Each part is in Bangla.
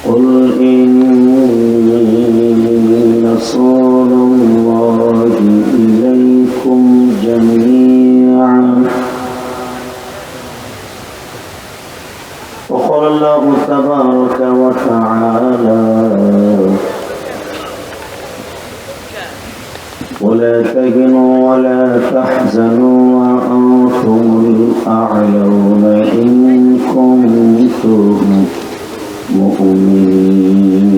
قل إني رسول الله إليكم جميعا وقال الله تبارك وتعالى ولا تهنوا ولا تحزنوا وأنتم الأعلون إن كنتم مؤمنين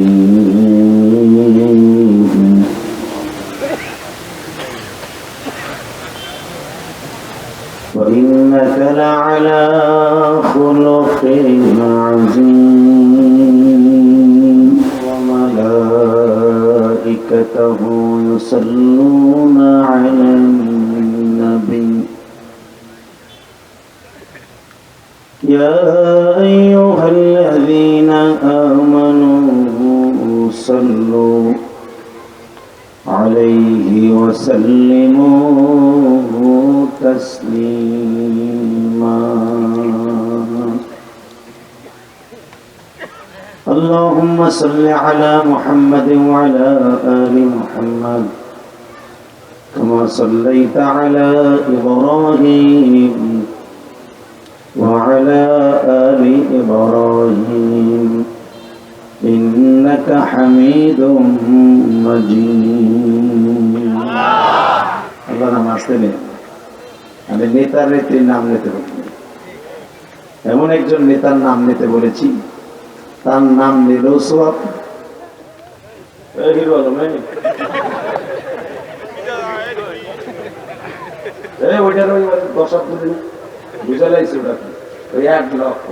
وإنك لعلى خلق عظيم وملائكته يصلون على النبي يا أيها الذين آمنوا صلوا عليه وسلموا تسليما اللهم صل على محمد وعلى آل محمد كما صليت على إبراهيم وعلى آل إبراهيم إنك حميد مجيد আল্লাহ নাম আসতে নেই আমি নেতার নাম নিতে বলি এমন একজন নেতার নাম নিতে বলেছি তার নাম নিল সওয়াব হিরো আলম ওইটার ওই দশক বুঝালাইছে ওটা ওই এক লক্ষ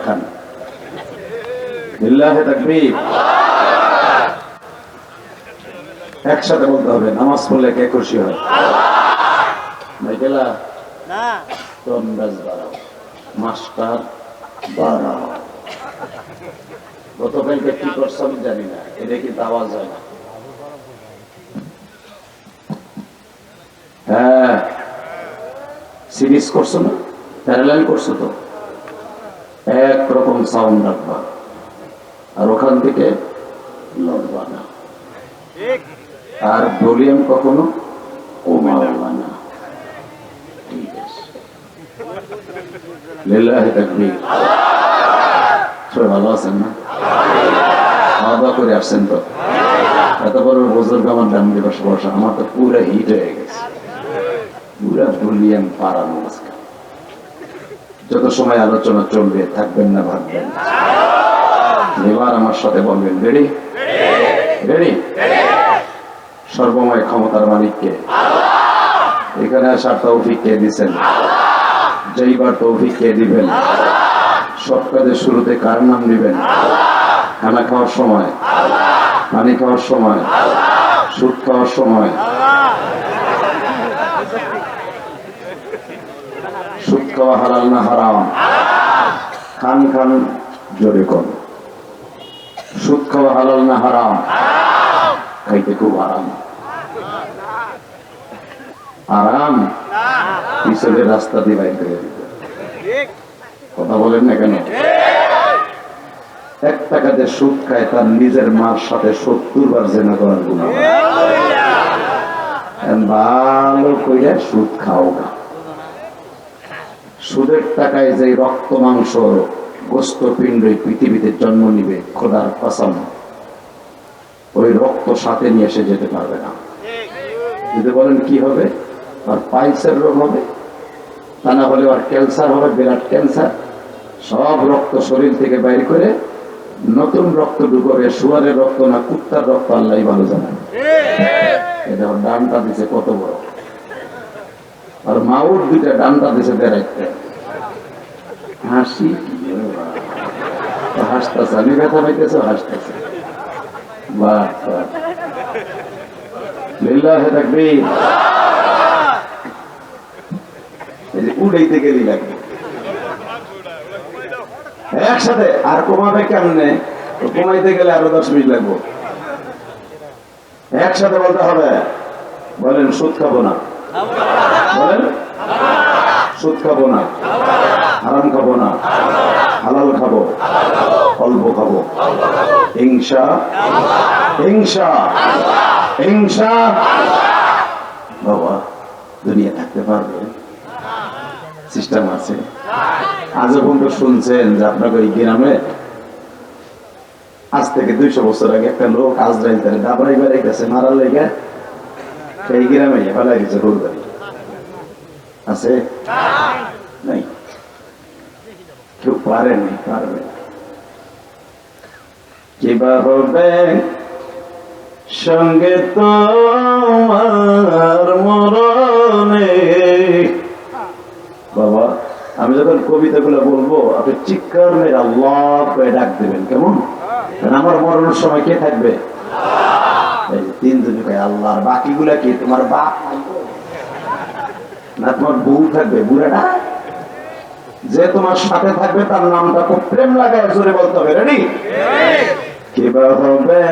খান লিল্লাহি তাকবীর একসাথে বলতে হবে নামাজ পড়লে কে খুশি হয় মাইকেলা না তন্দাজ বাড়াও মাস্টার বাড়াও গতকালকে কি করছো আমি জানি না এটা কিন্তু আওয়াজ হয় না হ্যাঁ সিরিজ করছো না প্যারালাল করছো তো একরকম সাউন্ড রাখবা আর ওখান থেকে লড়বা না আর ভলিউম কখনো কমাবা না ঠিক আছে লিল্লাহি তাকবীর সবাই ভালো আছেন না খাওয়া দাওয়া করে আসছেন তো এত বড় বুজুর্গ আমার দাম দিবস বসা আমার তো পুরো হিট হয়ে গেছে পুরা ভলিউম পারানো আজকে যত সময় আলোচনা চলবে থাকবেন না ভাববেন এবার আমার সাথে বলবেন রেডি রেডি সর্বময় ক্ষমতার মালিককে এখানে আসার তৌফিক কে দিচ্ছেন যেইবার তৌফিক কে দিবেন সব কাজের শুরুতে কার নাম দিবেন খানা খাওয়ার সময় পানি খাওয়ার সময় সুদ খাওয়ার সময় সুদ খাওয়া হালাল না হারাম খান খান জোরে কর সুদ খাওয়া হালাল না হারাম খাইতে খুব আরাম আরাম পিছনের রাস্তা দিয়ে বাইর করে দিতে কথা বলেন না কেন 1 টাকাতে সুদ খায় তার নিজের মার সাথে 70 বার জেনা করার গুনাহ ভালো কইরা সুদ খাও না সুদের টাকায় যে রক্ত মাংস গোস্ত পিণ্ড পৃথিবীতে জন্ম নিবে খোদার কসম ওই রক্ত সাথে নিয়ে এসে যেতে পারবে না যদি বলেন কি হবে আর পাইলসের রোগ হবে তা না হলে আর ক্যান্সার হবে বিরাট ক্যান্সার সব রক্ত শরীর থেকে বাইর করে নতুন রক্ত ঢুকবে শুয়ারের রক্ত না কুত্তার রক্ত আল্লাহই ভালো জানেন এটা ডানটা দিছে কত বড় আর মাউর দুইটা ডানটা দিছে বেড়াইতে হাসি হাসতেছে আমি ব্যথা পাইতেছ হাসতেছে বাহ লিল্লাহি তাকবীর এই যে উড়াইতে গেলি লাগবে একসাথে আর কমাবে কেমনে কমাইতে গেলে আরো 10 মিনিট লাগবে একসাথে বলতে হবে বলেন সুদ খাবো না বলেন সুদ খাবো না হারাম খাবো না হালাল খাবো খাবো হিংসা হিংসা হিংসা। বাবা দুনিয়া থাকতে পারবে? সিস্টেম আছে। আজ পর্যন্ত শুনছেন যে আপনাকে ওই গ্রামে আজ থেকে 200 বছর আগে একটা লোক আজরাইল তারে দাবরাই বেড়াই গেছে মারার লেগে এই গ্রামে ফেলাই গেছে রোজগারি আছে নাই? কেউ পারেনি, পারবে কিবা হবে সঙ্গে তোমার মরণে। বাবা আমি যখন কবিতাগুলো বলবো আপনি চিৎকার মেরে আল্লাহ করে ডাক দেবেন, কেমন? আমার মরণের সময় কে থাকবে? এই যে তিনজনে কয় আল্লাহ। আর বাকিগুলা কি? তোমার বাপ না তোমার বউ থাকবে? বুড়াটা যে তোমার সাথে থাকবে তার নামটা খুব প্রেম লাগায় জোরে বলতে হবে। রেডি? কিবা হবে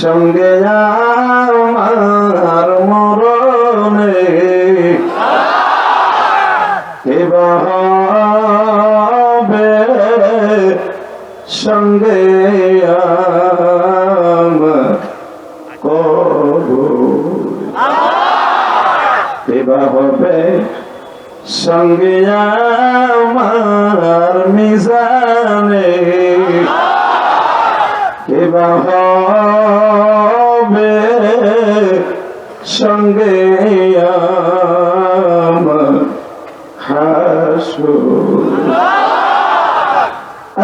সঙ্গে আমার মরণে, কিবা হবে সঙ্গে আমার কবরে, কিবা হবে সঙ্গে আমার মিজানে, কিবা হবে সঙ্গে আমার হাসর।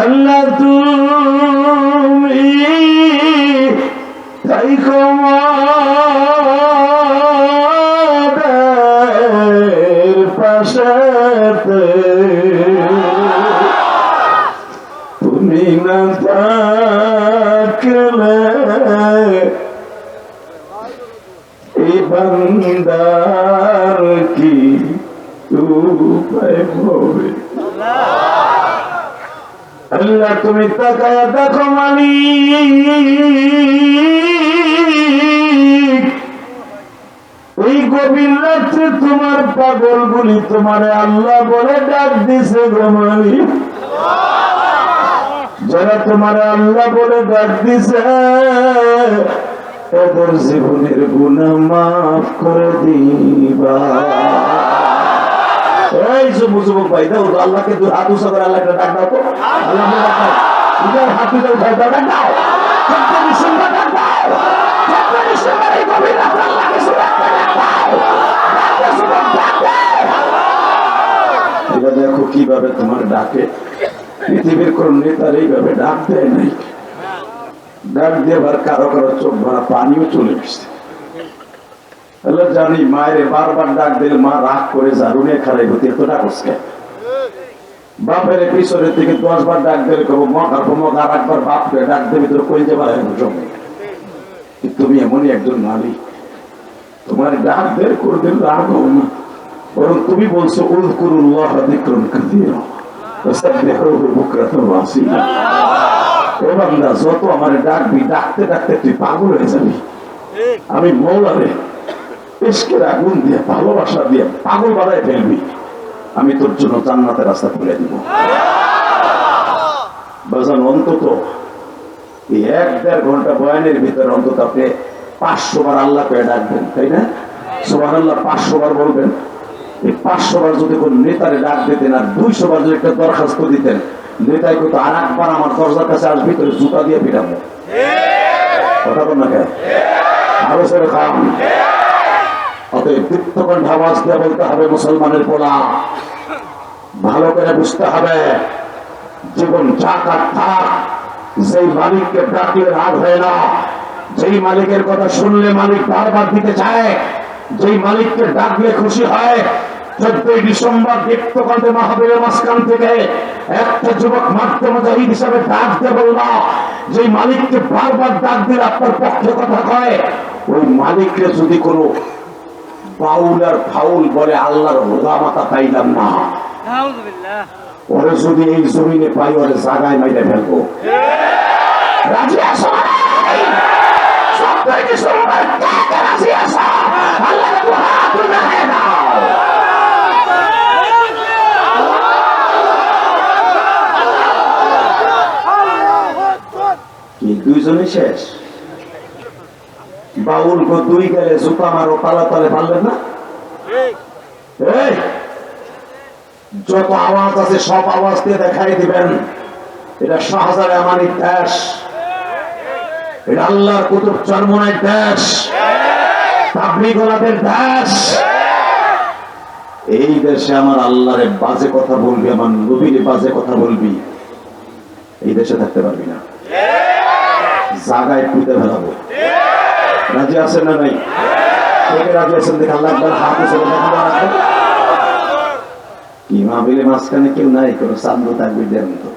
আল্লাহ তুমি তাই আমাদের পাশেতে, তুমি না থাকলে এই বান্দার কি উপায় হবে? আল্লাহ তুমি তাকায়া দেখো মালিক, ওই গভীর রাত্রে তোমার পাগল গুলি তোমারে আল্লাহ বলে ডাক দিছে গো মালিক। যারা তোমারে আল্লাহ বলে ডাক দিছে এদের জীবনের গুনাহ মাফ করে দিবা। এই যুবক ভাই দাও আল্লাহকে দুই হাত উঁচা করে আল্লাহকে ডাক দাও তো। আল্লাহ নিজের হাত উঠে উঠাই দাও, ডাক দাও। এটা দেখো কিভাবে তোমার ডাকে। পৃথিবীর কোন নেতার এইভাবে ডাক দেয় নাই। ডাক দেবার কারো কারো চোখ ভরা পানিও চলে এসছে। জানি মায়ের বারবার ডাক দিলে মা রাগ করে জারুনে খারাই হতে এত ডাক উসকে। বাপের পিছনের থেকে 10 বার ডাক দিলে কব মগার আর একবার বাপকে ডাক দেবে তোর কই যে পারে জমে। তুমি এমনই একজন মালিক, তোমার ডাক বের করবেন রাগ হও না, বরং তুমি বলছো উযকুরুল্লাহ যিকরান কাসীরা ওয়াসাব্বিহুহু বুকরাতান ওয়া আসীলা। ও বান্দা যত আমার ডাকবি ডাকতে ডাকতে তুই পাগল হয়ে যাবি। আমি মওলারে ইশকের আগুন দিয়ে ভালোবাসা দিয়ে পাগল বানায় ফেলবি। আমি তোর জন্য জান্নাতের রাস্তা খুলে দিব। বাজান অন্তত এই 1-1.5 ঘন্টা বয়ানের ভিতরে অন্তত আপনি 500 বার আল্লাহ করে ডাকবেন, তাই না? সুবহানাল্লাহ 500 বার বলবেন। এই 500 বার যদি কোন নেতারে ডাক দিতেন আর 200 বার যদি একটা দরখাস্ত দিতেন, নেতাই কিন্তু আর একবার আমার দরজার কাছে আসবি তোর জুতা দিয়ে পিটাবো। কথা বল না কেন? আরো সরে খাম। অতএব দীপ্তকণ্ঠ আওয়াজ দিয়ে বলতে হবে মুসলমানের পোলা, ভালো করে বুঝতে হবে জীবন যাক আর থাক, যেই মালিককে ডাকলে রাগ হয় না, যেই মালিকের কথা শুনলে মালিক বারবার দিতে চায়, যেই মালিককে ডাকলে খুশি হয়। 14 ডিসেম্বর দীপ্তকণ্ঠে মাহফিলের মাঝখান থেকে একটা যুবক মাঠে মুজাহিদ হিসাবে ডাক দিয়ে বলল, যেই মালিককে বারবার ডাক দিলে আপনার পক্ষে কথা কয়, ওই মালিককে যদি কোনো বাউল আর ফাউল বলে আল্লাহর হোদা মাথা পাইলাম না, ওরে যদি এই জমিনে পাই ওরে জায়গায় মাইরে ফেলবো। রাজি আছো? রাজি আছো? আল্লাহ দুইজনই শেষ। বাউল গো দুই গেলে জুতা মারো তালা তালে পারলেন না? এই যত আওয়াজ আছে সব আওয়াজ দিয়ে দেখাই দিবেন এটা শাহজালাল আমানির দেশ, এটা আল্লাহর কুতুব চরমনাই দেশ, তাবলীগওয়ালাদের দেশ। এই দেশে আমার আল্লাহরে বাজে কথা বলবি, আমার নবীর বাজে কথা বলবি, এই দেশে থাকতে পারবি না, জায়গায় পুঁতে ফেলাবো। রাজি আছেন না নাই? কে রাজি আছেন দেখে আল্লাহ একবার হাত হিসেবে রাখবেন। কি মাহফিলের মাঝখানে কেউ নাই, কোনো চান্দু থাকবে দেন তো।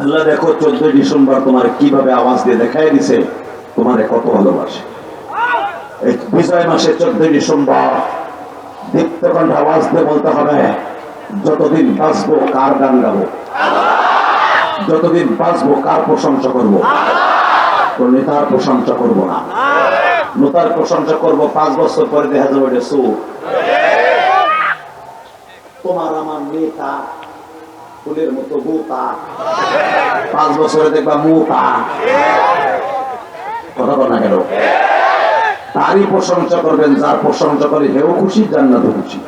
আল্লাহ দেখো 14 ডিসেম্বর তোমার কিভাবে আওয়াজ দিয়ে দেখাই দিছে তোমারে কত ভালোবাসে। এই বিজয় মাসে 14 ডিসেম্বর দীপ্তকণ্ঠ আওয়াজ দিয়ে বলতে হবে, যতদিন বাঁচবো কার গান গাবো, যতদিন বাঁচবো কার প্রশংসা করবো, কোন নেতার প্রশংসা করবো না। নেতার প্রশংসা করবো 5 বছর পরে দেখা যাবে এটা সুর। তোমার আমার নেতা ফুলের মতো গোতা, 5 বছরে দেখবা মোটা। কথা বল না কেন? তারই প্রশংসা করবেন যার প্রশংসা করে হেও খুশি জান্নাতও খুশি।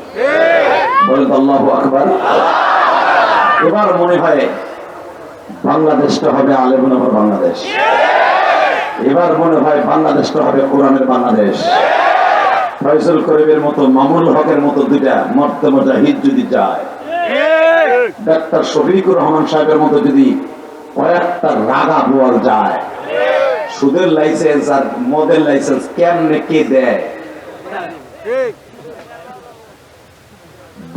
বলেন আল্লাহু আকবার। এবার মনে হয় বাংলাদেশটা হবে আলেমুলামার বাংলাদেশ, এবার মনে হয় বাংলাদেশটা হবে কোরআনের বাংলাদেশ। ফয়জুল করিমের মতো, মামুনুল হকের মতো দুইটা মর্তে মুজাহিদ যদি যায়, ডাক্তার শফিকুর রহমান সাহেবের মতো যদি কয়েকটা রাগা বোয়াল যায়, সুদের লাইসেন্স আর মদের লাইসেন্স কেমনে কে দেয়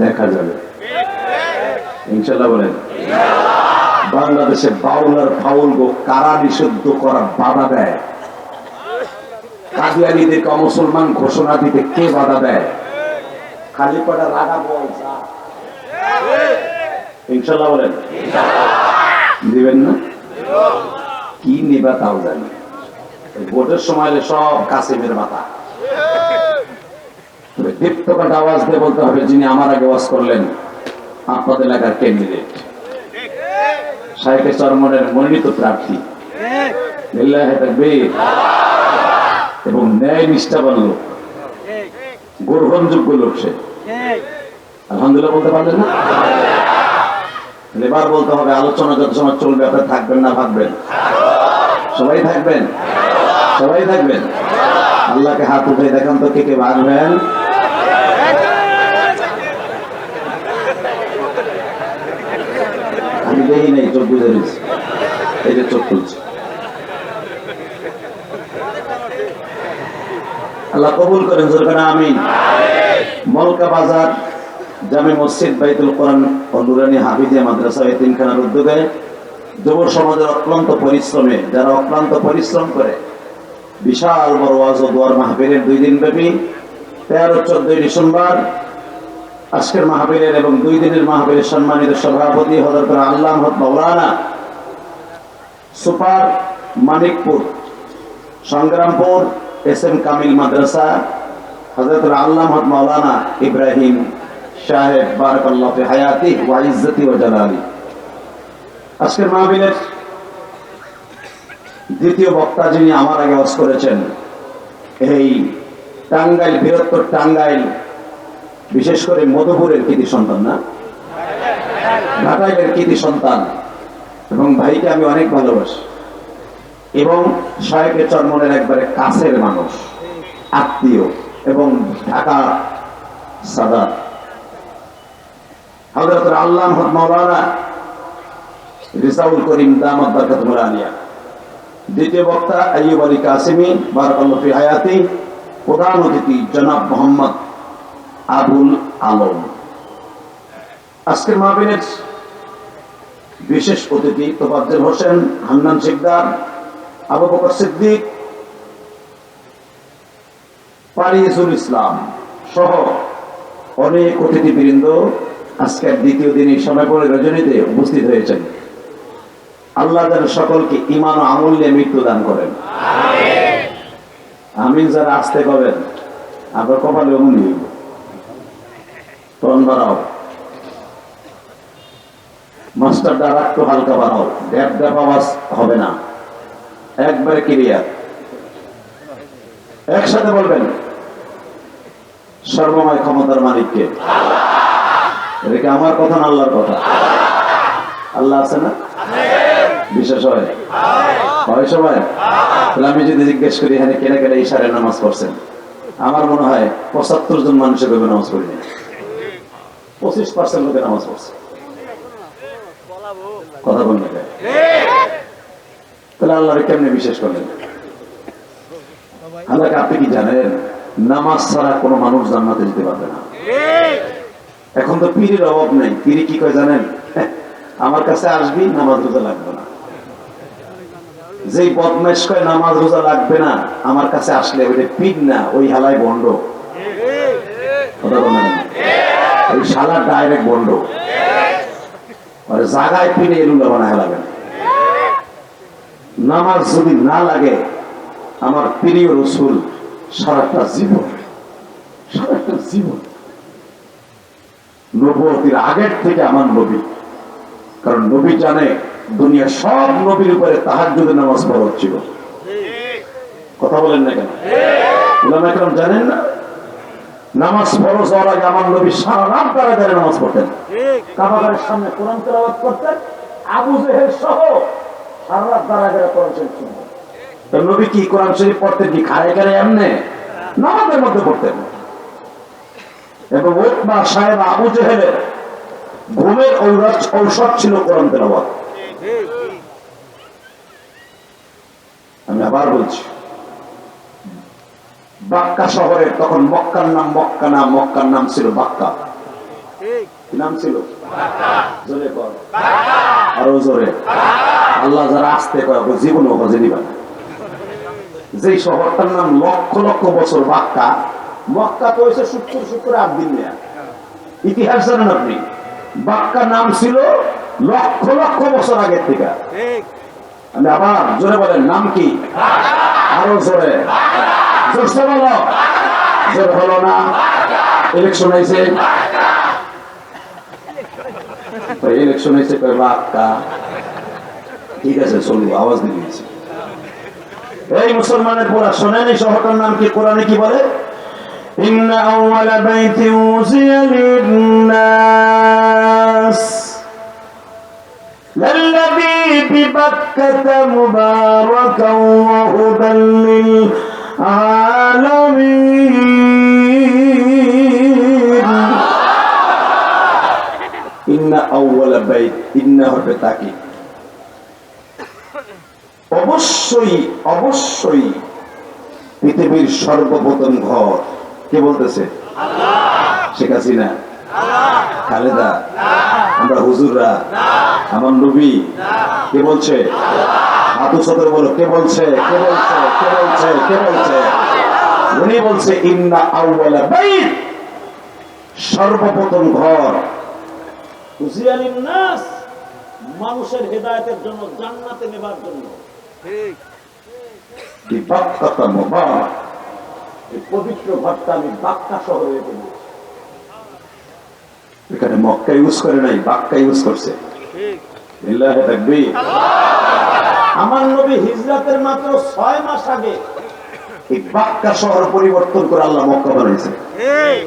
দেখা যাবে ইনশাআল্লাহ। বলেন বাংলাদেশে বাউল আর ফাউল গো কারা নিষিদ্ধ করার বাধা দেয়? কাদিয়ানীদেরকে মুসলমান ঘোষণা দিতে কে বাধা দেয়? খালি কটা রাগা বোয়াল যা ইনশাআল্লাহ। বলেন দিবেন না? কি নিবা তাও জানি। ভোটের সময় সব কাসিমের মাথা। দীপ্তকণ্ঠ আওয়াজ দিয়ে বলতে হবে, যিনি আমার আগে ওয়াজ করলেন আপনাদের এলাকার ক্যান্ডিডেট, শাইখে চরমনের মনোনীত প্রার্থী, লিল্লাহি তাকবীর, এবং ন্যায় নিষ্ঠাবান লোক, গ্রহণযোগ্য লোক সে। আলহামদুলিল্লাহ বলতে পারলেন না? এবার বলতে হবে আলোচনা যত সময় চলবে আপনারা থাকবেন না ভাববেন? সবাই থাকবেন, সবাই থাকবেন। আল্লাহকে হাত উঠে দেখান তো কে কে ভাববেন। আমি দেখি নাই, চোখ বুঝে নিচ্ছি, এই যে চোখ খুলছে। আল্লাহ কবুল করেন জোরকানা আমিন। মলকা বাজার জামে মসজিদ বাইতুল কোরআন ও নুরানি হাফিজিয়া মাদ্রাসা এতিমখানার উদ্যোগে যুব সমাজের অক্লান্ত পরিশ্রমে, যারা অক্লান্ত পরিশ্রম করে বিশাল বড় ওয়াজ ও দোয়ার মাহফিলের 2 দিন ব্যাপী 13-14 ডিসেম্বর আজকের মাহফিলের এবং 2 দিনের মাহফিলের সম্মানিত সভাপতি হযরত আল্লামা মাওলানা সুপার মানিকপুর সংগ্রামপুর এসএম কামিল মাদ্রাসা হযরত আল্লামা মাওলানা ইব্রাহিম সাহেব বারাকাল্লাহু ফি হায়াতি ওয়া ইজ্জতি ওয়া জালালি। আজকের মাহফিলের দ্বিতীয় বক্তা যিনি আমার আগে ওয়াজ করেছেন, এই টাঙ্গাইল, বৃহত্তর টাঙ্গাইল, বিশেষ করে মধুপুরের কৃতি সন্তান, না ঘাটাইলের কৃতি সন্তান, এবং ভাইকে আমি অনেক ভালোবাসি এবং শাইখে চরমনের একবারে কাছের মানুষ, আত্মীয়, এবং ঢাকা সাদাত হযরত আল্লামা মাওলানা রিসাউল করিম দামাত বরকাতুল আলিয়া। দ্বিতীয় বক্তা আইয়ুব আলী কাসেমি বারাকাল্লাহু ফি হায়াতি। প্রধান অতিথি জনাব মোহাম্মদ আবুল আলম। আজকের মাহফিলের বিশেষ অতিথি তোফাজ্জল হোসেন, হান্নান শিকদার, আবু বকর সিদ্দিক, পারিসুল ইসলাম সহ অনেক অতিথিবৃন্দ আজকের দ্বিতীয় দিনে সময় পরে রজনীতে উপস্থিত হয়েছেন। আল্লাহ যেন সকলকে ঈমান ও আমল নিয়ে মৃত্যু দান করেন। আমিন। যারা আসতে পাবেন আপনার কপালে অমনি টন বাড়াও, মাস্টারটা রাখতো হালকা বাড়াও, ড্যাপ ড্যাপ আওয়াজ হবে না, একবারে ক্লিয়ার। একসাথে বলবেন সর্বময় ক্ষমতার মালিককে। এটা কি আমার কথা না আল্লাহর কথা? আল্লাহ আছে না? বিশেষ হয় সবাই। তাহলে আমি যদি জিজ্ঞেস করি এখানে কেনা কেনা ইশারে নামাজ পড়ছেন, আমার মনে হয় ৭৫ জন মানুষের ভাবে নামাজ পড়িনি, ২৫% লোকে নামাজ পড়ছে। কথা বল না, তাহলে আল্লাহরে কেমনে বিশ্বাস করলেন? আল্লাহকে আপনি কি জানেন নামাজ ছাড়া কোনো মানুষ জান্নাতে যেতে পারবে না? এখন তো পীরের অভাব নেই। পীরে কি কয় জানেন? আমার কাছে আসবি, নামাজ রোজা লাগবে না। যেই বদমাইশ কয় নামাজ রোজা লাগবে না, আমার কাছে আসলে ওইটা পীর না, ওই হালাই বন্ড। কথা বলেন, ওই শালা ডাইরেক্ট বন্ড। জাগায় পিনে এলুলা বানা হেলাবেন। নামাজ যদি না লাগে, আমার প্রিয় রাসূল সারাটা জীবন নবুয়তের আগের থেকে আমার নবী, কারণ নবী জানে দুনিয়া সব নবীর উপরে তাহাজ্জুদের নামাজ ফরজ ছিল। কথা বলেন না কেন? উলামা কেরাম জানেন না নামাজ ফরজ হওয়ার আগে আমার নবী সারা রাত দাঁড়িয়ে নামাজ পড়তেন, কাবাগারের সামনে কোরআন তেলাওয়াত করতেন, আবু জেহেল সহ সারা রাত দাঁড়িয়ে কোরআন শরীফ শুনতেন। নবী কি কোরআন শরীফ পড়তেন কি খাড়ে খাড়ে এমনে? নামাজের মধ্যে পড়তেন। এবং উতবা সাহেব আবু জেহেলের ঘুমের ঔষধ ছিল কোরআন তেলাওয়াত। আমি আবার বলছি, বাক্কা শহরে তখন মক্কার নাম মক্কা না, মক্কার নাম ছিল বাক্কা। কি নাম ছিল? জোরে কর, আরো জোরে। আল্লাহ যারা আসতে কয় জীবনও হজে নিবা না। যে শহরটার নাম লক্ষ লক্ষ বছর বাক্কা, মক্কা তো হয়েছে ৭০ ৮ দিন নেয়া। ইতিহাস জানেন আপনি? বাক্কা নাম ছিল লক্ষ লক্ষ বছর আগের থেকে। আমি আবার জোরে বলেন, নাম কি? আরো জোরে, জোরসে বলো। জোর হলো না? ইলেকশন হয়েছে, ইলেকশন হয়েছে বাক্কা। ঠিক আছে, চলবো, আওয়াজ দিয়েছি। এই মুসলমানের পোলা শোনেন, এই শহরটার নাম কি? কোরআনে কি বলে? ইন্না আউওয়ালা বাইতিন উযিয়া লিন-নাস লাল্লাযী বিবাক্কাতা মুবারাকান ওয়া হুদাল লিল-আলামিন। ইন্না আউওয়ালা বাইত, ইন্না হবে তাকিদ। অবশ্যই অবশ্যই পৃথিবীর সর্বপ্রথম ঘর কে বলতেছে? শেখ হাসিনা, খালেদা, আমরা হুজুররা, আমার নবী? কে বলছে? হাতু সদর বলো, কে বলছে? কে বলছে? কে বলছে? কে বলছে? উনি বলছে ইন্না আউওয়ালা বাইত, সর্বপ্রথম ঘর, উযিয়া লিন-নাস, মানুষের হেদায়েতের জন্য, জান্নাতে নেবার জন্য। ঠিক, বিবাক্কাতা মুবারাক, এই পবিত্র ঘরটা আমি বাক্কা শহরে বলি। এখানে মক্কা ইউজ করে নাই, বাক্কা ইউজ করছে। ঠিক, লিল্লাহি তাকবীর। আমার নবী হিজরতের মাত্র 6 মাস আগে এই বাক্কা শহর পরিবর্তন করে আল্লাহ মক্কা বানাইছে। ঠিক,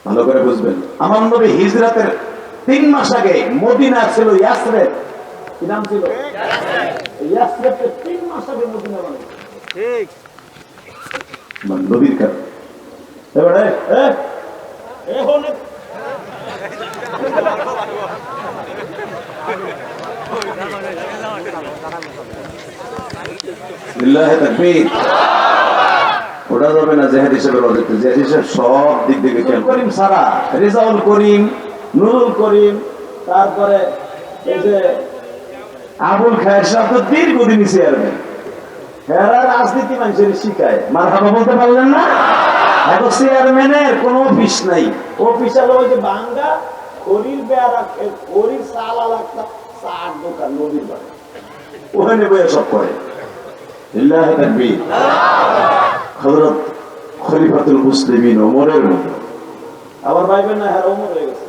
ভালো করে বুঝবেন। আমার নবী হিজরতের 3 মাস আগে মদিনা ছিল ইয়াসরিব। কি নাম ছিল? ইয়াসরিব। 3 মাস আগে মদিনা বানাইছে। ঠিক, নবীর কারণে। এবারে হলে লিল্লাহি তাকবীর। ওটা যাবে না জেহাদ হিসেবে রজত। জেহাদ হিসেবে সব দিক থেকে করিম সারা, রেজাউল করিম, নুরুল করিম, তারপরে এই যে আবুল খায়ের সাহেব তো দীর্ঘদিন চেয়ারম্যান। এরা রাজনীতি মানুষের শিখায়, মারহাবা বলতে পারলেন না? এখন চেয়ারম্যানের কোনো অফিস নাই। অফিস হলো ওই যে বাঙ্গা খড়ির বেড়া, খড়ির চালা লাগতা, চার দোকান নদীর পাড়ে, ওখানে বইয়া সব করে। লিল্লাহি তাকবীর। হযরত খলিফাতুল মুসলিমিন ওমরের মতো। আবার ভাইবেন না হ্যাঁ ওমর হয়ে গেছে,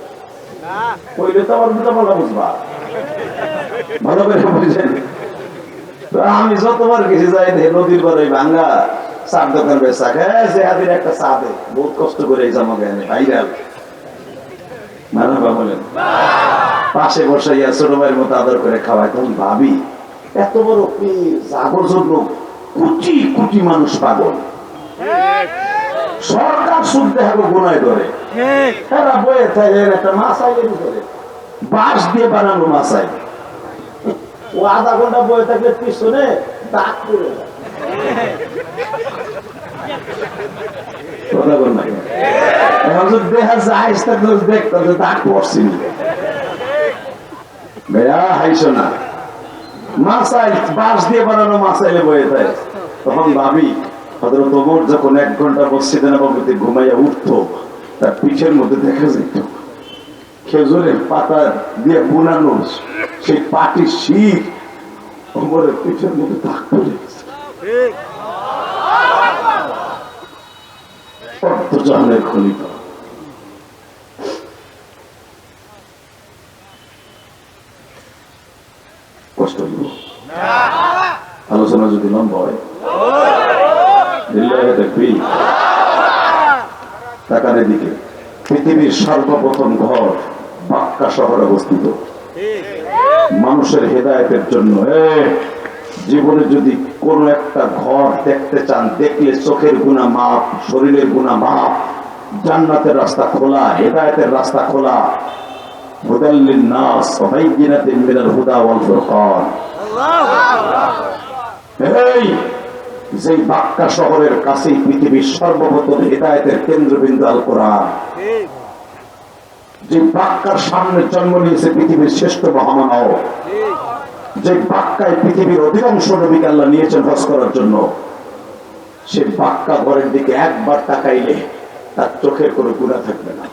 কইলে তো আবার দুটা বলা বুঝবা, ভালো করে বুঝেন। আমি যতবার গেছি যাই নদীর পাড়ে ভাঙ্গা চার দোকান বেচা খায়, যে হাতের একটা চা দে, বহুত কষ্ট করে এই জামা গায়ে ভাইরাল মানাবা বলেন, পাশে বসাইয়া ছোট ভাইয়ের মতো আদর করে খাওয়ায়। তখন ভাবি এত বড় জাগর জন্য কোটি কোটি মানুষ পাগল, সরকার সুদ দেখাবো গুনায় ধরে, এরা বয়ে থাকে একটা মাছাই করে বাঁশ দিয়ে বানানো মাছাই, ও আধা ঘন্টা বয়ে থাকলে পিছনে দাগ পড়ে যায়। এখন যদি দেখা যায় দেখতো যে দাগ পড়ছি ভাইয়া হাইছো না, মাছাই বাঁশ দিয়ে বানানো মাছাইলে বয়ে থাকে। তখন ভাবি হযরত ওমর যখন 1 ঘন্টা মসজিদে নববীতে ঘুমাইয়া উঠতো, তার পিঠের মধ্যে দেখা যেত খেজুরের পাতা দিয়ে বুনানো সেই পাটির শীত ওমরের পিঠের মধ্যে দাগ পড়ে গেছে। অর্ধজাহানের খলিফা। কষ্ট দিব আলোচনা যদি লম্বা হয়। তাকার দিকে পৃথিবীর সর্বপ্রথম ঘর মক্কা শহরে অবস্থিত। মানুষের হেদায়েতের জন্য জীবনে যদি কোন একটা ঘর দেখতে চান, দেখলে চোখের গুনাহ মাপ, শরীরের গুনাহ মাপ, জান্নাতের রাস্তা খোলা, হেদায়েতের রাস্তা খোলা। হুদাল লিন-নাস ওয়া বাইয়িনাতিন মিনাল হুদা ওয়াল ফুরকান। এই যে মক্কা শহরের কাছেই পৃথিবীর সর্বপ্রথম হেদায়েতের কেন্দ্রবিন্দু আল কোরআন, যে মক্কার সামনে জন্ম নিয়েছে পৃথিবীর শ্রেষ্ঠ মহামানব, যে মক্কায় পৃথিবীর অধিকাংশ নবীকে আল্লাহ নিয়েছেন হজ করার জন্য, সে মক্কা ঘরের দিকে একবার তাকাইলে তার চোখের কোনো গুনাহ থাকবে না।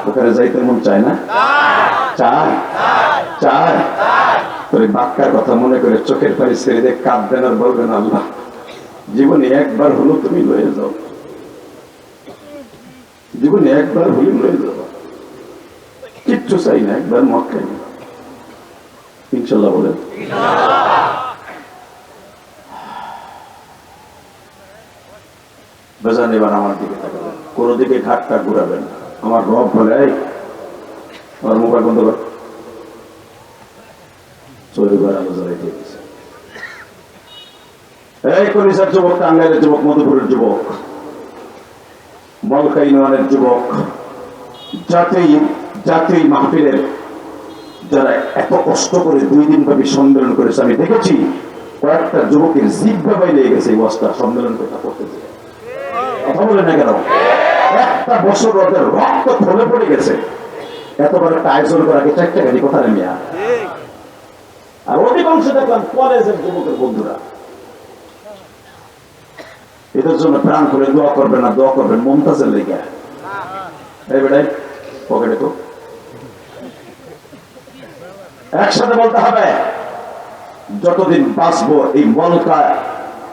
ওখানে যাইতে মন চায় না? চায় চায়। তোর মক্কার কথা মনে করে চোখের পানি ছেড়ে দিয়ে কাঁদবেন আর বলবেন আল্লাহ জীবনে একবার হলো তুমি লয়ে যাও, জীবনে একবার হলে লয়ে যাও, কিচ্ছু চাই না, একবার মক্কায় ইনশাল্লাহ বলেন। বেজান এবার আমার দিকে তাকাবেন, কোন দিকে ঘাটটা ঘুরাবেন। আমার রব বলে আমার মোবাইল বন্ধ কর, চৌরিবার আলোচনায় দিয়েছে। এই কলিসার যুবক, টাঙ্গাইলের যুবক, মধুপুরের যুবক, মলকা ইউনিয়নের যুবক, জাতীয় মাহফিলের যারা এত কষ্ট করে 2 দিন ব্যাপী সম্মেলন করেছে, আমি দেখেছি কয়েকটা যুবকের জিহ্বা বাইরে গেছে এই বস্তা সম্মেলন কথা করতে চায়। কথা বলে না কেন? একটা বছর ওদের রক্ত ঢলে পড়ে গেছে এত বড় একটা আয়োজন করাকে চারটা গাড়ি কথা নেই। আর অধিকাংশ দেখলাম কলেজের যুবকের বন্ধুরা। এদের জন্য প্রাণ করে দোয়া করবেন না, দোয়া করবেন মমতাজের লেগে। এই বেটাই পকেটে তো একসাথে বলতে হবে, যতদিন বাঁচবো এই মলকা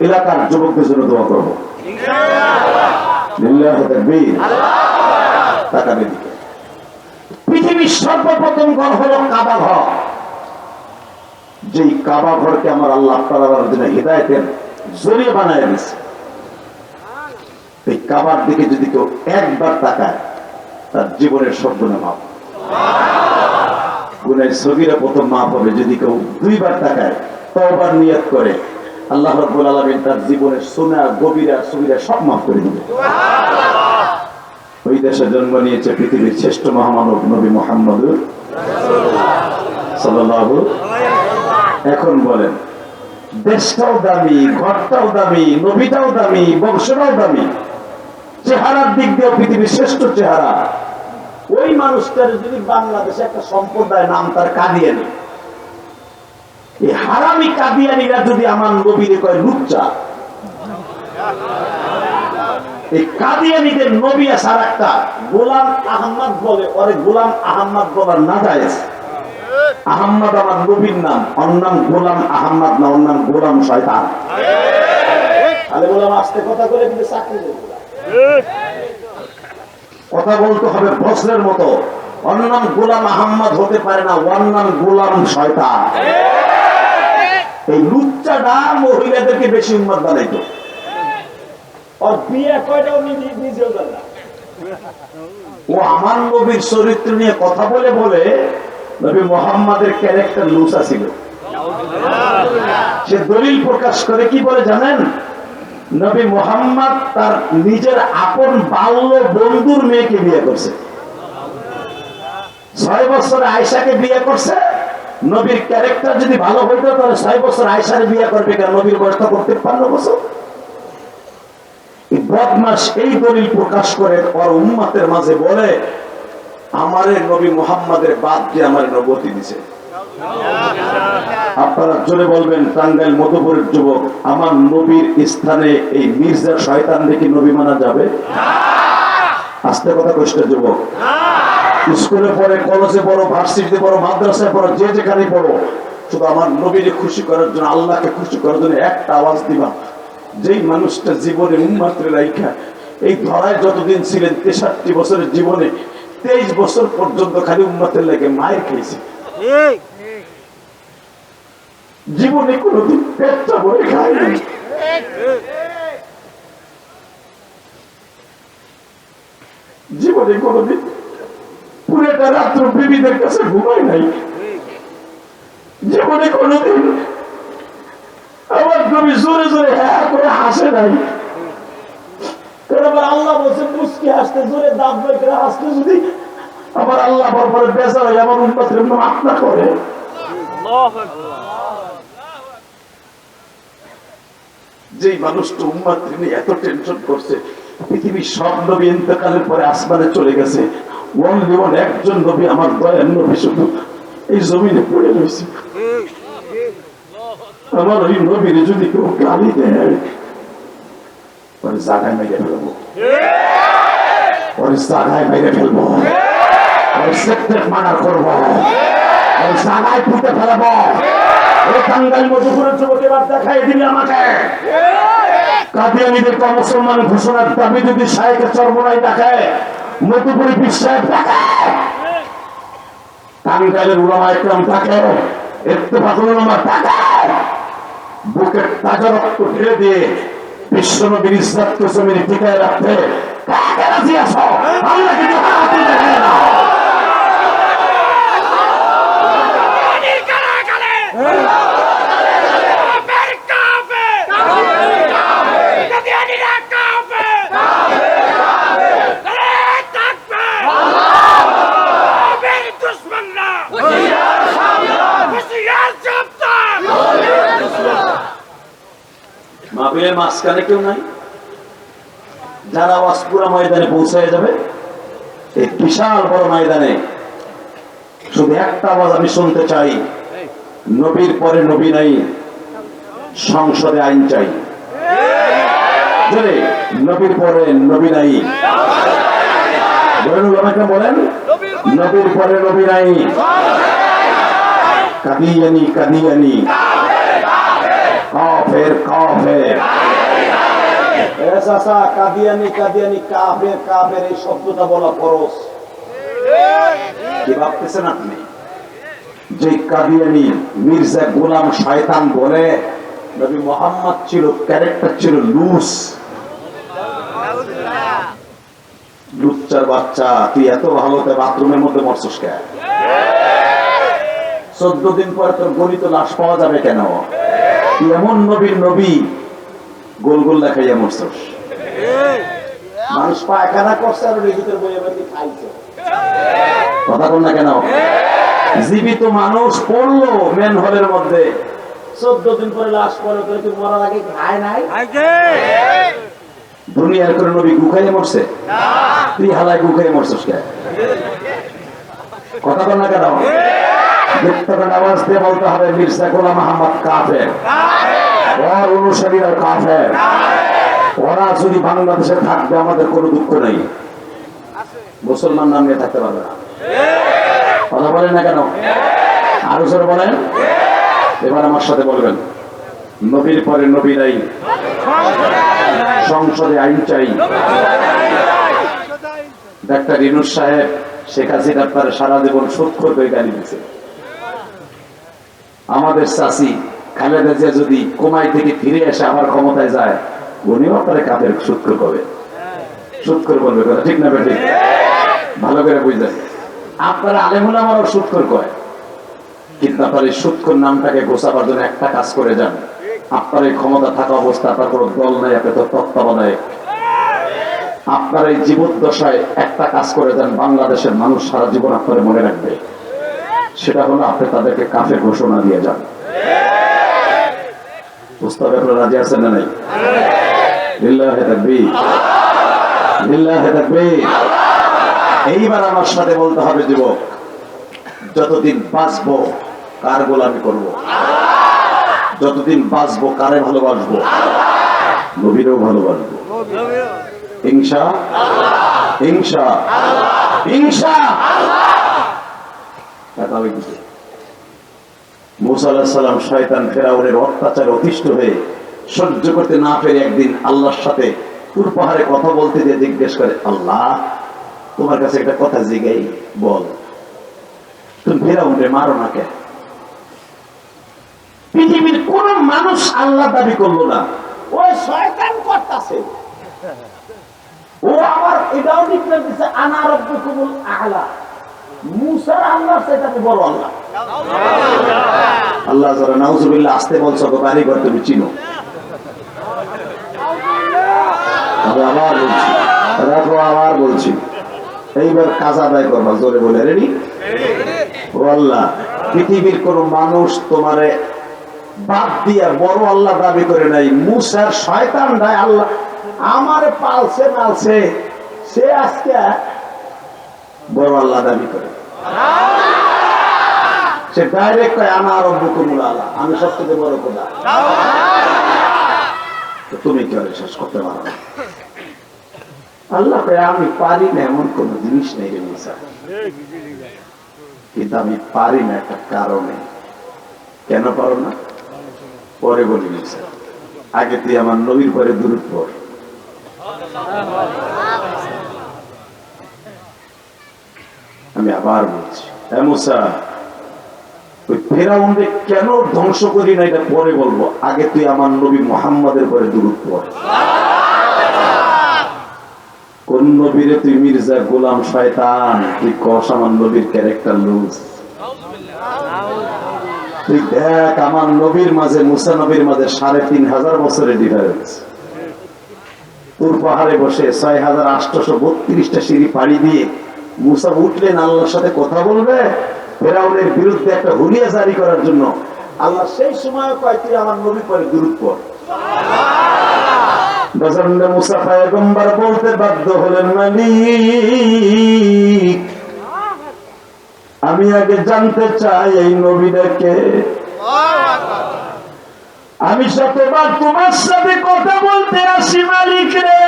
এলাকার যুবকদের জন্য দোয়া করবো। পৃথিবীর সর্বপ্রথম ঘর হলো কাবা ঘর। যেই কাবা ঘরকে আমার আল্লাহ তাআলার জন্য হিদায়াতের জরিয়া বানায় দিয়েছে। এই কাবার দিকে যদি কেউ একবার তাকায় তার জীবনের সব গুনাহ মাফ। গুনাহ সগীরা প্রথম মাফ হবে। যদি কেউ 2 বার তাকায়, তওবার নিয়ত করে, আল্লাহ রাব্বুল আলামিন তার জীবনের সুনা গভীরা সগীরা সব মাফ করে দিবে। ওই দেশে জন্ম নিয়েছে পৃথিবীর শ্রেষ্ঠ মহামানব নবী মুহাম্মদ সাল্লাল্লাহু। এখন বলেন, দেশটাও দামি, ঘরটাও দামি, নবীটাও দামি, বংশটাও দামি, চেহারার দিক দিয়ে পৃথিবীর শ্রেষ্ঠ চেহারা। ওই মানুষটার যদি বাংলাদেশে একটা সম্প্রদায় নাম তার কাদিয়ানি, এই হারামি কাদিয়ানিরা যদি আমার নবীরে কয় লুচ্চা, এই কাদিয়ানিদের নবী আছে আর একটা গোলাম আহমদ বলে, ওরে গোলাম আহমদ বলার না জায়েজ। আহম্মদ আমার নবীর নাম, ওর নাম গোলাম আহম্মদ না, ওর নাম গোলাম শয়তান। তাহলে বললাম আস্তে কথা বলে কিন্তু চাকরি দেব না। কথা বলতে হবে বজ্রের মতো। ওর নাম গোলাম আহম্মদ হতে পারে না, ওর নাম গোলাম শয়তান। এই লুচ্চাটা মহিলাদেরকে বেশি উন্মাদ বানাইতো। ওর বিয়ে কয়টা নিজেও জানে না। ও আমার নবীর চরিত্র নিয়ে কথা বলে বলে নবী মুহাম্মাদের ক্যারেক্টার লুচা ছিল। সে দলিল প্রকাশ করে কি বলে জানেন? নবী মুহাম্মদ তার নিজের আপন বাল্য বন্ধুর মেয়েকে বিয়ে করছে। 6 বছরে আয়েশাকে বিয়ে করছে। নবীর ক্যারেক্টার যদি ভালো হইতো তাহলে 6 বছর আয়েশার বিয়ে করবে কেন? নবীর বয়স তো করতে 15 বছর। বদমাস এই দলিল প্রকাশ করে ওর উম্মতের মাঝে বলে আমারে নবী মুহাম্মাদের বাদ দিয়ে আমার নবুয়তি দিয়েছে। আপনারা জোরে বলবেন টাঙ্গাইল মধুপুরের যুবক, আমার নবীর স্থানে এই মির্জা শয়তান দেখে নবী মানা যাবে? আস্তে কথা কষ্ট যুবক। স্কুলে পড়ে, কলেজে পড়ো, ভার্সিটিতে পড়ো, মাদ্রাসায় পড়ো, যে যেখানে পড়ো, শুধু আমার নবীকে খুশি করার জন্য, আল্লাহকে খুশি করার জন্য একটা আওয়াজ দিবা। যেই মানুষটা জীবনে উম্মতের রাইখা এই ধরায় যতদিন ছিলেন 63 বছরের জীবনে 23 বছর পর্যন্ত খালি উম্মতের লাগে মায়ের খেয়েছে। জীবনে কোনদিন পেটটা ভরে খায়নি। জীবনে কোনদিন পুরোটা রাত্র বিবিদের কাছে ঘুমায় নাই। জীবনে কোনদিন আমার নবী জোরে জোরে হ্যাঁ করে হাসে নাই। কারণ আল্লাহ বলছে মুস্কি হাসতে, জোরে দাঁত বের করে হাসতে যদি আমার আল্লাহ বরপরে বেজার হয়, আমার উম্মতের মাফ না করে। যেই মানুষটা উম্মতের নিয়ে এত টেনশন করছে, পৃথিবীর সব নবী ইন্তেকালের পরে আসমানে চলে গেছে, একজন নবী আমার দয়ার নবী শুধু এই জমিনে পড়ে রয়েছে। আমার ওই নবীর যদি কেউ গালি দেয় ওর জায়গায় মেরে ফেলবো, ওর জায়গায় মেরে ফেলবো, ওর সেক্রেট মার্ডার করবো, ওর জায়গায় পুঁতে ফেলবো। ওই টাঙ্গাইল মধুপুরের যুবক এবার দেখাই দিবি আমাকে। কাদিয়ানীদেরকে মুসলমান ঘোষণার দাবি যদি শায়েখের চরমনাই দেখে, মধুপুরি বিশ্বাস দেখে, টাঙ্গাইলের উলামা ইকরাম দেখে, ইত্তেফাকুল উলামা দেখে, বুকের তাজা রক্ত ঢেলে দিয়ে বিশ্ব নবীর ইজ্জতকে জমিনে টিকায় রাখতে কাকে রাজি আছো? আল্লাহ কিন্তু হাতে দেখে না। মাহফিলের মাঝখানে কেউ নাই যারা আওয়াজ পুরা ময়দানে পৌঁছায় যাবে। এই বিশাল বড় ময়দানে শুধু একটা আওয়াজ আমি শুনতে চাই, নবীর পরে নবী নাই, সংসদে আইন চাই। নবীর পরে নবী নাই, বলেন নবীর পরে নবী নাই। কাদিয়ানি কাদিয়ানি, কাফের কাফের, কাদিয়ানি কাদিয়ানি, কাফের কাফের, এই শব্দটা বলা ফরজ। কি ভাবতেছেন আপনি? যে কাদিয়ানি মির্জা গোলাম শয়তান বলে নবী মুহাম্মদ ছিল, ক্যারেক্টার ছিল লুস। লুচ্চার বাচ্চা, তুই এত ভালো বাথরুমের মধ্যে মরছস কেন? 14 দিন পরে তোর গলিত লাশ পাওয়া যাবে কেন? তুই এমন নবীর নবী গোল গোল দেখাইয়া মরছস। মানুষ পায়খানা করছে আর নিজেদের বইয়ে বইয়ে খাইছে। কথা বল না কেন? জীবিত মানুষ পড়লো মেন হলের মধ্যে, 14 দিন পরে লাশ পরে তুই মরার আগে খায় নাই? দুনিয়ার করে নবী গুখাইয়ে মরছে? তুই হালায় গুখাইয়ে মরছস কেন? কথা বল না কেন? আওয়াজ দিয়ে বলতে হবে মির্জা গোলাম আহমদ কাফের, ওর অনুসারীরা কাফের। ওরা যদি বাংলাদেশে থাকবে আমাদের কোনো দুঃখ নেই, মুসলমান নাম নিয়ে থাকতে পারবে না। কথা বলেন না কেন? আরো জোরে বলেন। এবার আমার সাথে বলবেন, নবীর পরে নবীর আইন, সংসদে আইন চাই। ডাক্তার ইউনূস সাহেব শেখ হাসিনার পরে সারা জীবন সুৎখোর করে গালি দিয়েছে। আমাদের চাষি খালেদা জিয়া যদি কোমাই থেকে ফিরে এসে আবার ক্ষমতায় যায়, উনিও আপনার কাপের সুৎখোর করবে, সুৎখোর বলবে কথা, ঠিক না বেঠিক? ভালো করে বুঝলেন। আপনারা আলেমুল আমারও সুৎখোর কয়, কিন্তু আপনার এই সুৎখোর নামটাকে গোছাবার জন্য একটা কাজ করে যান। আপনার এই ক্ষমতা থাকা অবস্থা, আপনার কোনো দল নাই, আপনি তো তত্ত্বাবধায়ক। আপনার এই জীবদ্দশায় একটা কাজ করে যান, বাংলাদেশের মানুষ সারা জীবন আপনার মনে রাখবে। সেটা হলো আপনি তাদেরকে কাফের ঘোষণা দিয়ে যান। প্রস্তাবে আপনারা রাজি আছেন না নাই? লিল্লাহি তাকবীর, লিল্লাহি তাকবীর। এইবার আমার সাথে বলতে হবে, যুবক, যতদিন বাঁচবো কার গোলামি করব? যতদিন বাঁচবো কারে ভালোবাসবো? নবীরও ভালোবাসবো। ইনশাআল্লাহ, ইনশাআল্লাহ, ইনশাআল্লাহ। মুসা আলাইহিস সালাম শয়তান ফেরাউনের অত্যাচারে অতিষ্ঠ হয়ে সহ্য করতে না পেরে একদিন আল্লাহর সাথে তুর পাহাড়ে কথা বলতে গিয়ে জিজ্ঞেস করে, আল্লাহ, তোমার কাছে একটা কথা জিগাই, বল, তুমি ফেরাউনরে মারো না কেন? পৃথিবীর কোন মানুষ আল্লাহ দাবি করলো না, ওই শয়তান করতেছে। ও আবার এটাও ডিক্লেয়ার দিচ্ছে, আনা রাব্বুকুমুল আ'লা। মুসার আল্লাহর চাইতে বড় আল্লাহ। আল্লাহ যারা নাউজুবিল্লাহ আসতে বলছো, তো কারিগর তুমি চিনো। আবার বলছি, রাখো, আবার বলছি, এইবার কাজ আদায় করবা, জোরে বলে। রেডি? ও আল্লাহ, পৃথিবীর কোন মানুষ তোমারে বাদ দিয়া বড় আল্লাহ দাবি করে নাই। মুসার শয়তান রায় আল্লাহ আমারে পালছে মালছে, সে আজকে বড় আল্লাহ দাবি করে। সে ডাইরেক্ট কয়, আনা রাব্বুকুমুল আ'লা, আমি সবচেয়ে বড় খোদা। তুমি কি আর শেষ করতে পারো না? আল্লাহ কয়, আমি পারি না এমন কোন জিনিস নেই রে মুসা, কিন্তু আমি পারি না একটা কারণে। কেন পারো না? পরে বলি মুসা, আগে তুই আমার নবীর পরে দুরূদ পড়। আমি আবার বলছি, হে মুসা, ওই ফেরাউনকে কেন ধ্বংস করি না এটা পরে বলবো, আগে তুই আমার নবী মুহাম্মাদের পরে দুরূদ পড়। কোন নবীরে তুই মির্জা গোলাম শয়তান, তুই কস আমার নবীর ক্যারেক্টার লুজ। তুই দেখ আমার নবীর মাঝে মুসা নবীর মাঝে ৩৫০০ বছরের ডিফারেন্স। তুর পাহাড়ে বসে ৬৮৩২টা সিঁড়ি পাড়ি দিয়ে মুসা উঠলেন আল্লাহর সাথে কথা বলবে, ফেরাউনের বিরুদ্ধে একটা হুলিয়া জারি করার জন্য। আল্লাহ সেই সময় কয়, তুই আমার নবীর পরে দুরূদ পড়। মুসা পয়গম্বর বলতে বাধ্য হলেন, মালিক, আমি আগে জানতে চাই এই নবীটাকে। আমি শতবার তোমার সাথে কথা বলতে আসি মালিক রে,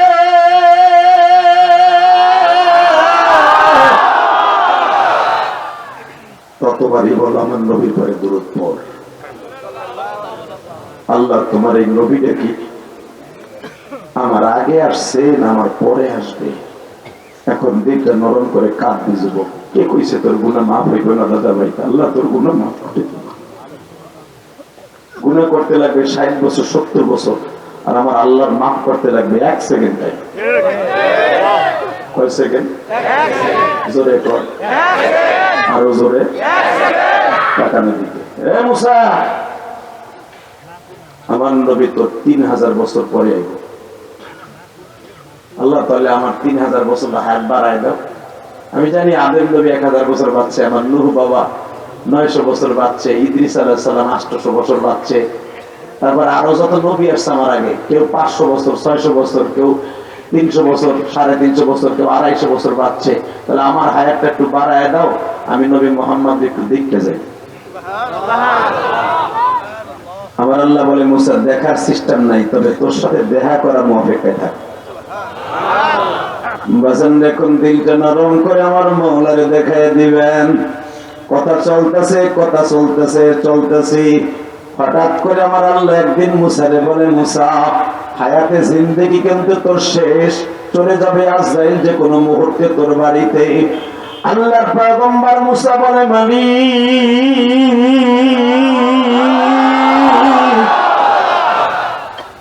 ততবারই বল আমার নবীর পরে দুরূদ পড়। আল্লাহ, তোমার এই নবীটা কি আমার আগে আসছে না আমার পরে আসবে? এখন দিকটা নরম করে কাঁদ দিয়ে যুবক, কে কইছে তোর গুনাহ মাফ হইবে না? দাদা ভাই, আল্লাহ তোর গুনাহ মাফ করে দিবে। গুনাহ করতে লাগবে ৬০ বছর ৭০ বছর, আর আমার আল্লাহর মাফ করতে লাগবে ১ সেকেন্ড টাইম। কয় সেকেন্ড? জোরে কর, আরো জোরে। তাকানোর দিকে, এ মুসা, আমার নবী তো ৩০০০ বছর পরে আইব। আল্লাহ তাহলে আমার ৩০০০ বছর হায়াত বাড়ায় দাও। আমি জানি আদম নবী ১০০০ বছর বাঁচছে, আমার নূহ বাবা ৯০০ বছর বাঁচছে, ইদ্রিস আলাইহিস সালাম ৮০০ বছর বাঁচছে, তারপর আরো যত নবী আসছে আমার আগে, কেউ ৫০০ বছর, ৬০০ বছর, কেউ ৩০০ বছর, ৩৫০ বছর, কেউ ২৫০ বছর বাঁচছে। তাহলে আমার হায়াতটা একটু বাড়ায় দাও, আমি নবী মুহাম্মদ একটু দেখতে যাই। আমার আল্লাহ বলে, মুসা, দেখার সিস্টেম নাই, তবে তোর সাথে দেখা করার অপেক্ষায় থাক। বাজান, দেখুন দিলটা নরম করে আমার মওলারে দেখায় দিবেন। কথা চলতেছে হঠাৎ করে আমার আল্লাহ একদিন মুসারে বলে, মুসা হায়াতে জিন্দেগি কিন্তু তোর শেষ, চলে যাবে আজরাইল যে কোনো মুহূর্তে তোর বাড়িতে। আল্লাহর পয়গম্বর মুসা বলে,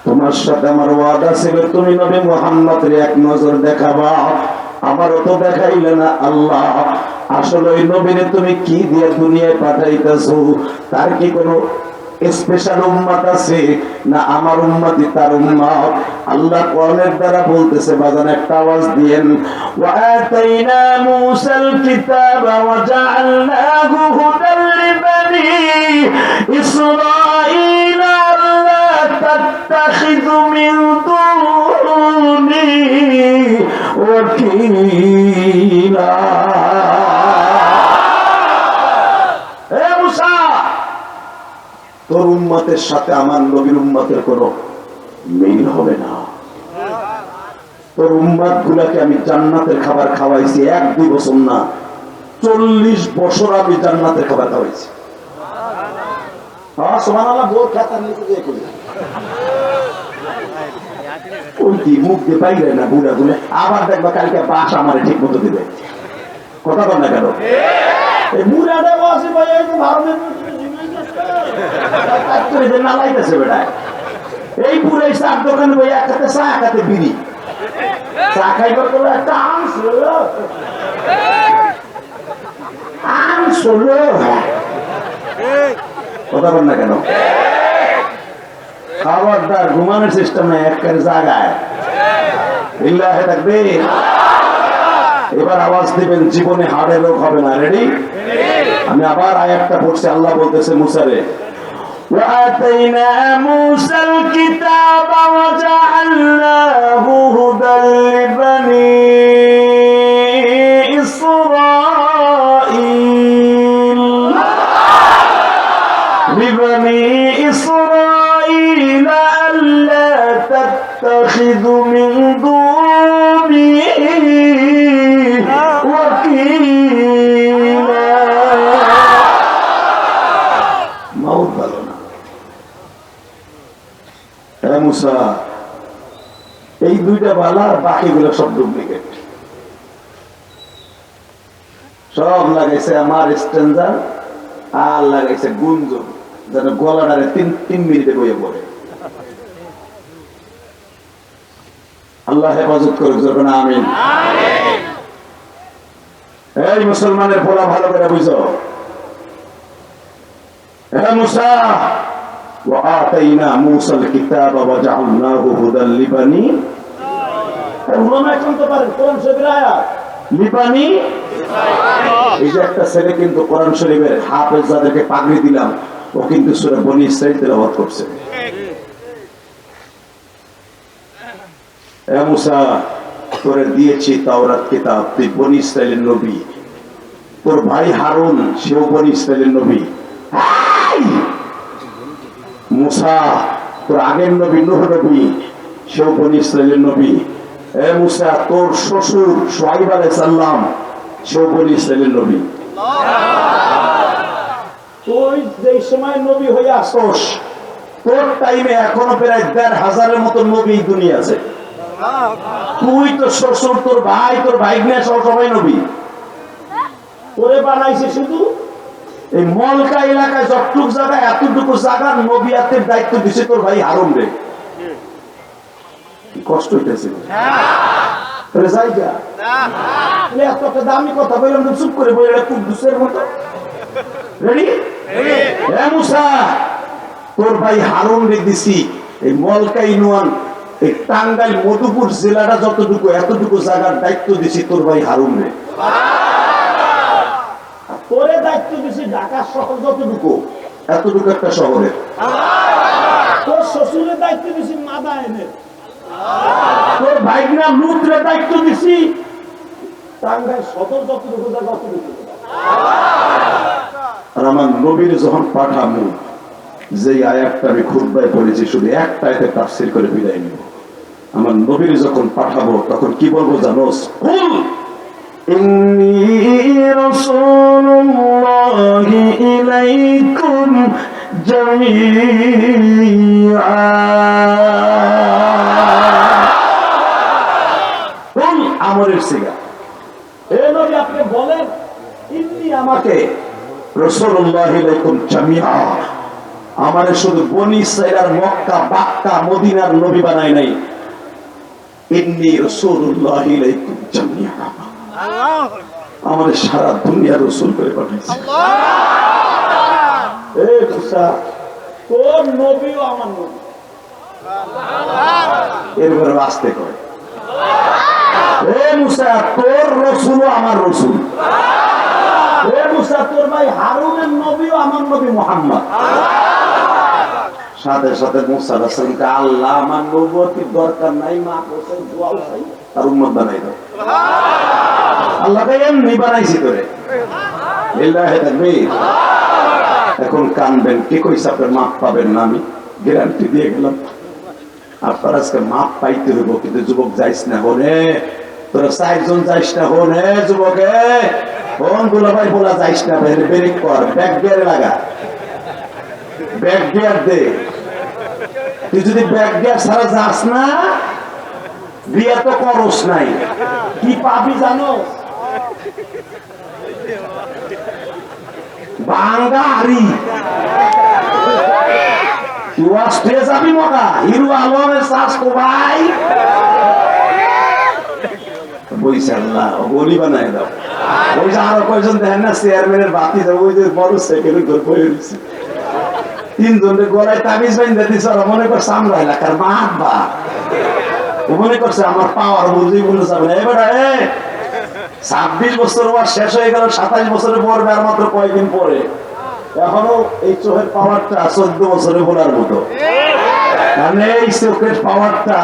তোমার সাথে আমার ওয়াদা ছিল তুমি নবী মুহাম্মদের এক নজর দেখাবা, আমারও তো দেখাইলে না। আল্লাহ আসলে ওই নবীরে তুমি কি দিয়ে দুনিয়ায় পাঠাইতেছো? তার কি কোনো স্পেশাল উম্মত আছে না আমার উম্মতই তার উম্মত? আল্লাহ কোরআনের দ্বারা বলতেছে, বাজান একটা আওয়াজ দিয়েন, ওয়া আতাইনা মূসাল কিতাবা ওয়া জাআলনাহু হুদাল লিবানি ইসরাঈলা আল্লা তাত্তাখিযু মিন দুনি ওয়াকিলা। হে মুসা, তোর উম্মতের সাথে আমার নবীর উম্মতের কোনো মিল হবে না। তোর উম্মত গুলাকে আমি জান্নাতের খাবার খাওয়াইছি, 1-2 বছর না, 40 বছর আমি জান্নাতের খাবার খাওয়াইছি। সুবহানাল্লাহ, বোর খাতার নিচে দিয়ে করি ওই কি মুখ দিয়ে পাইলে না বুড়া গুলে, আবার দেখবা কালকে বাস আমারে ঠিক মতো দিবে। কথা বল না কেন? এই বুড়াটা বসে ভাই, এই তো ভারতের এই পুরাই চার দোকানে বই এক হাতে চা এক হাতে বিড়ি, চা খাইবার করলো একটা কথা বল না কেন? খাবারদার ঘুমানোর সিস্টেম নাই, একবারে জায়গায় বিল্লাহে থাকবে। এবার আওয়াজ দিবেন, জীবনে হাড়ের রোগ হবে না। রেডি? আমি আবার আয়াতটা পড়ছি। আল্লাহ বলতেছে মুসারে, وَآتَيْنَا مُوسَى الْكِتَابَ وَجَعَلْنَاهُ هُدًى لِبَنِي إسرائيل أَلَّا تَتَّخِذُوا مِن دُونِي وَكِيلًا। মাউত ভালো না। হে মুসা, এই দুইটা বালা আর বাকিগুলো সব ডুপ্লিকেট। সব লাগাইছে আমার স্ট্যান্ডার, আর লাগাইছে গুঞ্জন, যেন গলাটারে 3 মিনিটে বইয়ে পড়ে। আল্লাহ হেফাজত করুক, যখন আমিন। এই মুসলমানের পোলা ভালো করে বুঝো। হে মুসা, ওয়া আতাইনা মূসাল কিতাবা ওয়া জাআলনাহু হুদাল লিবানি। উলামা এখন তো পারেন কোরআন শরীফের আয়াত লিবানি। এই যে একটা ছেলে কিন্তু কোরআন শরীফের হাফেজ, যাদেরকে পাগড়ি দিলাম, ও কিন্তু সূরা বনী ইসরাঈল তেলাওয়াত করছে। হে মুসা, তোরে দিয়েছি তাওরাত কিতাব, তুই বনী ইসরাঈলের নবী। তোর ভাই হারুন, সেও বনী ইসরাঈলের নবী। মুসা, তোর আগের নবী নূহ নবী, সেও বনী ইসরাঈলের নবী। হে মুসা, তোর শ্বশুর শুআয়ব আলাইহিস সালাম, সেও বনী ইসরাঈলের নবী। তুই যেই সময় নবী হয়ে আসছস, তোর টাইমে এখনো প্রায় ১৫০০-এর মতো নবী দুনিয়া আছে। তুই তো শ্বশুর, তোর ভাই, তোর ভাইগনা সবাই নবী। তোরে বানাইছে শুধু এই মলকা এলাকায়, যতটুকু জায়গা, এতটুকু জায়গার নবিয়াতের দায়িত্ব দিছে তোর ভাই হারুন রে। কষ্ট হইতেছে এত দামি কথা বললাম, চুপ করে বলে কুদ্দুসের মতো। রেডি? হে মুসা, তোর ভাই হারুন রে দিছি এই মলকা ইউনিয়ন, এই টাঙ্গাইল মধুপুর জেলাটা যতটুকু, এতটুকু জায়গার দায়িত্ব দিছি তোর ভাই হারুন রে। তোরে দায়িত্ব দিছি ঢাকা শহর যতটুকু, এতটুকু একটা শহরের। তোর শ্বশুরের দায়িত্ব দিছি মাদায়েনের। তোর ভাইগনা লুতরে দায়িত্ব দিছি টাঙ্গাইল সদর যতটুকু জায়গা, অতটুকু। আর আমার নবীর যখন পাঠাবো, যে আয়াতটা আমি খুতবায় পড়েছি, শুধু একটা আয়াতে তাফসীর করে বিদায় নিব। আমার নবীর যখন পাঠাবো, তখন কি বলবো জানোস? কুল ইন্নী রাসূলুল্লাহি ইলাইকুম জামিআ। কোন আমরের সিগা? এ নবী আপনি বলেন ইন্নী আমাকে রাসূলুল্লাহি ইলাইকুম জামিআ, আমারে শুধু বনি ইসরাইল মক্কা বাক্কা মদিনার নবী বানায় নাই, ইন্নী রাসূলুল্লাহি ইলাইকুম জামিআ, আমারে সারা দুনিয়ার রাসূল করে পাঠাইছে। এ মুসা তোর নবীও আমার নবী, এরপরে আসতে কয় এ মুসা তোর রাসূলও আমার রাসূল, এ মুসা তোর ভাই হারুনের নবীও আমার নবী মুহাম্মদ। সাথে সাথে মুসা আলাইহিস সালামকে আল্লাহ আমার নবুয়তির দরকার নাই, মা বলেন দোয়া চাই তার উম্মত বানাই দাও। আল্লাহকে এমনি বানাইছি তোরে, লিল্লাহি তাকবীর। এখন কানবেন, কি কইছে আপনার মাপ পাবেন না, আমি গ্যারান্টি দিয়ে গেলাম আপনার আজকে মাপ পাইতে হইব। কিন্তু যুবক যাইস না হনে, তোরা 4 জন যাইস না হনে যুবকে, কোন গুলো ভাই বলা যাইস না, ব্রেক কর, ব্যাক গিয়ারে লাগা, ব্যাক গিয়ার দে। তুই যদি ব্যাক গিয়ার ছাড়া যাস না, বিয়ে তো করস নাই, কি পাবি জানো? বাঙ্গারি তুই অস্ট্রিয়া যাবি মগা, হিরো আলমের চাষ তো ভাই বইছে আল্লাহ গলি বানাই দাও। ওই যে আরো কয়জন দেখেন না চেয়ারম্যানের বাতি দেবো, ওই যে বড় সাইকেলের ঘর বয়ে দিচ্ছে, 3 জনের গলায় তাবিজ বাইন্ধে দিচ্ছে, ওরা মনে করছে আমরা এলাকার মাত বা, ও মনে করছে আমার পাওয়ার বুঝি বলে যাবে না। এবার 26 বছর ওর শেষ হয়ে গেল, 27 বছরে পড়বে আর মাত্র কয়েকদিন পরে, এখনো এই চোখের পাওয়ারটা 14 বছরে বলার মতো। মানে এই চোখের পাওয়ারটা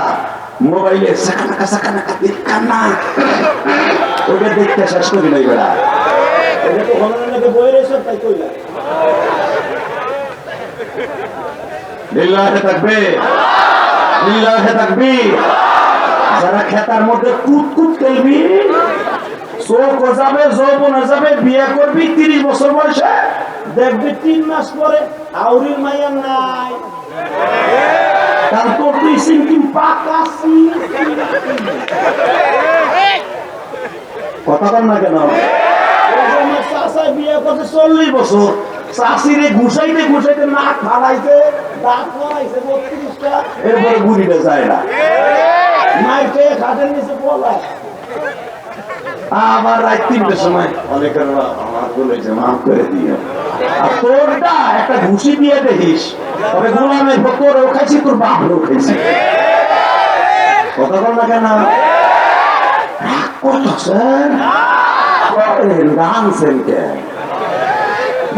মোবাইলে সাকানাকা সাকানাকা দেখানা, ওটা দেখতে শেষ করি নাই বেড়া, এটা তো হননকে বই রেছে তাই কইলা। লিল্লাহি তাকবীর, লিল্লাহি তাকবীর। যারা খেতার মধ্যে কুতকুত খেলবি, চোখ যাবে, যৌবন যাবে, বিয়ে করবি 30 বছর বয়সে, দেখবি 3 মাস পরে আউরির মাইয়া নাই, কারণ তোর তুই সিংকিং পাকাছি। কথা বল না কেন? চাষা বিয়ে করছে 40 বছর, চাষিরে ঘুষাইতে ঘুষাইতে নাক ফাড়াইছে, দাঁত ফাড়াইছে 32টা, এরপরে বুড়িটা যায় না, মাইকে খাটের নিচে পলায়। আবার রাত 3টার সময় অনেকের আমার বলেছে মাফ করে দিও, আর তোরটা একটা ঘুষি দিয়ে দেখিস, তবে গোলামের তোরও খাইছি, তোর বাপরেও খাইছি। কথা বল না কেন?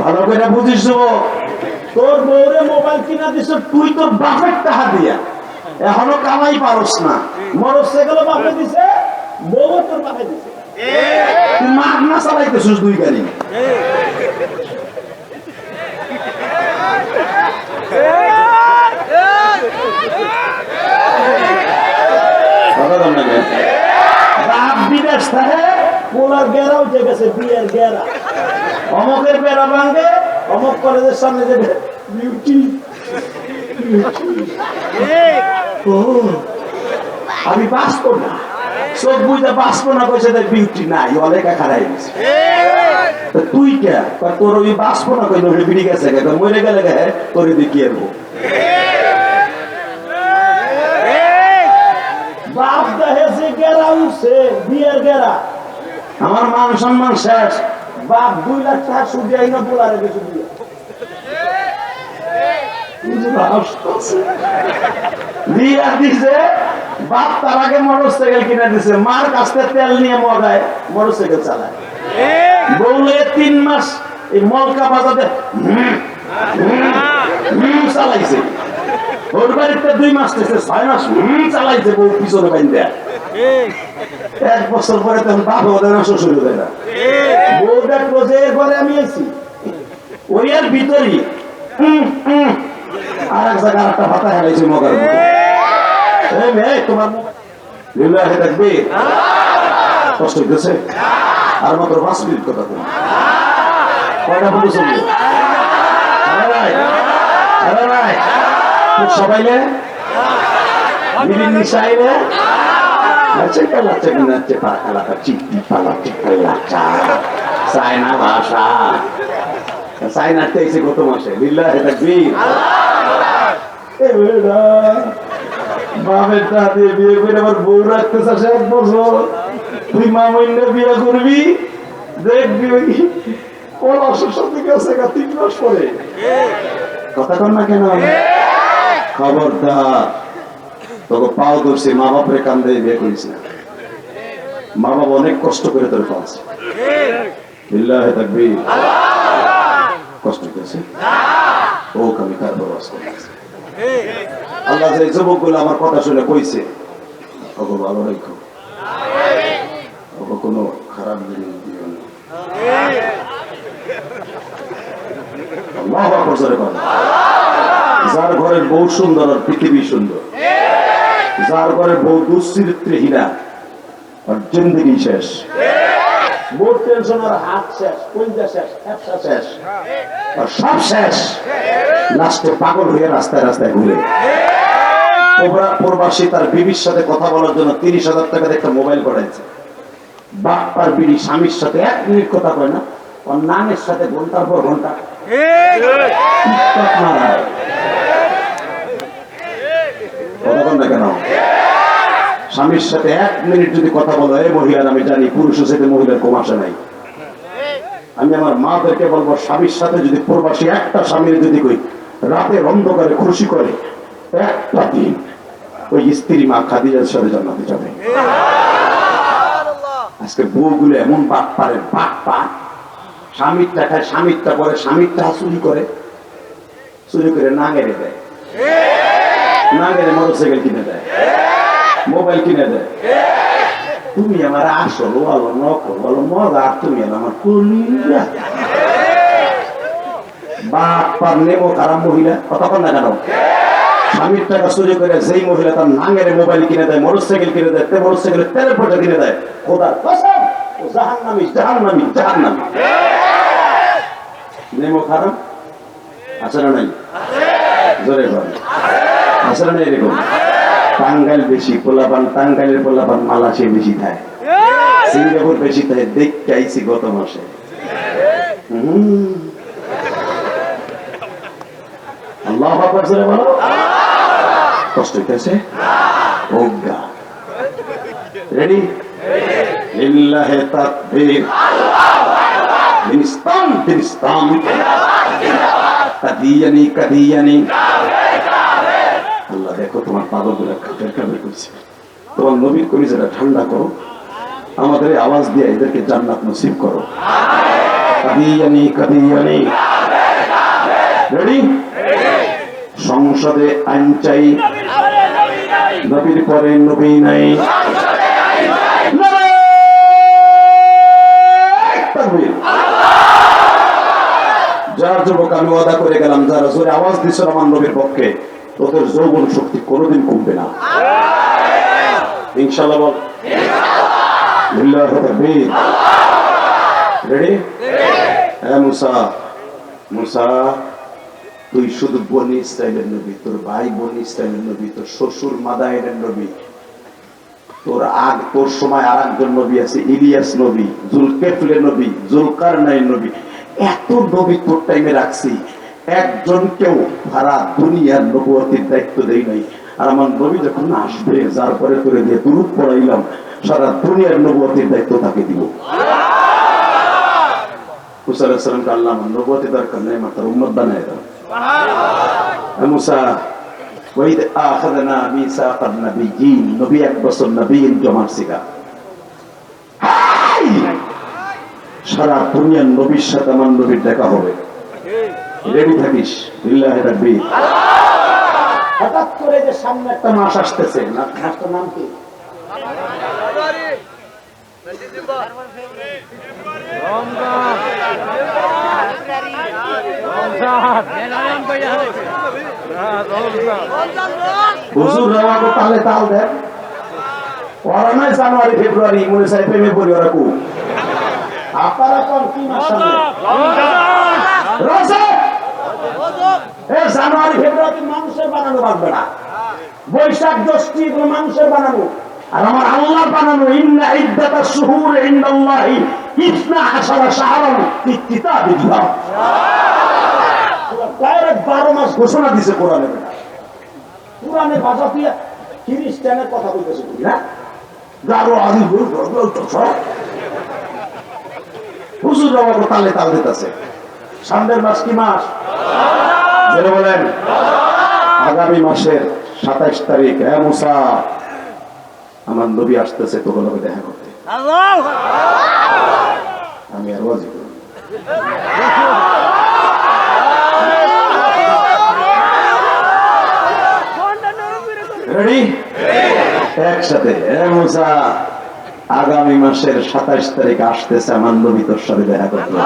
ভালো করে বুঝিস, তোর বউরে মোবাইল কিনা দিস তুই তোর বাপের টাকা দিয়া, এখনো কামাই পারস না, মরস সেগুলো বাপে দিছে, বউ তোর বাপে দিছে, তুই মাঠ না চালাইতেছিস 2 গাড়ি। বাপ বিদেশ থাকে, পোলার বেড়া উঠে গেছে, বিয়ের বেড়া, অমকের বেড়া ভাঙে, অমক কলেজের সামনে যাবে বিউটি। আমি বাঁচবো না, চোখ বুঝতে বাঁচবো না, কইছে বিউটি নাই, অলেখা খারাই গেছে। তুই কে তোর ওই বাঁচবো না, কই বিড়ি গেছে, মরে গেলে তোর দিকে এরবো। বাপ দেখেছে গেরা উঠছে, বিয়ের গেরা, আমার মান সম্মান শেষ। বাপ 2 লাখ টাকা সুদ দেয় না, পোলারে কিছু দিয়ে বিয়া দিছে। বাপ তার আগে মোটরসাইকেল কিনে দিছে, মার কাছ থেকে তেল নিয়ে মগায় মোটরসাইকেল চালায়, বউলে 3 মাস এই মলকা বাজাতে চালাইছে, ওর বাড়িতে 2 মাস থেকে 6 মাস চালাইছে বউ পিছনে বাইন্দে। 1 বছর পরে তখন বাপ ওদের না শ্বশুর দেয় না, বউ দেখলো যে এরপরে আমি আছি ওই এর ভিতরই আর এক জায়গায় একটা ভাতা হেলাইছে মগার মতো। তোমার লিল্লাহি তাকবীর, কষ্ট হইতেছে। আর মাত্র 5 মিনিট কথা বলি। কয়টা বন্ধু শুনবো? সবাই নে মিলিন মিশাইলে চায়না ভাষা চায়নাতে এসে গত মাসে বিল্লাহি তাকবীর। বাপের দাদি বিয়ে করে আবার বউ রাখতে চাস 1 বছর, তুই মামইন্য বিয়ে করবি, দেখবি কোন অসুস্থ গেছে 3 মাস পরে। কথা কর না কেন? খবরদার, তোকে পাও ধরছে, মা বাপরে কান্দে বিয়ে করিস না। মা বাবা অনেক কষ্ট করে তোর পাচ্ছে। বিল্লাহি তাকবীর। কষ্ট করেছে ও আমি কার বরবাস করতেছি। আল্লাহ যে যুবকগুলো আমার কথা শুনে কইছে, ওকে ভালো রাখো, ওকে কোনো খারাপ জিনিস দিও না। আল্লাহু আকবার জোরে বলো। যার ঘরের বউ সুন্দর আর পৃথিবী সুন্দর, যার ঘরের বউ দুশ্চরিত্রহীনা আর জিন্দেগি শেষ, বোর্ড টেনশন আর হাত শেষ, কলজা শেষ, ব্যবসা শেষ, আর সব শেষ, লাস্টে পাগল হয়ে রাস্তায় রাস্তায় ঘুরে। প্রবাসী তার বিবির সাথে কথা বলার জন্য 30,000 টাকা একটা মোবাইল পাঠাইছে। বাপ্পার বিড়ি স্বামীর সাথে 1 মিনিট কথা কয় না, ওর নামের সাথে ঘন্টার পর ঘন্টা কেন? স্বামীর সাথে 1 মিনিট যদি কথা বলো, এই মহিলার আমি জানি পুরুষের সাথে মহিলার কম আসে নাই। আমি আমার মাদেরকে বলবো, স্বামীর সাথে যদি প্রবাসী একটা স্বামীর যদি কই রাতের অন্ধকারে খুশি করে, একটা দিন ওই স্ত্রী মা খাদিজার সাথে জান্নাতে যাবে। আজকে বউগুলো এমন বাপ পারে, বাপ পা, স্বামীরটা খায়, স্বামীরটা পরে, স্বামীরটা চুরি করে, চুরি করে না গেড়ে দেয়, না গেড়ে মোটরসাইকেল কিনে দেয়, মোবাইল কিনে দেয়। তুমি আমার আসল বলো, নকল বলো, মজা, আর তুমি আমার কলিজা। বাপ পার নেবো খারাপ মহিলা, কতক্ষণ না কেন? স্বামীর টাকা চুরি করে যেই মহিলা তার নাঙের মোবাইল কিনে দেয়, মোটরসাইকেল কিনে দেয়, মোটরসাইকেলের তেলের পয়সা কিনে দেয়, খোদার কসম ও জাহান্নামী, জাহান্নামী, জাহান্নামী। নেমো খারাপ আছে না নাই? জোরে বল, আছে না নাই? এরকম টাঙ্গাইল বেশি পোলাপান, টাঙ্গাইলের পোলাপান মালয়েশিয়া বেশি থাকে, সিঙ্গাপুর বেশি থাকে। দেখতে আইছি গত মাসে। আল্লাহু আকবার জোরে বলো। কষ্ট হইতেছে? ওগা রেডি? লিল্লাহি তাকবীর। ফিলিস্তান, ফিলিস্তান, কাদিয়ানি, কাদিয়ানি। আল্লাহ দেখো তোমার পাগলগুলা কাফের কাফের করছে, তোমার নবীর কলিজাটা ঠান্ডা করো, আমাদের আওয়াজ দিয়ে এদেরকে জান্নাত নসিব করো। কাদিয়ানি, কাদিয়ানি। রেডি? সংসদে আইন চাই, নবীর পরে নবী নাই। যার যুবক আমি ওয়াদা করে গেলাম, যারা জোরে আওয়াজ দিচ্ছ আমার নবীর পক্ষে, তোদের যৌবন শক্তি কোনোদিন কমবে না, ইনশাআল্লাহ বল। রেডি? হ্যাঁ মুসা, মুসা তুই শুধু বনি ইসরাইলের নবী, তোর ভাই বনি ইসরাইলের নবী, তোর শ্বশুর মাদায়ের নবী, তোর সময় আর একজন নবী আছে, ইলিয়াস নবী, জুলকেফলের নবী, জুলকারনাইন নবী। এত নবী তোর টাইমে রাখছি, একজনকেও সারা দুনিয়ার নবুয়তির দায়িত্ব দেই নাই। আর আমার নবী যখন আসবে, যার পরে করে দিয়ে দুরূদ পড়াইলাম, সারা দুনিয়ার নবুয়তির দায়িত্ব তাকে দিব। মুসা আলাইহিস সালামকে আল্লাহ আমার নবুয়তি দরকার নেই, মাত্র উম্মত বানায় দাও। মুসা ওয়াইদ আখাযনা মিসাকান নাবিয়্যিন, নবী 1 বছর নবীন জমার সিগা। সারা দুনিয়ার নবীর সাথে আমার নবীর দেখা হবে। রেডি থাকিস? লিল্লাহি তাকবীর। হঠাৎ করে যে সামনে একটা মাস আসতেছে, না মাসটার নাম কি? হুজুর রাওয়াকে তালে তাল দেন। ওরা নয় জানুয়ারি ফেব্রুয়ারি, মনে চাই প্রেমে পড়ি ওরা কু আপনারা কোন কি মাস সামনে? রজব। এই জানুয়ারি ফেব্রুয়ারি মানুষের বানানো লাগবে না, বৈশাখ জ্যৈষ্ঠ এগুলো মানুষের বানানো, আর আমার আল্লাহর বানানো। ইন্না ইদ্দাতাশ শুহুর ইনদাল্লাহি 12 শাহরান ফি কিতাবিল্লাহ। ডাইরেক্ট 12 মাস ঘোষণা দিয়েছে কোরআনে। কোরআনের ভাষা দিয়ে খ্রিস্টানের কথা বলতেছে না, গারো আদি হুজুর বাবা তালে তাল দিতেছে। সামনের মাস কি মাস? বলে বলেন আগামী মাসের 27 তারিখ। হ্যাঁ মুসা, আমার নবী আসতেছে তোর লগে দেখা করতে। আমি আর ওয়াজি করব। রেডি? একসাথে। হ্যাঁ মুসা, আগামী মাসের 27 তারিখ আসতেছে আমার নবী তোর সাথে দেখা করতে।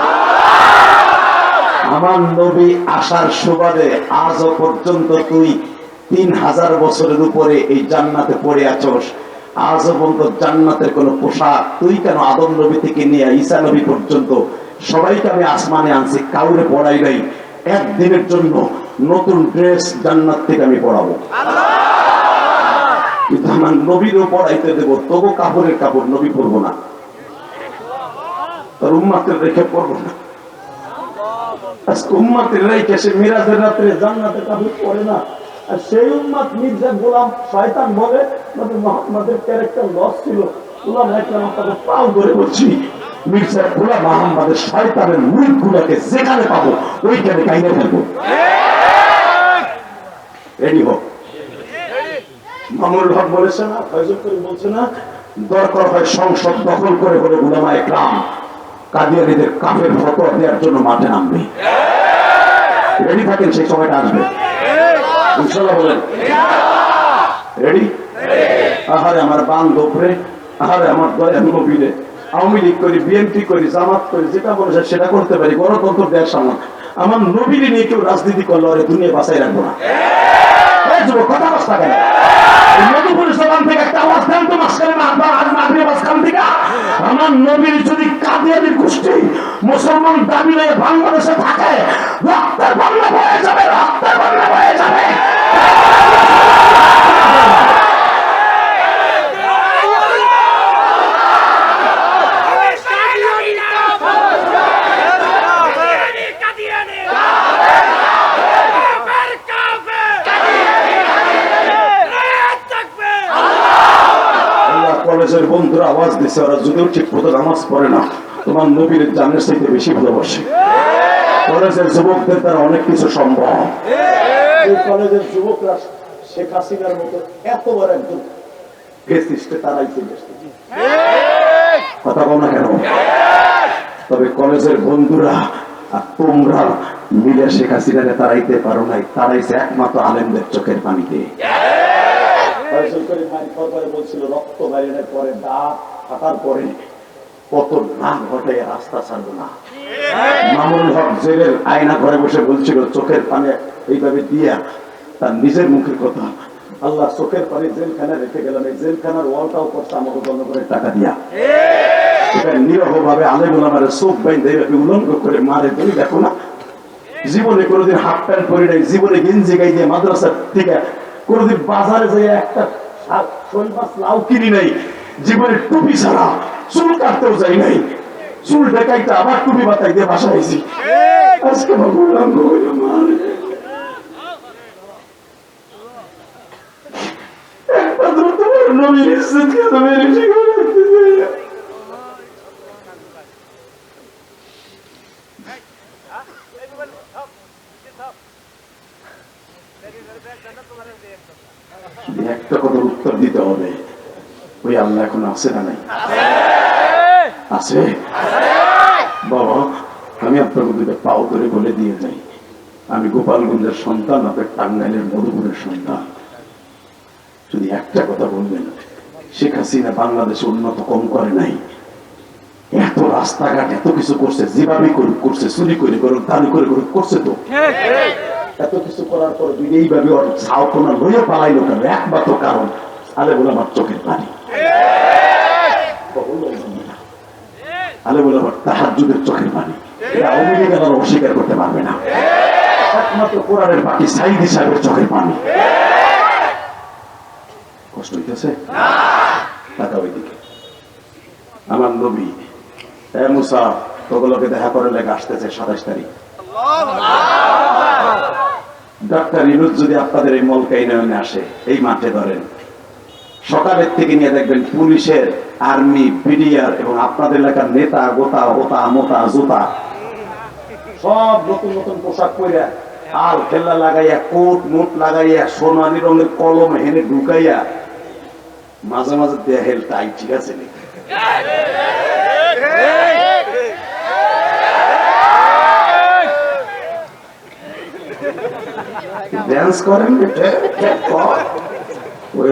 আমার নবী আসার সুবাদে আজও পর্যন্ত তুই 3000 বছরের উপরে এই জান্নাতে পড়ে আছোস। আজও পর্যন্ত জান্নাতের কোন পোশাক তুই কেন আদম নবী থেকে নিয়ে ঈসা নবী পর্যন্ত সবাইকে আমি আসমানে আনছি, কাউরে পড়াই নাই। একদিনের জন্য নতুন ড্রেস জান্নাত থেকে আমি পড়াবো, কিন্তু আমার নবীরও পড়াইতে দেবো। তবু কাপড়ের কাপড় নবী পরবো না, তোর উম্মাতের রেখে পড়বো না। আজকে উম্মাতের রেখে সে মিরাজের রাত্রে জান্নাতের কাপড় পরে না। আর সেই উম্মাত মির্জা গোলাম শয়তান বলে নবী মুহাম্মদের ক্যারেক্টার লস ছিল। গোলাম একদম আপনাকে পাও ধরে বলছি, মির্জা গোলাম মুহাম্মদের শয়তানের মুখগুলোকে যেখানে পাবো ওইখানে কাইনে ফেলবো। রেডি হোক। মামুনুল হক বলেছে না, ফয়জল করিম বলছে না, দরকার হয় সংসদ দখল করে হলে উলামায়ে কেরাম কাদিয়ানীদের কাফের ফতোয়া দেওয়ার জন্য মাঠে নামবে। রেডি থাকেন, সেই সময়টা আসবে ইনশাআল্লাহ। বলেন রেডি? আহারে আমার বান্ধব রে, আহারে আমার দয়া নবীরে, আওয়ামী লীগ করি, বিএনপি করি, জামাত করি, যেটা বলেছে সেটা করতে পারি, গণতন্ত্র দেশ আমার। আমার নবীরে নিয়ে কেউ রাজনীতি করলে ওরে দুনিয়া বাঁচাই রাখবো না। কথা বাস্তা কেন? মধুপুর সভান থেকে একটা আওয়াজ দেন তো মাঝখানে মাঝখান থেকে। আমার নবীর যদি কাদিয়ানীর গোষ্ঠী মুসলমান দাবি নিয়ে বাংলাদেশে থাকে, রক্তের বন্যা হয়ে যাবে, রক্তের বন্যা হয়ে যাবে। কলেজের বন্ধুরা আওয়াজ দিচ্ছে, ওরা যদিও ঠিক মতো নামাজ পড়ে না, তোমার নবীর জানের চাইতে বেশি ভালোবাসে। কলেজের যুবকদের দ্বারা অনেক কিছু সম্ভব। কলেজের যুবকরা শেখ হাসিনার মতো এত বড় একজন ফেসিস্টে তারাই চলে এসেছে। কথা বল না কেন? তবে কলেজের বন্ধুরা আর তোমরা মিলে শেখ হাসিনারে তারাইতে পারো নাই, তারাইছে একমাত্র আলেমদের চোখের পানিতে। বলছিল রক্ত বাইরের পরে দাঁত ফাটার পরে কত নাক ঘটে রাস্তা ছাড়বো না। মামুনুল হক জেলের আয়না ঘরে বসে বলছিল চোখের পানে এইভাবে দিয়া তার নিজের মুখের কথা, আল্লাহ চোখের পানি জেলখানা রেখে গেলাম, এই জেলখানার ওয়ালটাও করছে আমাকে জনগণের টাকা দিয়া। এটা নিরহ ভাবে আলেম ওলামারে চোখ বাইন্ধে উলঙ্গ করে মারে। তুমি দেখো না, জীবনে কোনোদিন হাফ প্যান্ট পরি নাই, জীবনে গেঞ্জি গাই দিয়ে মাদ্রাসার থেকে কোনদিন বাজারে যাই একটা শোল মাছ লাউ কিনি নাই, জীবনে টুপি ছাড়া চুল কাটতেও যাই নাই, চুল ঢেকাইতে আবার টুপি বাতাই দিয়ে বাসা হয়েছি। আজকে নবীর ইজ্জতকে তুমি রেখে একটা কথার উত্তর দিতে হবে, ওই আল্লাহ এখন আছে না নাই? আছে। বাবা আমি আপনাকে দুটো পাও ধরে বলে দিয়ে যাই, আমি গোপালগঞ্জের সন্তান, আপনার টাঙ্গাইলের মধুপুরের সন্তান। যদি একটা কথা বলবেন, শেখ হাসিনা বাংলাদেশে উন্নত কম করে নাই, এত রাস্তাঘাট এত কিছু করছে, যেভাবে করছে, চুরি করে করুক, দানি করে করুক, করছে তো। এত কিছু করার পর যদি এইভাবে সাউপনা লইয়া পালাইলো কেন? একমাত্র কারণ আলে বলে আমার চোখের পানি। আলে বলে তাহাজ্জুদের চোখের পানি, এটা আওয়ামী লীগ আর অস্বীকার করতে পারবে না। একমাত্র কোরআনের পাখি সাইদি সাহেবের চোখের পানি। কষ্ট হইতেছে টাকা ওইদিকে। আমার নবী মুসা তোগুলোকে দেখা করে লেগে আসতেছে 27 তারিখ। ডাক্তার ইনুস যদি আপনাদের এই মলকাই নয়নে আসে, এই মাঠে ধরেন, সকালের থেকে নিয়ে দেখবেন পুলিশের, আর্মি, বিডিআর এবং আপনাদের এলাকার নেতা গোতা ওতা মোতা জুতা সব নতুন নতুন পোশাক পরে আল খেলা লাগাইয়া, কোট মুট লাগাইয়া, সোনালী রঙের কলম হেনে ঢুকাইয়া মাঝে মাঝে দেহেল টাই, ঠিক আছে ড্যান্স করেন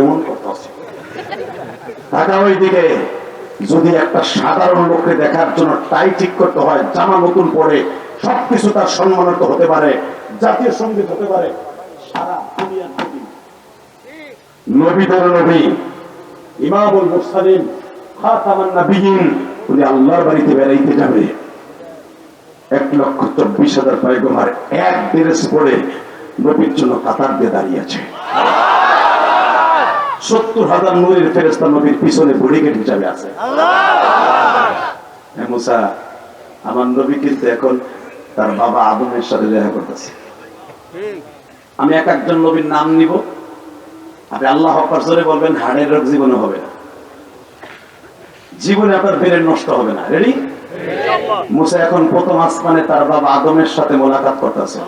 এমন কথা। টাকা ওইদিকে যদি একটা সাধারণ লোককে দেখার জন্য টাই ঠিক করতে হয়, জামা নতুন পরে সবকিছু তার সম্মানিত হতে পারে, জাতীয় সঙ্গীত হতে পারে, সারা দুনিয়ার নবী, নবীদের নবী, ইমামুল মুরসালিন, খাতামান নাবিয়িন, উনি আল্লাহর বাড়িতে বেড়াইতে যাবে, 1,24,000 পয়গম্বর এক ড্রেস পরে নবীর জন্য কাতার দিয়ে দাঁড়িয়ে আছে। 70,000 নূরের ফেরেশতা নবীর পিছনে বডিগার্ড হিসাবে আছে। মুসা, আমার নবী কিন্তু এখন তার বাবা আদমের সাথে দেখা করতেছে। আমি এক একজন নবীর নাম নিব, আপনি আল্লাহ আকবার জোরে বলবেন, হাড়ের রোগ জীবনে হবে না, জীবনে আপনার ব্রেন নষ্ট হবে না। রেডি? মুসা এখন প্রথম আসমানে তার বাবা আদমের সাথে মোলাকাত করতেছে।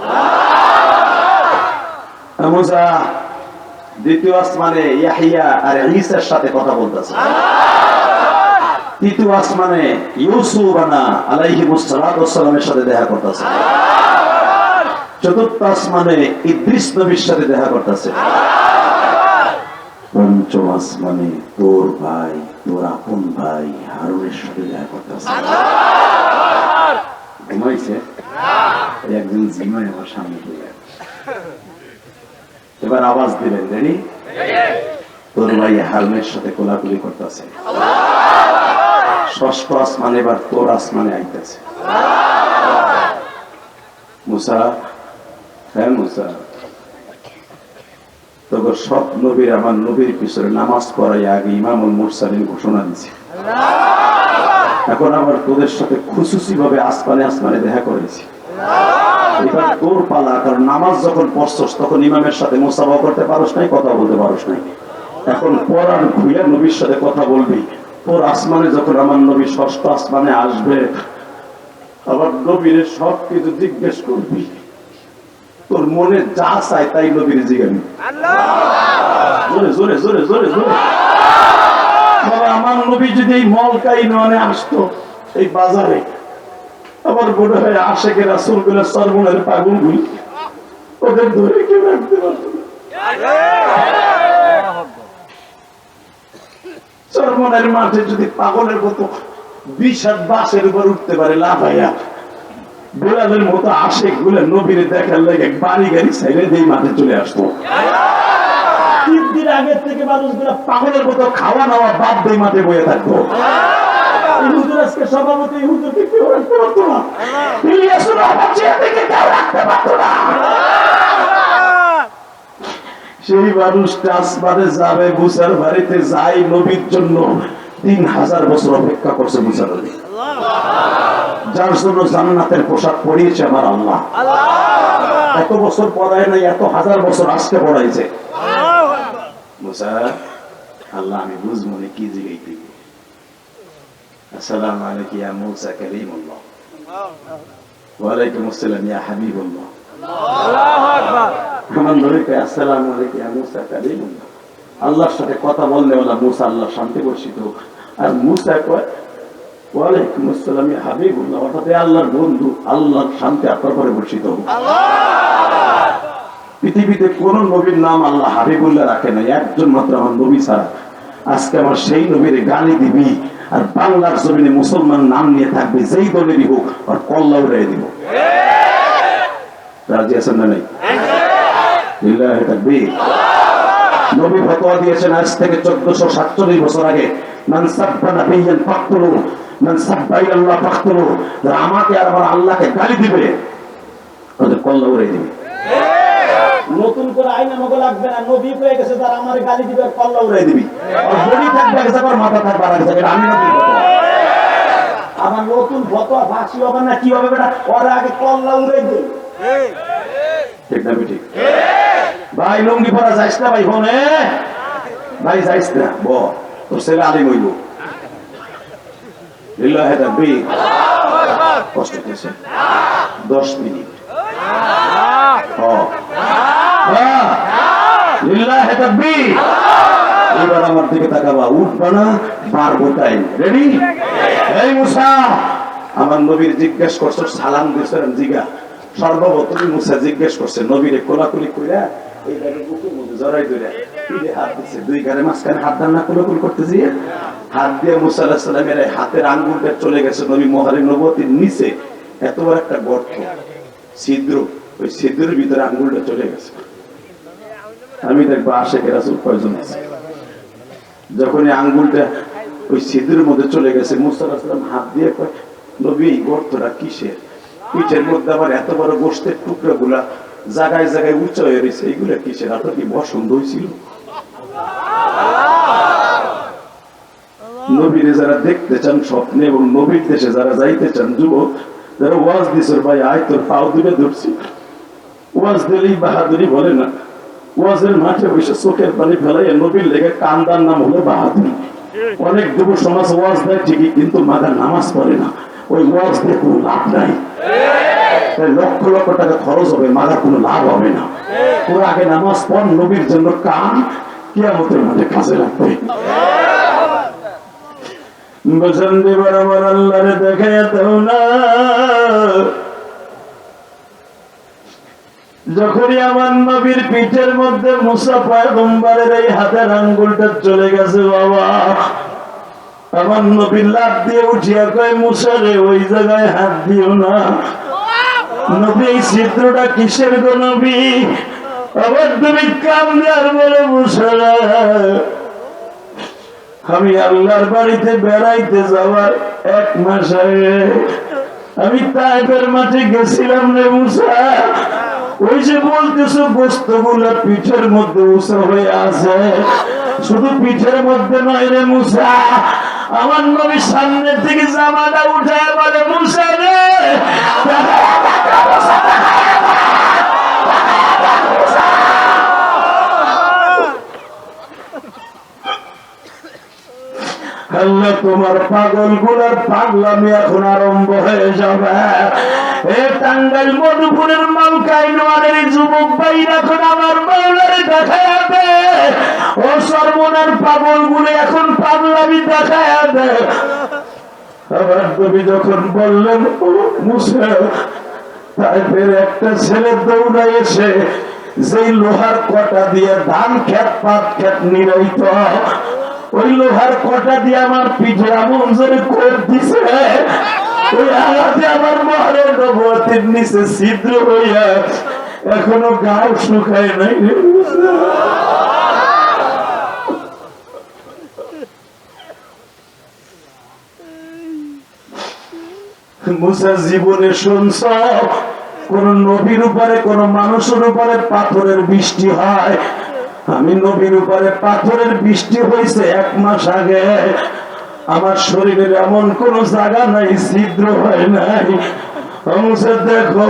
মুসা দ্বিতীয় আসমানে ইয়াহিয়া আর ঈসার সাথে কথা বলতেছে। তৃতীয় আসমানে ইউসুফ আলাইহিস সালাতু ওয়াস সালামের সাথে দেখা করতেছে। চতুর্থ আসমানে ইদ্রিস নবীর সাথে দেখা করতেছে। পঞ্চম আসমানে তোর ভাই, তোর আপন ভাই হারুনের সাথে দেখা করতেছে। ঘুমাইছে একজন জিমাই আমার সামনে পড়ে। এবার আওয়াজ দিলেন, রেডি? তোর ভাই হারুনের সাথে কোলাকুলি করতেছে। ষষ্ঠ আসমানে এবার তোর আসমানে আইতেছে। মুসা, হ্যাঁ মুসা, তোর সব নবীর আমার নবীর পিছনে নামাজ পড়াই আগে ইমামুল মুরসালিন ঘোষণা দিছে। এখন আবার তোদের সাথে খুশুসি ভাবে আসমানে আসমানে দেখা করেছি। এবার তোর পালা, কারণ নামাজ যখন পড়ছস তখন ইমামের সাথে মুসাফা করতে পারস নাই, কথা বলতে পারস নাই। এখন পড়ার ঘুরে নবীর সাথে কথা বলবি। তোর আসমানে যখন আমার নবী ষষ্ঠ আসমানে আসবে, আবার নবীর সব কিছু জিজ্ঞেস করবি। তোর মনে যা চাই তাই নবীর জিজ্ঞাসা। জোরে জোরে জোরে জোরে জোরে। আমার নবী যদি এই মলকাই ননে আসতো এই বাজারে, আবার মনে হয় আশেকে রাসূল গুলো সর্বনের পাগল গুলি ওদের ধরে কেউ রাখতে পারত না। সর্বনের মাঠে যদি পাগলের মতো 20 বাসের উপর উঠতে পারে লাফাইয়া, বেলালের মতো আশেক গুলো নবীর দেখার লেগে বাড়ি গাড়ি ছেড়ে দিয়ে মাঠে চলে আসতো। 3 দিন আগে থেকে মানুষগুলো পাগলের মতো খাওয়া নাওয়া বাদ দিয়ে মাঠে বয়ে থাকতো। হুজুর আজকে সভাপতি, হুজুরকে কেউ রাখতে পারতো না, ইলিয়াসুর রহমান জিয়াকে কেউ রাখতে পারতো না। সেই মানুষটা আসমানে যাবে, মুসার বাড়িতে যাই নবীর জন্য 3000 বছর অপেক্ষা করছে মুসার আলী, যার জন্য জান্নাতের পোশাক পরিয়েছে আমার আল্লাহ। এত বছর পড়ায় নাই, এত হাজার বছর আজকে পড়াইছে। মুসা, আল্লাহ আমি বুঝবো না কি জিগাইতে। আসসালামু আলাইকুম ইয়া মুসা কালিমুল্লাহ। ওয়া আলাইকুম আসসালাম ইয়া হাবিবুল্লাহ। আল্লাহু আকবার। আমার নবীকে আসসালামু আলাইকুম ইয়া মুসা কালিমুল্লাহ। আল্লাহর সাথে কথা বললে ওলা মুসা আল্লাহর শান্তি বর্ষিত হোক। আর মুসা কয় ওয়া আলাইকুম আসসালাম ইয়া হাবিবুল্লাহ, অর্থাৎ আল্লাহর বন্ধু, আল্লাহর শান্তি আপনার উপরে বর্ষিত হোক। পৃথিবীতে কোন নবীর নাম আল্লাহ হাবিবুল্লাহ রাখে না, একজন মাত্র আমার নবী ছাড়া। আজকে আমার সেই নবীর গালি দিবি আর বাংলার জমিনে মুসলমান নাম নিয়ে থাকবে, যেই দলেরই হোক, আর কল্লা উড়াই দিব। রাজি আছেন না নাই? লিল্লাহি তাকবীর। নবী ফতোয়া দিয়েছেন আজ থেকে 1447 বছর আগে, মান সাব্বা নাবিয়ান ফাকতুলু মান সাব্বা ইল্লাল্লাহ ফাকতুলু, যারা আমাকে আর আমার আল্লাহকে গালি দিবে ওদের কল্লা উড়িয়ে দিবে। নতুন করে আইন আমাকে লাগবে না, নবী পেয়ে গেছে যারা আমার গালি দিবে কল্লা উড়িয়ে দিবি। আর বডি থাকবে গেছে আর মাথা থাকবে আর গেছে, আমি নতুন ফতোয়া। আমার নতুন ফতোয়া ফাঁসি হবে না কি হবে বেটা, ওরা আগে কল্লা উড়িয়ে দিই। ঠিক না ঠিক? ভাই লুঙ্গি পরা যাইস না ভাই, ফোনে ভাই যাইস না, ব তোর ছেলে আলিম হইব। লিল্লাহি তাকবীর। কষ্ট পেয়েছে 10 মিনিট। লিল্লাহি তাকবীর। এবার আমার দিকে তাকাবা, উঠবা না, পারবো টাইম। রেডি? এই মুসা, আমার নবীর জিজ্ঞেস করছো, সালাম দিয়েছেন জিগা। সর্বপ্রথম মুসা জিজ্ঞেস করছে নবীরে কোলাকুলি কইরা এইভাবে বুকের মধ্যে জড়াই ধরে পিঠে হাত দিচ্ছে, দুই গারে মাঝখানে হাত দান না কোলাকুলি করতে গিয়ে হাত দিয়ে মুসা আলাইহিস সালামের হাতের আঙ্গুলটা চলে গেছে নবী মহারে নবুয়তের নিচে এত বড় একটা গর্ত, ছিদ্র, ওই ছিদ্রের ভিতরে আঙ্গুলটা চলে গেছে। আমি দেখবো আশেখে রাসূল কয়জন আছে, যখন এই আঙ্গুলটা ওই ছিদ্রের মধ্যে চলে গেছে মুসা আলাইহিস সালাম হাত দিয়ে কয় নবী এই গর্তটা কিসের? পিঠের মধ্যে আবার এত বড় গোশতের টুকরা গুলা জায়গায় জায়গায় উঁচা হয়ে রয়েছে, এইগুলা কিসের? আপনার কি বসন্ত হয়েছিল? নবীরে যারা দেখতে চান স্বপ্নে এবং নবীর দেশে যারা যাইতে চান, যুবক যারা ওয়াজ দিছর ভাই আয় তোর পাও দুবে ধরছি, ওয়াজ দিলেই বাহাদুরি বলে না, ওয়াজের মাঠে বসে চোখের পানি ফেলাইয়া নবীর লেগে কান্দার নাম হলো বাহাদুরি। অনেক যুব সমাজ ওয়াজ দেয় ঠিকই, কিন্তু মাগা নামাজ পড়ে না, ওই ওয়াজ দিয়ে কোনো লাভ নাই। লক্ষ লক্ষ টাকা খরচ হবে, মাগার কোনো লাভ হবে না। তোর আগে নামাজ পড়, নবীর জন্য কান, কিয়ামতের মাঠে কাজে লাগবে। বসন্তে বরাবর আল্লাহরে দেখাইয়া দাও না। যখনই আমার নবীর পিঠের মধ্যে মুসা পয়গম্বরের এই হাতের আঙ্গুলটা চলে গেছে, বাবা আমার নবী লাফ দিয়ে উঠিয়া কয় মুসা রে ওই জায়গায় হাত দিও না। নবী এই ছিদ্রটা কিসের গো নবী? আবার তুমি কান্দে আর বলে মুসা আমি আল্লাহর বাড়িতে বেড়াইতে যাওয়ার 1 মাস আগে আমি তায়েফের মাঠে গেছিলাম রে মুসা। ওই যে বলতেছো গোশত গুলা পিঠের মধ্যে উঁচা হয়ে আছে, শুধু পিঠের মধ্যে নয় রে মুসা, আমার নবী সামনের থেকে জামাটা উঠায় বলে মুসা রে আল্লাহ তোমার পাগল গুলার পাগলামি এখন আরম্ভ হয়ে যাবে। এ টাঙ্গাইল মধুপুরের মালকাই নোয়ারের যুবক ভাই এখন আমার মাওলারে দেখায় দে, ও সর্বনার পাগল গুলো এখন পাগলামি দেখায় দে। আমার নবী যখন বললেন ও মুসা, তাইফের একটা ছেলে দৌড়ায় এসে যেই লোহার কটা দিয়ে ধান ক্ষেত পাট ক্ষেত নিরাইত, ওই লোহার কটা দিয়ে আমার পিঠে এমন জোরে কোপ দিছে, ওই আঘাতে আমার মহারের নবুয়তের নিচে ছিদ্র হইয়া এখনো গাও শুকায় নাই রে মুসা। মুসা জীবনে শুনছ কোন নবীর উপরে কোন মানুষের উপরে পাথরের বৃষ্টি হয়? আমি নবীর উপরে পাথরের বৃষ্টি হয়েছে 1 মাস আগে, আমার শরীরের এমন কোন জায়গা নাই ছিদ্র হয় নাই। মুসা দেখো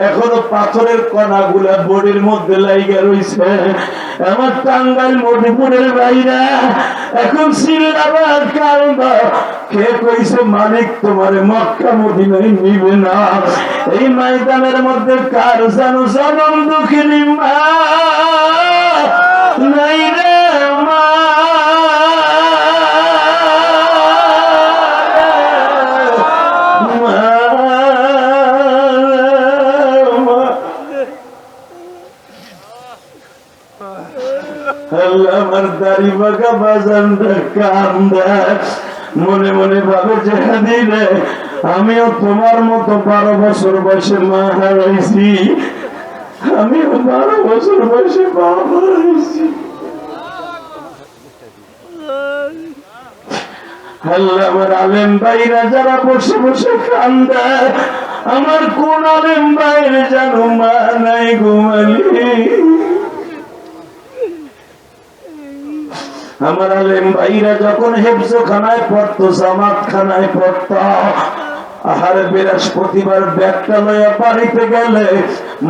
এখনো পাথরের কণাগুলা বডির মধ্যে লাইগা রইছে। আমার টাঙ্গাইল মধুপুরের বাইরা এখন সিল্লাবাদ কালবা কে কইছে মালিক তোমারে মক্কা মদিনায় নিবে না। এই ময়দানের মধ্যে কার জানো জনম দুঃখিনী মা নাই রে মা, আমার দাড়ি বাঁকা বাজানটা কান্দে, মনে মনে ভাবে যে দিলে আমিও তোমার মতো 12 বছর বয়সে মা হারাইছি, আমিও 12 বছর বয়সে মা হারাইছি। আল্লাহ আমার আলেম ভাইরা যারা বসে বসে কান্দে, আমার কোন আলেম ভাইয়ের জানো মা নাই ঘুমালি, আমার আলেম ভাইরা যখন হেফজখানায় পড়তো, জামাত খানায় পড়তো, আহারে বৃহস্পতিবার ব্যাগটা লইয়া বাড়িতে গেলে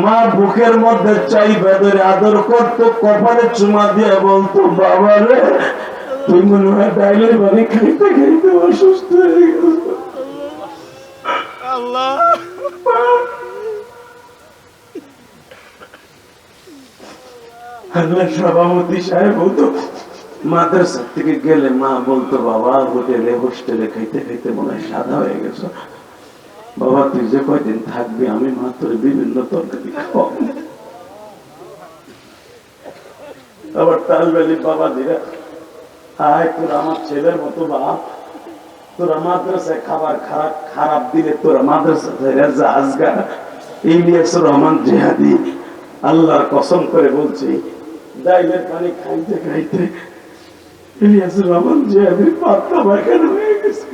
মা বুকের মধ্যে চাইবা ধরে আদর করতো, কপালে চুমা দিয়ে বলতো, বাবা রে তুই মনে হয় ডাইলের বাড়ি খাইতে খাইতে অসুস্থ হয়ে গেছ। আল্লাহ আল্লাহ সভাপতি সাহেব হতো, মাদ্রাসা থেকে গেলে মা বলতো, বাবা হোস্টেলে খাইতে খাইতে মনে হয় সাদা হয়ে গেছ, বাবা তুই যে কয়দিন থাকবি আমি মা তোর বিভিন্ন তরকারি খাওয়াবো। আবার তালবেলি বাবা দিরা, আয় তোর আমার ছেলের মতো বাপ, তোরা মাদ্রাসায় খাবার খারাপ দিলে তোরা মাদ্রাসা আজগা। ইলিয়াসুর রহমান জিহাদি আল্লাহর কসম করে বলছি, ডাইলের পানি খাইতে খাইতে ইলিয়াসুর রহমান জিহাদির পাতলা পায়খানা হয়ে গেছে।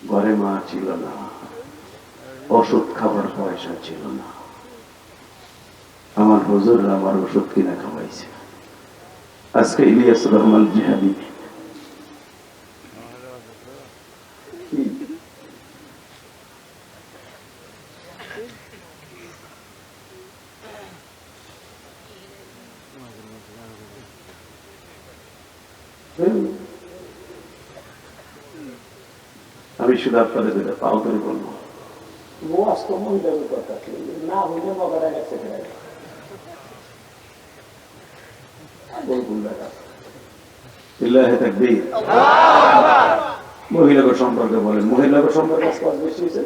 ঘরে মা ছিল না, ওষুধ খাবার পয়সা ছিল না, আমার হুজুর আমার ওষুধ কিনা খাওয়াইছে। আজকে ইলিয়াসুর রহমান জিহাদি আমি শুধু আপনাদের যেটা পাও করে বলবো, মহিলাদের সম্পর্কে বলেন, মহিলাদের সম্পর্কে বেশি হয়েছে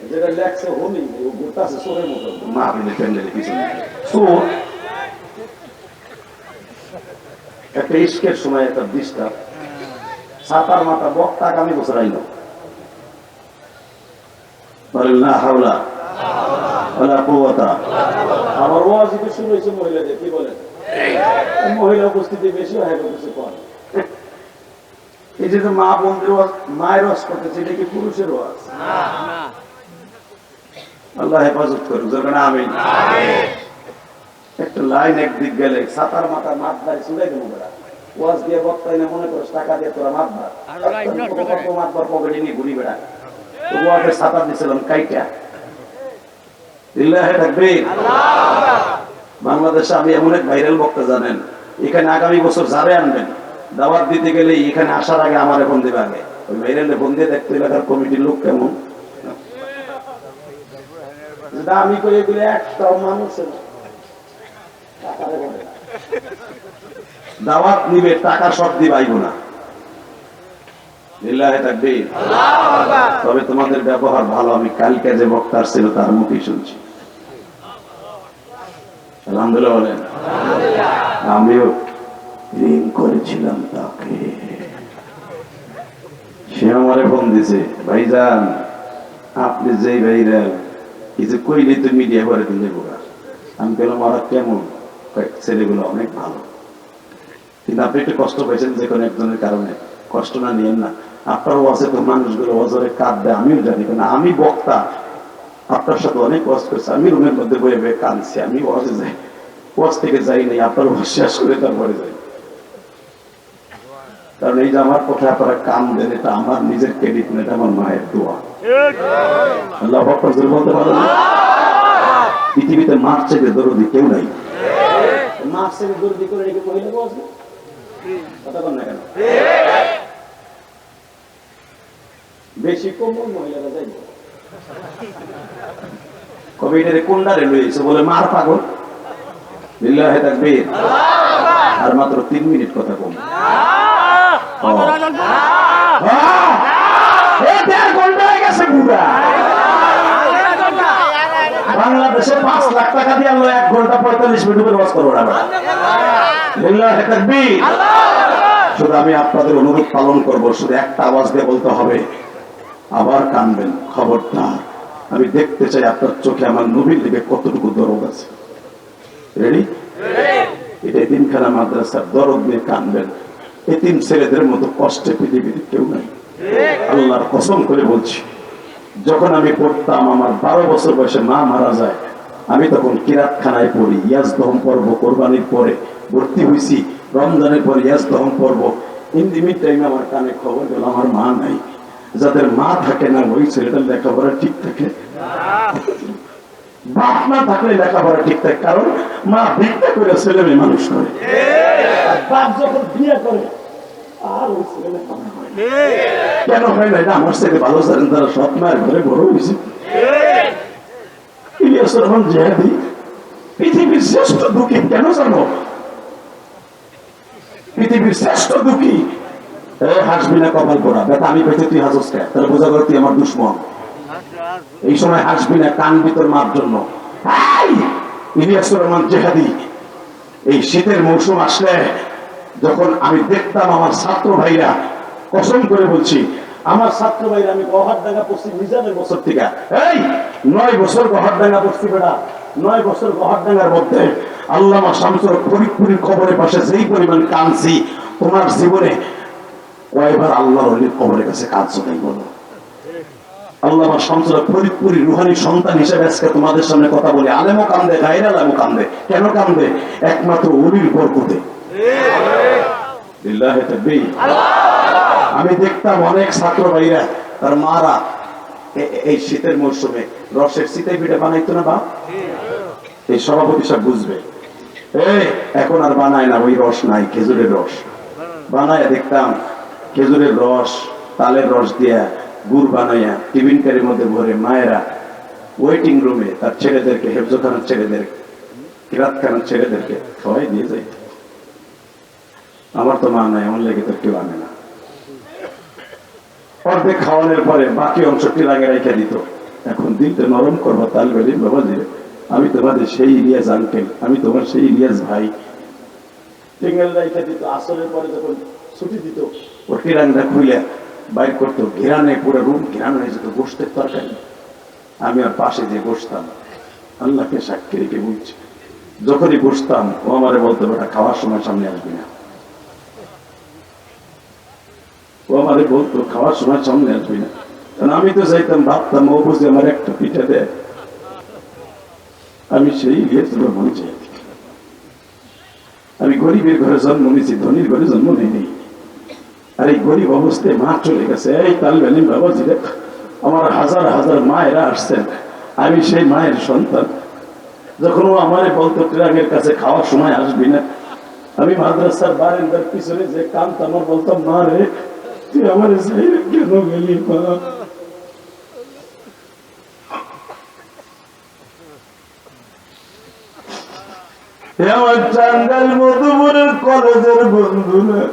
যেটা লেখছে হলি আছে চোরের মতো মাহফিলে প্যান্ডেলে পিছনে চোর। একটা ইস্কের সময় একটা ডিস্টার্ব, সাতার মাথা বক্তা আগামী বছর আইল, বলেন না হাওলা ওয়ালা কুওয়াতা। আমার ওয়াজ যদি শুরু হয়েছে মহিলাদের, কি বলেন, মহিলা উপস্থিতি বেশি হয় কিছু কম। এই যে মা বোনদের ওয়াজ, মায়ের ওয়াজ করতেছে, এটা কি পুরুষের ওয়াজ? আল্লাহ হেফাজত করুক, যেন আমিন। একটা লাইন একদিক গেলে সাতার মাথা মাত দাঁড়ি চুড়ে দেবো বেড়া, ওয়াজ দিয়ে বক্তাই না মনে করিস টাকা দিয়ে তোরা মাতবার মাতবার পকেটে নিয়ে ঘুরি বেড়া। তো ওয়াজের সাতার দিয়েছিলাম কাইটা বাংলাদেশে। আমি এমন এক ভাইরাল বক্তা জানেন, এখানে আগামী বছর যারে আনবেন দাওয়াত দিতে গেলে এখানে আসার আগে আমার ফোন দেবে, আগে ওই ভাইরালে ফোন দিয়ে দেখতে এলাকার কমিটির লোক কেমন। আমি করি এগুলো একটাও মানুষ দাওয়াত নিবে, টাকা সব দিবাইব না। তবে তোমাদের ব্যবহার ভালো। আমি কালকে যে বক্তার ছিল তার মুখে শুনছি, আলহামদুলিল্লাহ বলেন। আমিও রিং করেছিলাম তাকে, সে আমারে ফোন দিছে, ভাইজান আপনি যেই ভাইরাল কিছু কইলে তো মিডিয়া করে দিলে বোকা। আমি বললাম ওরা কেমন, ছেলেগুলো অনেক ভালো, কিন্তু আপনি একটু কষ্ট পাইছেন যে কোনো একজনের কারণে, কষ্ট না নিয়েন না। আপনার ওয়াজে তো মানুষগুলো ওয়াজরে কাঁদ দেয়, আমিও জানি, কেন আমি বক্তা, আপনার সাথে অনেক ওয়াজ করছি, আমি রুমের মধ্যে বয়ে বয়ে কাঁদছি, আমি ওয়াজে যাই, ওয়াজ থেকে যাই নাই, আপনার ওয়াজ শেষ করে তারপরে যাই। কারণ এই যে আমার কথা আপনারা কান দেন, এটা আমার নিজের ক্রেডিট না, এটা আমার মায়ের দোয়া। আল্লাহ বলতে পারেন পৃথিবীতে মার থেকে দরদি কেউ নাই। মার থেকে দরদি করে রেখে মহিলা ওয়াজ না, কথা বল না কেন? বেশি কমন মহিলারা যাই কবে এটা কোনডারে লইছে বলে মার পাগল। লিল্লাহি তাকবীর। আর মাত্র 3 মিনিট কথা কম। বাংলাদেশে 5 লাখ টাকা দিয়ে 1 ঘন্টা 45 মিনিট ওয়াজ করবো না। লিল্লাহি তাকবীর। শুধু আমি আপনাদের অনুরোধ পালন করবো, শুধু একটা আওয়াজ দিয়ে বলতে হবে, আবার কানবেন, খবরদার। আমি দেখতে চাই আপনার চোখে আমার নবীর দিকে কতটুকু দরদ আছে। রেডি? এটা এতিমখানা মাদ্রাসার দরদ নিয়ে কানবেন। এতিম ছেলেদের মতো কষ্টে পৃথিবীতে কেউ নাই। আল্লাহর কসম করে বলছি, যখন আমি পড়তাম, আমার 12 বছর বয়সে মা মারা যায়, আমি তখন কিরাতখানায় পড়ি। ইয়াজদহম পর্ব কোরবানির পরে ভর্তি হয়েছি, রমজানের পরে ইয়াজদহম পর্ব। ইন দি মিড টাইম আমার কানে খবর গেল আমার মা নাই। যাদের মা থাকে না ওই ছেলেটার লেখাপড়া ঠিক থাকে, বাপ না থাকলে লেখাপড়া ঠিক থাকে। কারণ মা ভিক্ষা করে ছেলে মেয়ে মানুষ করে, বাপ যখন বিয়ে করে আর ওই ছেলে লেখাপড়া হয় না। কেন হয় না? এটা আমার ছেলে ভালো জানেন, তারা সৎ মায়ের ঘরে বড় হয়েছে। ইলিয়াস রহমান জিহাদি পৃথিবীর শ্রেষ্ঠ দুঃখী, কেন জানো? পৃথিবীর শ্রেষ্ঠ দুঃখী। হাসবি না, কপাল পোড়া বেটা, আমি পেয়েছি তুই হাসস কে? তাহলে বোঝা করে তুই আমার দুশ্মন। এই সময় হাসবি না, কান ভিতর মার জন্য। ইলিয়াস রহমান জিহাদি এই শীতের মৌসুম আসলে যখন আমি দেখতাম আমার ছাত্র ভাইরা, কসম করে বলছি, আমার ছাত্র ভাইরা, আমি গহরডাঙ্গা পড়ছি মিজানের বছর থেকে, এই 9 বছর গহরডাঙ্গা পড়ছি বেটা। 9 বছর গহরডাঙ্গার মধ্যে আল্লামা শামসুর ফরিদপুরের কবরের পাশে যেই পরিমাণ কাঁদছি, তোমার জীবনে কয়বার আল্লাহর ওলির কবরের কাছে কাঁদছো তাই বলো? আল্লামা শামসুর ফরিদপুরের রুহানি সন্তান হিসেবে আজকে তোমাদের সামনে কথা বলে, আলেমও কান্দে, গায়র আলেমও কান্দে। কেন কান্দে? একমাত্র ওলির বরকতে। লিল্লাহি তাকবীর। আমি দেখতাম অনেক ছাত্র ভাইরা তার মারা এই শীতের মৌসুমে রসের শীতের পিঠা বানাইতো না বা? এই সভাপতি সব বুঝবে। এখন আর বানায় না, ওই রস নাই, খেজুরের রস বানায় দেখতাম। খেজুরের রস, তালের রস দিয়া গুড় বানাইয়া টিফিন ক্যারির মধ্যে ভরে মায়েরা ওয়েটিং রুমে তার ছেলেদেরকে, হেফজখানার ছেলেদের, কিরাতখানার ছেলেদেরকে সবাই দিয়ে যাইত। আমার তো মা নাই, আমার লেগে তো কেউ আনে না। অর্ধেক খাওয়ানোর পরে বাকি অংশটি লাগে রেখে দিত। এখন দিলটা নরম করবো তাল বেলি বাবা জি, আমি তোমাদের সেই ইলিয়াস আঙ্কেল, আমি তোমার সেই ইলিয়াস ভাই। টিঙ্গেল রেখে দিত। আসরের পরে যখন ছুটি দিত, ও টিরাংটা খুলে বাইর করতো, ঘেরানে পুরো রুম ঘেরানো হয়ে যেত গোশতের তরকারি। আমি আর পাশে যে বসতাম, আল্লাহকে সাক্ষী রেখে বলছি, যখনই বসতাম ও আমারে বলতো, বেটা খাওয়ার সময় সামনে আসবি না। ও আমারে বলতো খাওয়ার সময় সামনে আসবি না। কারণ আমি তো চাইতাম, ভাবতাম ও বুঝে আমার একটা পিঠা দেয়, আমি সেই গিয়েছিল মনে চাই। আমি গরিবের ঘরে জন্ম নিয়েছি, ধনীর ঘরে জন্ম নেই। আর এই গরিব অবস্থায় মা চলে গেছে। এই তালবেলিম বাবা জি, আমার হাজার হাজার মায়েরা আসছেন, আমি সেই মায়ের সন্তান। যখন ও আমারে বলতো ট্রাকের কাছে খাওয়ার সময় আসবি না, আমি মাদ্রাসার বারান্দার পিছনে যে কাঁদতাম, আমার বলতাম, মা রে তুই আমার কেন গেলি মা? আমার টাঙ্গাইল মধুপুরের কলেজের বন্ধুরা,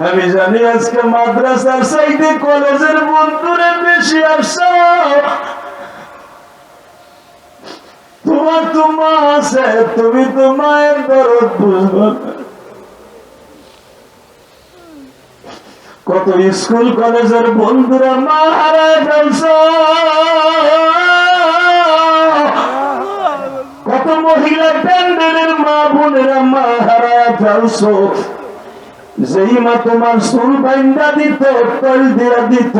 আমি জানি আজকে মাদ্রাসার সাইডে কলেজের বন্ধুরা বেশি আসছো। তোমার তো মা আছে, তুমি তো মায়ের দরদ বুঝবো না। কত স্কুল কলেজের বন্ধুরা মা হারায় ফেলছো, কত মহিলা প্যান্ডেলের মা বোনেরা মা হারায় ফেলছো। যেই মা তোমার চুল বাইন্দা দিত, তৈল দিয়া দিত,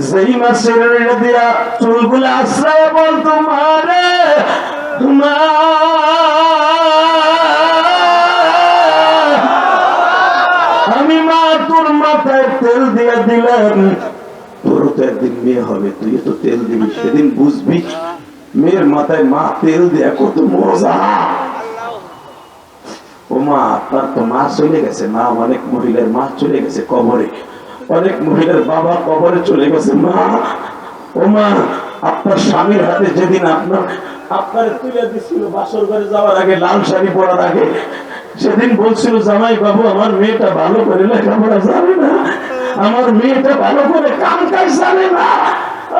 যেই মা ছেড়ে দিয়া চুলগুলো আশ্রয় বলতো, মা রে মা, আমি মা তোর মাথায় তেল দিয়া দিলাম, তোর তো একদিন মেয়ে হবে, তুই তো তেল দিবি, সেদিন বুঝবি মেয়ের মাথায় মা তেল দেয়া কত মজা। ও মা, আপনার তো মা চলে গেছে, মা অনেক মহিলার মা চলে গেছে কবরে, অনেক মহিলার বাবা কবরে চলে গেছে। মা, ও মা, আপনার স্বামীর হাতে যেদিন আপনার তুলে দিচ্ছিল বাসর ঘরে যাওয়ার আগে, লাল শাড়ি পরার আগে, সেদিন বলছিল, জামাই বাবু আমার মেয়েটা ভালো করে লেখাপড়া জানে না, আমার মেয়েটা ভালো করে কাম কাজ জানে না,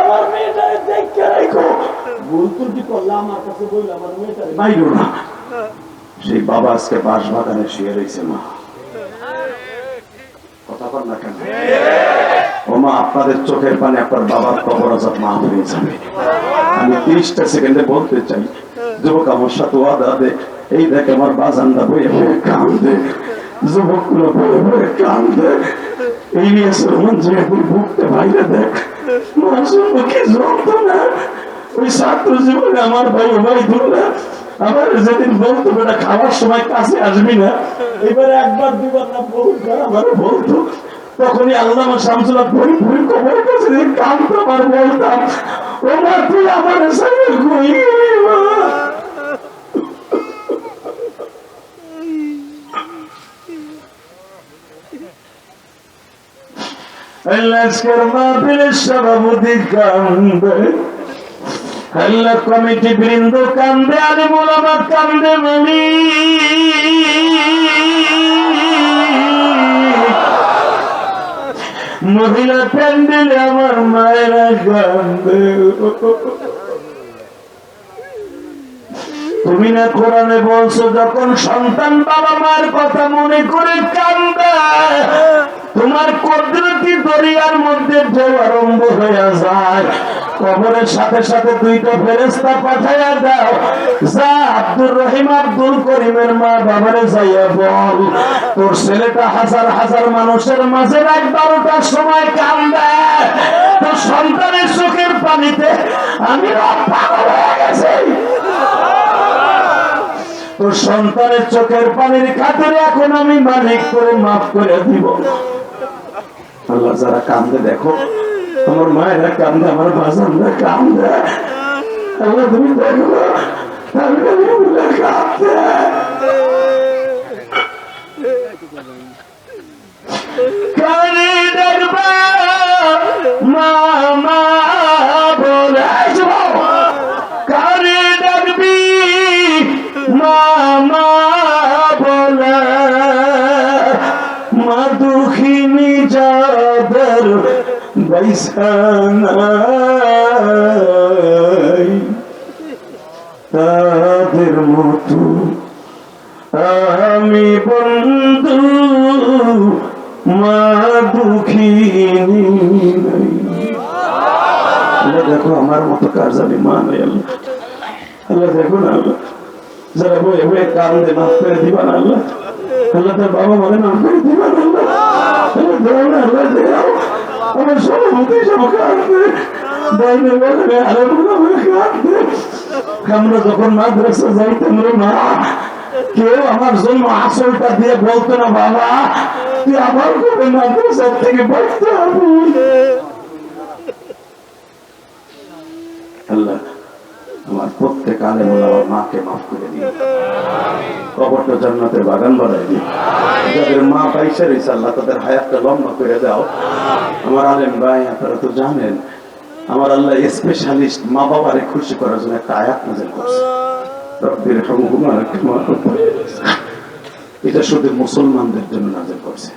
আমার মেয়েটা দেখে রাখো। ভুল ত্রুটি করলে আমার কাছে বললে আমার মেয়েটা মাইরো না। সেই বাবা আজকে বাঁশ বাগানে শুয়ে রয়েছে। মা, কথা বল না কেন? ও মা, আপনাদের চোখের পানি আপনার বাবার কবর আজাব মাফ হয়ে যাবে। আমি 30টা সেকেন্ডে বলতে চাই, যুবক আমার সাথে ওয়াদা দে, এই দেখ আমার বাজানটা বয়ে বয়ে কান্দে, যুবকগুলো বয়ে বয়ে কান্দে। এই নিয়ে রহমান জিয়াদের বুকটা ভাইরা দেখ, মাসুম কি যন্ত্রণা। ওই ছাত্র জীবনে আমার ভাই ওবাইদুল্লাহ আমার যেদিন বলতো বেটা খাওয়ার সময় কাছে আসবি না, এবারে একবার দুবার না বহুবার আমার বলতো, তখনই আল্লামা শামসুল্লাহ ভরি ভরি কবরের কাছে কাঁদতাম আর বলতাম, ও মা তুই আমার সাথে কই গেলি মা। আজকের মাহফিলের সভাপতি কান্দে, আল্লাহ কমিটি বৃন্দ কান্দে, আরে মোলামাত কান্দে, মানি মহিলা প্যান্ডেলে আমার মায়েরা কান্দে। তুমি না কোরআনে বলছো যখন সন্তান বাবা মায়ের কথা মনে করে কান্দে, তোমার কুদরতি দরিয়ার মধ্যে ঢেউ আরম্ভ হয়ে যায়। কবরের সাথে সাথে দুইটা ফেরেশতা পাঠাইয়া দাও, যা আব্দুর রহিম আব্দুল করিমের মা বাবারে যাইয়া বল, তোর ছেলেটা হাজার হাজার মানুষের মাঝে রাত 12টার সময় কান্দে, তোর সন্তানের চোখের পানিতে আমি পাগল হয়ে গেছি। তোর সন্তানের চোখের পানির খাতিরে এখন আমি মালিক করে মাফ করে দিব। আল্লাহ যারা কান্দে দেখো, আমার মায়েরা কান্দে, আমার বাজানরা কান্দে, আল্লাহ তুমি দেখো কান্দে। কানে দেখবা মামা বলে, কানে দেখবি মামা বলে, মা দুঃখিনী যাদের বাইসানাই, তাদের মতো আমি বন্ধু মা দুঃখিনী নাই। দেখো আমার মতো কার জানি মা নাই। আল্লাহ আল্লাহ দেখো না, আল্লাহ যারা বয়ে বয়ে কান্দে মাফ করে দিবা না আল্লাহ। আল্লাহ তার বাবা বলে মাফ করে দিবা না আল্লাহ। আল্লাহ দেও না, আল্লাহ দেও। আমার সভাপতি সব কাঁদবে, বাইরে বলে আলমগুলো কাঁদবে। আমরা যখন মাদ্রাসা যাইতাম রে মা, কেউ আমার জন্য আসলটা দিয়ে বলতো না, বাবা তুই আবার করে মাদ্রাসার থেকে বাঁচতে হবে। আল্লাহ আমার প্রত্যেক আলেম ওলামার মাকে মাফ করে দিন, কবরটা জান্নাতের বাগান বানাই দিন। যাদের মা পয়সা রয়েছে আল্লাহ তাদের হায়াতটা লম্বা করে দাও। আমার আলেম ভাই আপনারা তো জানেন, আমার আল্লাহ স্পেশালিস্ট মা বাবারে খুশি করার জন্য একটা আয়াত নাযিল করছে, রব্বির হামহুমা কামা রাব্বায়ানি। এটা শুধু মুসলমানদের জন্য নাযিল করছে।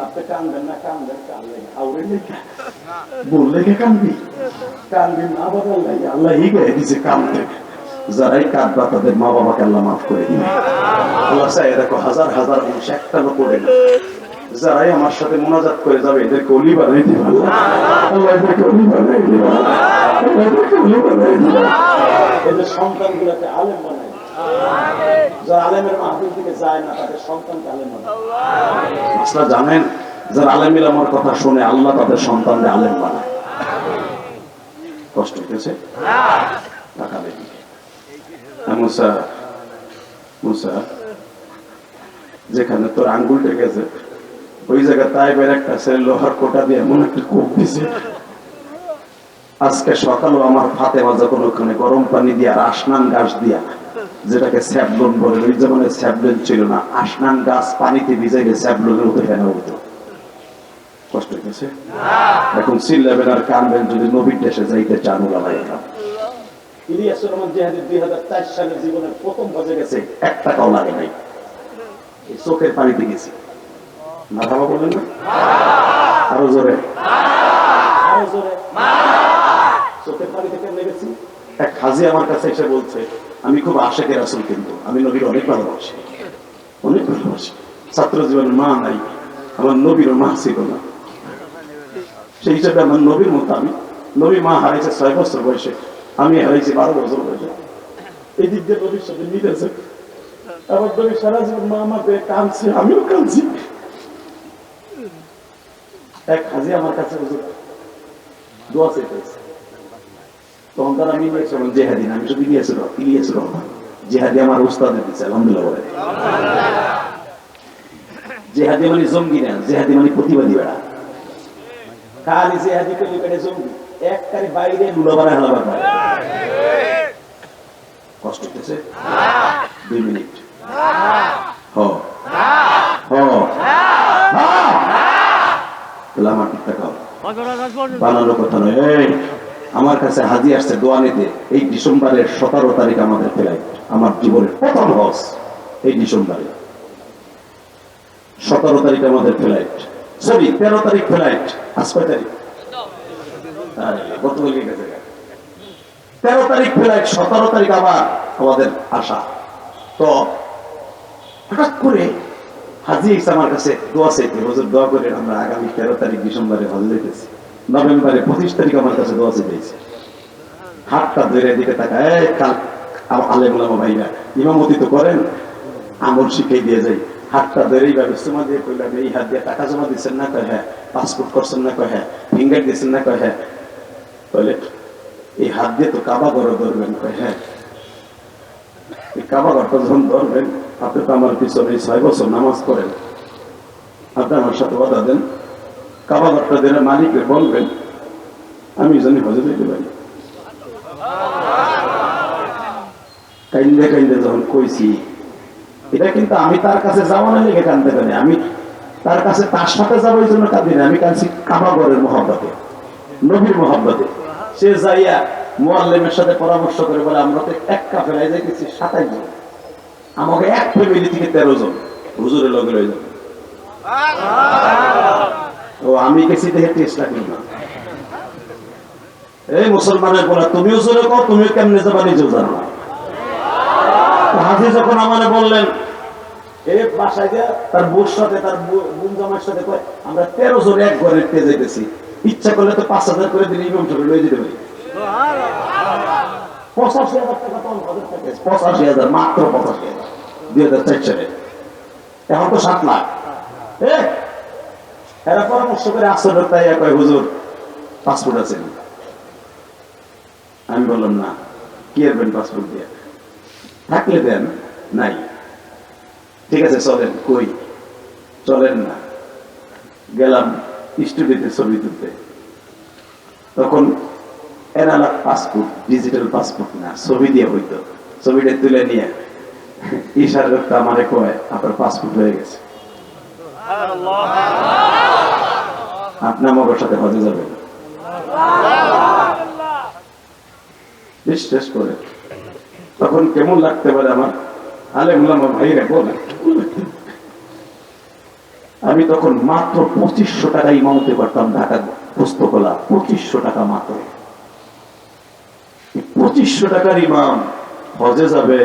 আপনি কাঁদবেন না, কাঁদবেন কাঁদবেন আউরে লেখা বললে কে কাঁদবি, কাঁদবি মা বাবা লাগে আল্লাহ হিগায় দিছে কাঁদতে। যারাই কাঁদবা তাদের মা বাবাকে আল্লাহ মাফ করে দিবে। আল্লাহ চাই দেখো হাজার হাজার মানুষ একটা লোক পড়ে না, যারাই আমার সাথে মোনাজাত করে যাবে এদেরকে অলি বানাই দিবা আল্লাহ, এদেরকে অলি বানাই দিবা, এদেরকে অলি বানাই দিবা। এদের সন্তানগুলোকে আলেম বানাই, যারা আলেমের মাহফিল থেকে যায় না তাদের সন্তানকে আলেম বানাই। আপনারা জানেন যারা আলেমের আমার কথা শুনে আল্লাহ তাদের সন্তানদের আলেম বানায়। কষ্ট হইতেছে টাকা দেখি মুসা, মুসা যেখানে তোর আঙ্গুলটা গেছে ওই জায়গায় তাইবের একটা ছেলে লোহার কোটা দিয়ে এমন একটা কোপ দিছে। আজকে সকালও আমার ফাতেমা যখন ওখানে গরম পানি দিয়ে আর আসনান গাছ দিয়া, যেটাকে স্যাবলন বলে, ওই জমানে স্যাবলন ছিল না, আসনান গাছ পানিতে ভিজাইলে স্যাবলনের মতো ফেনা হতো। কষ্ট হইতেছে এখন চিল্লাবেন আর কানবেন যদি নবীর দেশে যাইতে চান। ওলামায়ে কেরাম ইলিয়াসুর রহমান জিহাদি 2004 সালে জীবনের প্রথম হজে গেছে, 1 টাকাও লাগে নাই, চোখের পানিতে গেছি। মারহাবা বলেন না, আরো জোরে, আরো জোরে। চোখের পানিতে কেমনে গেছি? এক হাজি আমার কাছে এসে বলছে, আমি খুব আশেকের রাসূল, কিন্তু আমি নবীর অনেক ভালোবাসি, অনেক ভালোবাসি। ছাত্র জীবনের মা নাই, আমার নবীর মা ছিল না, সেই হিসাবে আমার নবীর মতো আমি, নবী মা হারাইছে 6 বছর বয়সে, আমি হারাইছি 12 বছর বয়সে। এদিক দিয়ে নবীর সাথে মিলেছে। আবার নবী সারা জীবন মা আমাকে কাঁদছে, আমিও কাঁদছি। এক হাজি আমার কাছে দোয়া চাইতেছে, তখন তারা আমি নিয়েছিলাম জেহাদি না, আমি শুধু ইলিয়াস রহমান জেহাদি আমার উস্তাদ দিচ্ছে। আলহামদুলিল্লাহ বলে জেহাদি মানে জঙ্গি না, জেহাদি মানে প্রতিবাদী বেড়া। খালি জেহাদি করলে পেটে জঙ্গি, একটারে বাইরে লুলাবাড়া হেলাবার পারে। কষ্ট হতেছে 2 মিনিট। আমার ঠিকঠাক বানানোর কথা নয়। আমার কাছে হাজি আসছে দোয়া নিতে। এই ডিসেম্বরের 17 তারিখ আমাদের ফ্লাইট, আমার জীবনের প্রথম হজ এই ডিসেম্বরে। 17 তারিখ আমাদের ফ্লাইট, সরি 13 তারিখ ফ্লাইট। আজ কয় তারিখ? গতকাল গেছে। 13 তারিখ ফ্লাইট, 17 তারিখ আবার আমাদের আসা। তো হঠাৎ করে হাজি এসে আমার কাছে দোয়া চাইতে, হুজুর দোয়া করে আমরা আগামী 13 তারিখ ডিসেম্বরে হজ যেতেছি। নভেম্বরে 25 তারিখ আমার কাছে দোয়া চাইতেছে। হাতটা ধরে দিকে তাকায়, কাল আলেম ওলামা ভাইরা ইমামতি তো করেন, আমল শিখিয়ে দিয়ে যাই। হাতটা ধরে এইভাবে জমা দিয়ে কইলাম, এই হাত দিয়ে টাকা জমা দিচ্ছেন না? কয় হ্যাঁ। পাসপোর্ট করছেন না? কয় হ্যাঁ। ফিঙ্গার দিচ্ছেন না? কয় হ্যাঁ। বলে এই হাত দিয়ে তো কাবা ঘর ধরবেন? কয় হ্যাঁ। এই কাবা ঘরটা যখন ধরবেন, আপনি তো আমার পিছনে 6 বছর নামাজ পড়েন, আপনি আমার সাথে কথা দেন, কাবা ঘরটা দিলে মালিককে বলবেন আমি জানি হজে যেতে পারি। কাইন্দে কাইন্দে যখন কইছি, এটা কিন্তু আমি তার কাছে যাওয়া না লেগে কানতে পারি, আমি তার কাছে তার সাথে যাবো এই জন্য কাঁদি না। আমি কাঁদছি কাবা ঘরের মহব্বতে, নবীর মহব্বতে। সে যাইয়া মুআল্লিমের সাথে পরামর্শ করে বলে আমরা তো এক কাফেলায় যাইতেছি 27 জন, আমাকে এক ফ্যামিলি থেকে 13 জন হুজুরের লগে লয়ে যাবে। ও আমি গেছি দেখে টেস্ট লাগলো না। এই মুসলমানের বলা তুমিও জোরে কও, তুমিও কেমনে যাবা নিজেও জানো না। হাজি যখন আমারে বললেন এই বাসায় গিয়ে তার বউর সাথে, তার বোন জামাইয়ের সাথে কয় আমরা 13 জন এক ঘরে পেয়ে যাইতেছি, ইচ্ছা করলে তো 5000 করে দিলে ইমাম সাহেব লয়ে যেতে পারি। 85,000 টাকা তো আমাদের থেকে, 85,000 মাত্র 85,000 2004 সালে। এখন তো 7 লাখ। এরা পরামর্শ করে আসল তাই কয় হুজুর পাসপোর্ট আছে? আমি বললাম না। কি করবেন পাসপোর্ট দিয়ে? থাকলে দেন, নাই। ঠিক আছে চলেন। কই চলেন না। গেলাম স্টুডিওতে ছবি তুলতে, তখন এনালাগ পাসপোর্ট, ডিজিটাল পাসপোর্ট না, ছবি দিয়ে হইতো। ছবিটা তুলে নিয়ে ইশারা আমারে কয় আপনার পাসপোর্ট হয়ে গেছে, আপনি আমার সাথে হজে যাবেন। বিশ্বাস করে তখন কেমন লাগতে পারে আমার আলেম ওলামা ভাইরা বলে। আমি তখন মাত্র 2500 টাকা ইমামতি করতাম ঢাকা পুস্তকলা, 2500 টাকা মাত্র। 2500 টাকার ইমাম হজে যাবে,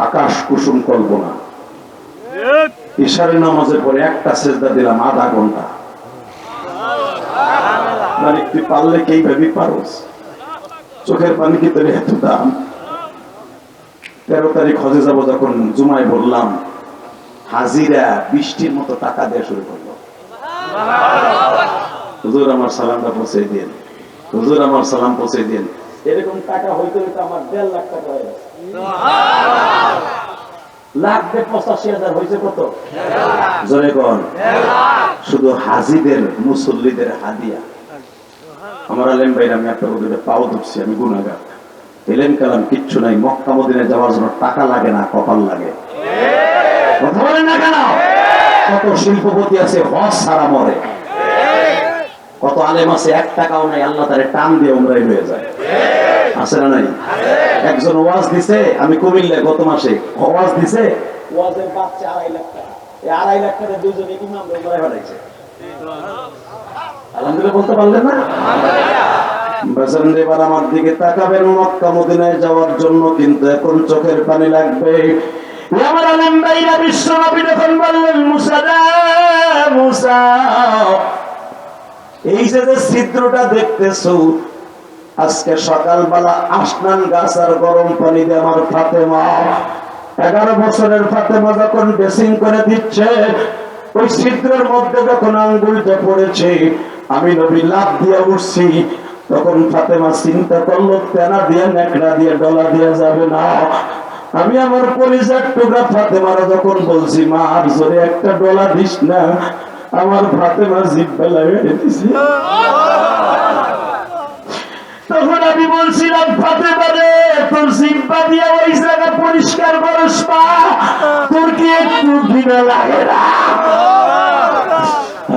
আকাশ কুসুম কল্পনা। ইশারের নামাজের পরে একটা সেজদা দিলাম আধা ঘন্টা। মানে তুই পারলে কে ভাবি পারোস? চোখের পানি কি তোর এত দাম? 13 তারিখ হজে যাবো যখন জুমায় বললাম, হাজিরা বৃষ্টির মতো টাকা দেওয়া শুরু করলো। হুজুর আমার সালামটা পৌঁছে দিন, হুজুর আমার সালাম পৌঁছে দিন। এরকম টাকা হইতে হইতে আমার 1.5 লাখ টাকা হয়ে গেছে। লাখ 85,000 হয়েছে কত? জোরে কোন? শুধু হাজিদের মুসল্লিদের হাদিয়া। আমার আলেম ভাইরা আমি একটা ওদের পাও ধরছি, আমি গুনাহগার। এলেম কালাম কিচ্ছু নাই, মক্কা মদিনায় যাওয়ার জন্য টাকা লাগে না, কপাল লাগে। কথা বলেন না কেন? কত শিল্পপতি আছে হজ ছাড়া মরে, কত আলেম আছে 1 টাকাও নাই, আল্লাহ তারে টান দিয়ে উমরাই হয়ে যায়। আছে না নাই? একজন ওয়াজ দিছে, আমি কুমিল্লায় গত মাসে ওয়াজ দিছে, ওয়াজের বাচ্চা 2.5 লাখ টাকা। এই 2.5 লাখ টাকা দুজনে ইমাম উমরাই হলাইছে। আলহামদুলিল্লাহ বলতে পারলেন না? বাজান এবার আমার দিকে তাকাবেন, মক্কা মদিনায় যাওয়ার জন্য কিন্তু এখন চোখের পানি লাগবে। আমার আলেম ভাইরা বিশ্বনবী যখন বললেন মুসা মুসা, এই যে ছিদ্রটা দেখতেছো, আজকে সকালবেলা আসনান গাছ আর গরম পানি দিয়ে আমার ফাতেমা 11 বছরের ফাতেমা যখন ড্রেসিং করে দিচ্ছে, ওই ছিদ্রের মধ্যে যখন আঙ্গুলটা পড়েছে, আমি নবী লাফ দিয়ে উঠছি। তখন ফাতেমা চিন্তা করলো তেনা দিয়ে নেকড়া দিয়ে ডলা দিয়ে যাবে না। আমি আমার কলিজার টুকরা ফাতেমারা যখন বলছি মা আর জোরে একটা ডলা দিস না, আমার ফাতেমা জিব্বা লাগিয়ে দিছে। তখন আমি বলছিলাম ফাতেমা রে, তোর জিব্বা দিয়ে ওই জায়গা পরিষ্কার করস না, তোর কি একটু ঘৃণা লাগে না?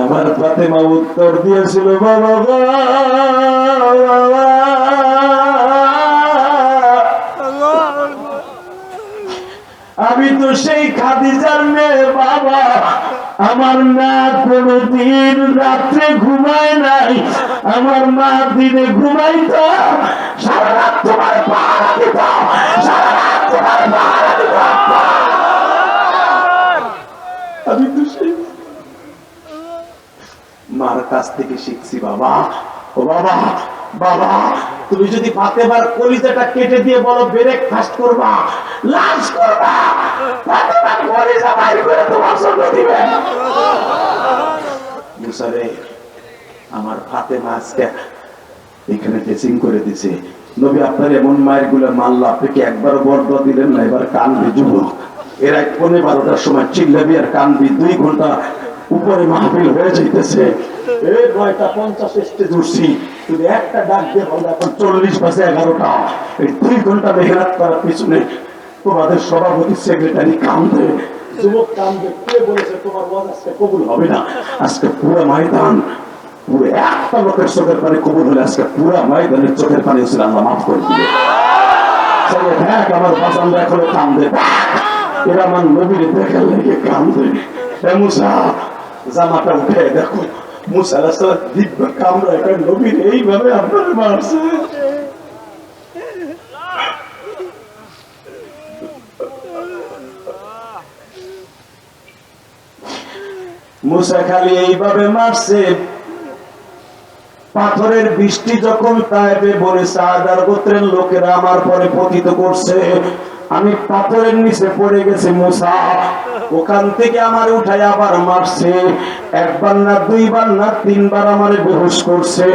আমার ফাতেমা উত্তর দিয়েছিল বাবা গো, আমি তো সেই খাদিজার মেয়ে বাবা, আমার মা কোনদিন রাত্রে ঘুমায় নাই, আমার মা দিনে ঘুমাইতো, সারা রাত তোমার পাহারা দিত, সারা রাত তোমার পাহারা দিত। আমি তো সেই মার কাছ থেকে শিখছি বাবা। ও বাবা, বাবা তুমি যদি ফাতেমার কলিজাটা কেটে দিয়ে বলো ব্রেকফাস্ট করবা, লাঞ্চ করবা, ফাতেমার কলিজা বাইর করে তোমার জন্য দিবে। মুসা রে, আমার ফাতেমা আজকে এখানে ড্রেসিং করে দিছে। নবী আপনার এমন মায়ের গুলো মারলো, আপনি কি একবার বর্দা দিলেন না? এবার কানবি যুবক, এরা 11:15টার সময় চিল্লাবি আর কানবি। 2 ঘন্টা উপরে মাহফিল হয়ে যাইতেছে, 9:50 স্টেজ উঠছি, যদি একটা ডাক দিয়ে বলে এখন 40 বাজে 11টা, এই 2 ঘন্টা মেহনত করার পিছনে তোমাদের সভাপতি সেক্রেটারি কান্দে, যুবক কান্দে। কে বলেছে তোমার ওয়াজ আজকে কবুল হবে না? আজকে পুরো ময়দান, পুরো একটা লোকের চোখের পানি কবুল হলে আজকে পুরো ময়দানের চোখের পানি ছিল আল্লাহ মাফ করে দিবে। দেখ আমার বাসানরা এখনো কান্দে, এরা আমার নবীরে দেখার লেগে কান্দে। মুসা জামাটা উঠে দেখো, মুসা রাস্তার দিব্য কামরা এখানে নবীর এইভাবে আপনার মারছে। মুসা খালি এইভাবে মারছে। পাথরের বৃষ্টি যখন তায়েফে বনে সাদার গোত্রের লোকেরা আমার পরে পতিত করছে, আমি পাথরের নিচে পড়ে গেছে। মুসা ওখান থেকে আমার উঠাই আবার মারছে, 1 বার না 2 বার না 3 বার আমারে বেহুশ করছে।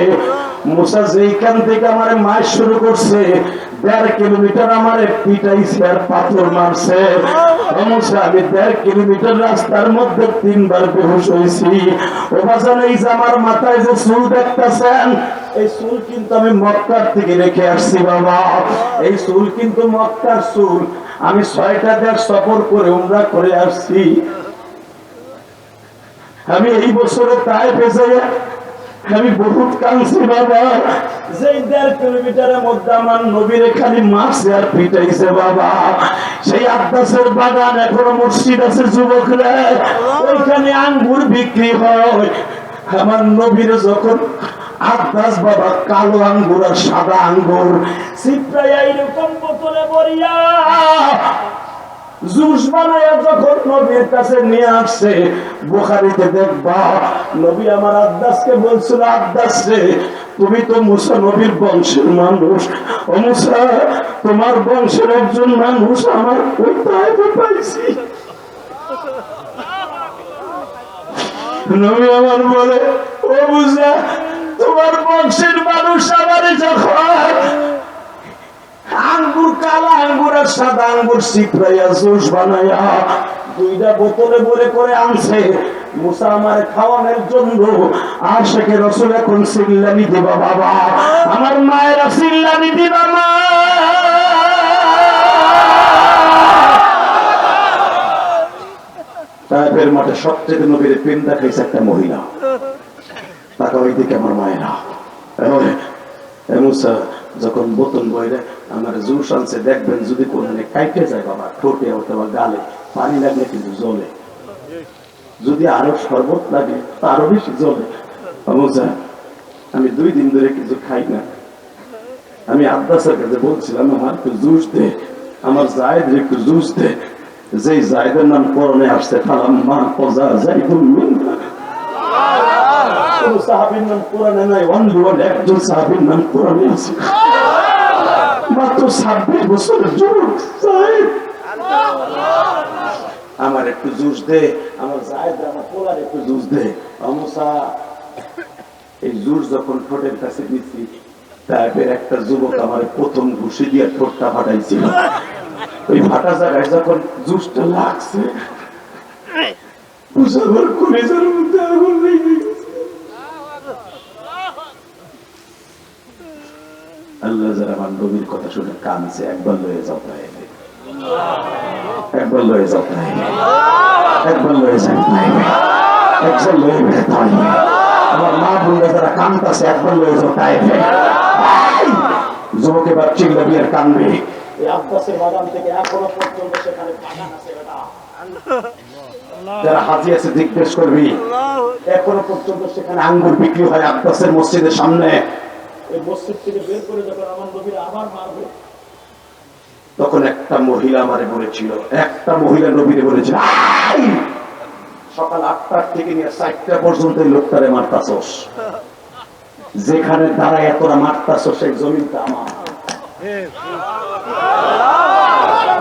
মুসা যেইখান থেকে আমারে মার শুরু করছে, 1.5 কিলোমিটার আমারে পিটাইছে আর পাথর মারছে। মুসা আমি 1.5 কিলোমিটার রাস্তার মধ্যে 3 বার বেহুশ হয়েছি। ও বাজান, এই যে আমার মাথায় যে চুল দেখতেছেন, এই চুল কিন্তু আমি মক্কার থেকে রেখে আসছি বাবা। এই চুল কিন্তু মক্কার চুল, আমি 6টা দেশ সফর করে উমরা করে আসছি। আমি এই বছরে তায়েফে যাই আমি বহুত কাঁদছি বাবা, যে 1.5 কিলোমিটারের মধ্যে আমার নবীরে খালি মারছে আর পিটাইছে বাবা। সেই আব্বাসের বাগান এখনো মসজিদ আছে যুবকরা, ওইখানে আঙ্গুর বিক্রি হয়। আমার নবীরে যখন আব্বাস বাবা কালো আঙ্গুর আর সাদা আঙ্গুর সিপ্রায় এইরকম বোতলে ভরিয়া জুস বানায়া যখন নবীর কাছে নিয়ে আসছে, বুখারীতে দেখবা নবী আমার আব্বাসকে বলছিল, আব্বাস রে তুমি তো মুসা নবীর বংশের মানুষ, ও মুসা তোমার বংশের একজন মানুষ আমার ওই তায়েফে পাইছি। নবী আমার বলে, ও মুসা তোমার বংশের মানুষ আমারে যখন আঙ্গুর কালা আঙ্গুর আর সাদা আঙ্গুর সিপ্রাইয়া জুস বানায়া 2টা বোতলে ভরে করে আনছে মুসা আমার খাওয়ানোর জন্য। আশেকে রাসূল এখন সিল্লানি দিবা বাবা, আমার মায়েরা সিল্লানি দিবা মা। তায়েফের মাঠে সবচেয়ে নবীর পিন্ডা খাইছে একটা মহিলা, তাকে ওইদিকে আমার মায়েরা। মুসা যখন বোতল বইরে আমার জুস আনছে, দেখবেন যদি কোনখানে কাইটে যায় বাবা, ঠোঁটে অথবা গালে পানি লাগলে কিন্তু জ্বলে, যদি আরো শরবত লাগে আরো বেশি জ্বলে। মুসা আমি 2 দিন ধরে কিছু খাই না, আমি আব্বাসের কাছে বলছিলাম আমার একটু জুস দে, আমার জায়েদের একটু জুস দে। যেই জায়েদের নাম কোরআনে আসছে, ফালাম্মা ক্বাযা যাইদুন মিনহা কোন সাহাবীর নাম কোরআনে নাই, অনলি একজন সাহাবীর নাম কোরআনে আছে। মাত্র 26 বছরের যুবক সাহেব, আমার একটু জুস দে, আমার জায়েদ আমার পোলার একটু জুস দে। আমসা এই জুস যখন ঠোঁটের কাছে দিচ্ছি, তারপর একটা যুবক আমার প্রথম ঘুষি দিয়ে ঠোঁটটা ফাটাইছিল। ওই ফাটা জায়গায় যখন জুসটা লাগছে, আমার কলেজের মধ্যে আগুন লেগে গেছে। আল্লাহ যারা আমার নবীর কথা শুনে কাঁদছে, একবার লয়ে যাও তাইবে, একবার লয়ে যাও তাইবে, একবার লয়ে যাও তাইবে, একবার লয়ে বের তাইবে। আমার মা বোনরা যারা কাঁদতেছে, একবার লয়ে যাও তাইবে। যুবক এবার চিল্লাবি আর কাঁদবে। এই আব্বাসের বাগান থেকে এখনো পর্যন্ত সেখানে বাগান আছে বেটা। যারা হাজি আছে জিজ্ঞেস করবি, এখনো পর্যন্ত সেখানে আঙ্গুর বিক্রি হয় আব্বাসের মসজিদের সামনে। এই মসজিদ থেকে বের করে যখন আমার নবীর আবার মারবে, তখন একটা মহিলা আমারে বলেছিল, একটা মহিলা নবীরে বলেছিল, সকাল 8টা থেকে নিয়ে 4টা পর্যন্ত এই লোকটারে মারতাছস, যেখানে দাঁড়ায় তোরা মারতাছস সেই জমিনটা আমার।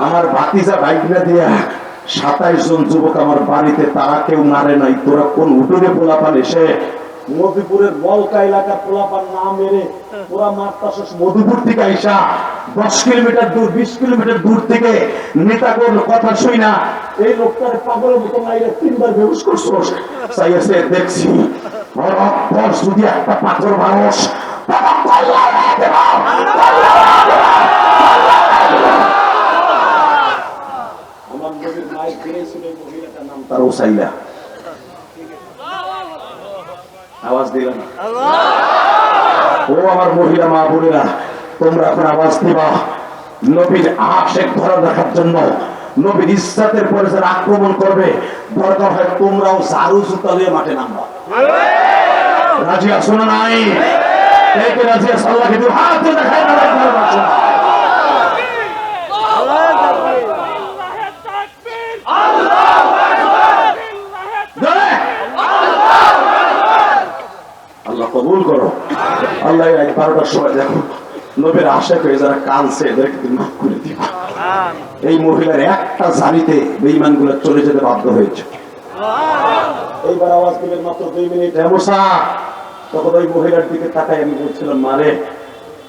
আমার ভাতিজা বাইকটা দিয়া 27 জন যুবক আমার বাড়িতে, তারা কেউ মারে নাই। তোরা কোন উঠোনে পোলাপান এসে মধুপুরের বলকা এলাকার পোলাপান না মেরে ওরা মারতাছস মধুপুর থেকে আইসা 10 কিলোমিটার দূর, 20 কিলোমিটার দূর থেকে নেতাগণ কথা শুই না এই লোকটার পাগলের মতো মাইরে 3বার বেহুশ করছস। চাইছে দেখছি যদি একটা পাথর মানুষ আমার নবীর মায়ের ফিরেছিল, মহিলাটার নাম তার ওসাইলা। আওয়াজ দিলাম না? ও আমার মহিলা মা বোনেরা, তোমরা এখন আওয়াজ দিবা নবীর আশেক ধরা দেখার জন্য। নবীর ইজ্জতের পরে যারা আক্রমণ করবে, দরকার হয় তোমরাও ঝাড়ু জুতা নিয়ে মাঠে নামবা। রাজি আছো না নাই? কে রাজি আছো? আল্লাহকে দুই হাত দেখায় না। আল্লাহ কবুল করো। আল্লাহ 12টার সময় দেখো নবীর আশেক হয়ে যারা কাঁদছে, এদেরকে তুমি মাফ করে দিবা। এই মহিলার একটা জানিতে বেঈমান গুলো চলে যেতে বাধ্য হয়েছে। এইবার আওয়াজ দিলেন মাত্র 2 মিনিট। তখন ওই মহিলার দিকে তাকাই আমি বলছিলাম, মারে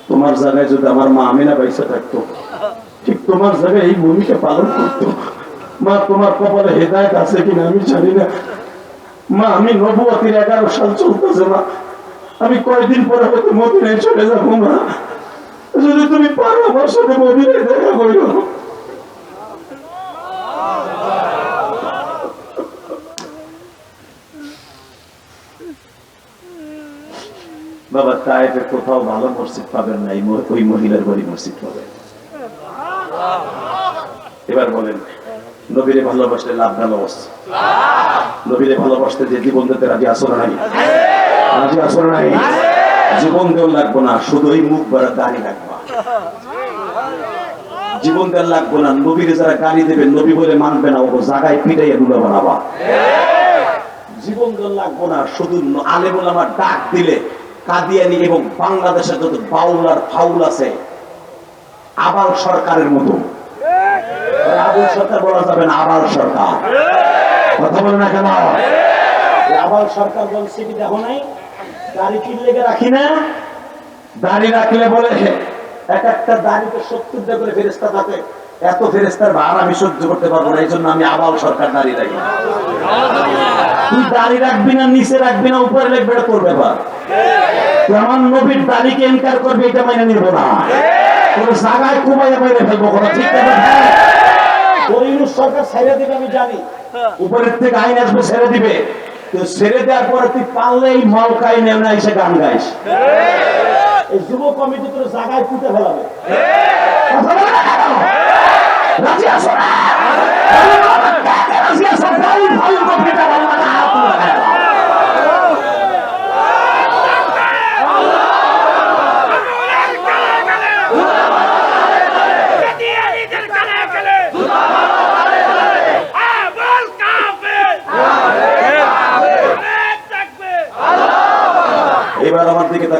তোমার জায়গায় যদি আমার মা আমিনা বাইসা থাকতো, ঠিক তোমার জায়গায় এই ভূমিকা পালন করতো। মা তোমার কপালে হেদায়েত আছে কিনা আমি জানি না। মা আমি নবুয়তির 11 সাল চলতেছে, মা আমি কয়েকদিন পরে হয়তো মদিনায় চলে যাবো। মা যদি তুমি পারো আমার সাথে মদিনায় দেখা করো। বাবা তায়েফে কোথাও ভালো মসজিদ পাবেন না, ওই মহিলার বাড়ি মসজিদ পাবেন। এবার বলেন, নবীরে ভালোবাসলে লাভ না লস? নবীরে ভালোবাসতে যে জীবন দিতে রাজি আছো না নাই? রাজি আছো না নাই? জীবন দেওয়া লাগবো না, শুধু ওই মুখ বাড়া দাঁড়িয়ে রাখবা। জীবন দেওয়া লাগবো না। নবীরে যারা গালি দেবে, নবী বলে মানবে না, ও জায়গায় পিটাইয়া ডুবা বানাবা। জীবন দেওয়া লাগবো না, শুধু আলেম ওলামা ডাক দিলে কাদিয়ানি এবং বাংলাদেশের যত বাউল আর ফাউল আছে, আবাল সরকারের মতো। আবাল সরকার বলা যাবে না, আবাল সরকার। কথা বলে না কেন? আবাল সরকার বলছে কি দেখো নাই, দাড়ি কি লেগে রাখি না? দাড়ি রাখলে বলে এক একটা দাড়িতে 70 টাকা করে ফেরেশতা থাকে। এত ফেরেশতার ভার আমি সহ্য করতে পারবো না, এই জন্য আমি আবাল সরকার দাড়ি রাখি। তুই দাড়ি রাখবি না, নিচে রাখবি না, উপরে রাখবি, এটা তোর ব্যাপার। আমার নবীর দাড়িকে ইনকার করবে, এটা মেনে নিব না। তোর জায়গায় কুমাইয়া মেরে ফেলবো, কথা ঠিক আছে? তোর ইউনুস সরকার ছেড়ে দিবে আমি জানি, উপরের থেকে আইন আসবে ছেড়ে দিবে। তো ছেড়ে দেওয়ার পরে তুই পারলে এই মালকাই নেমে এসে গান গাইস, এই যুব কমিটি তোর জায়গায় পুঁতে ফেলাবে। রাজি আছো না? রাজি আছো?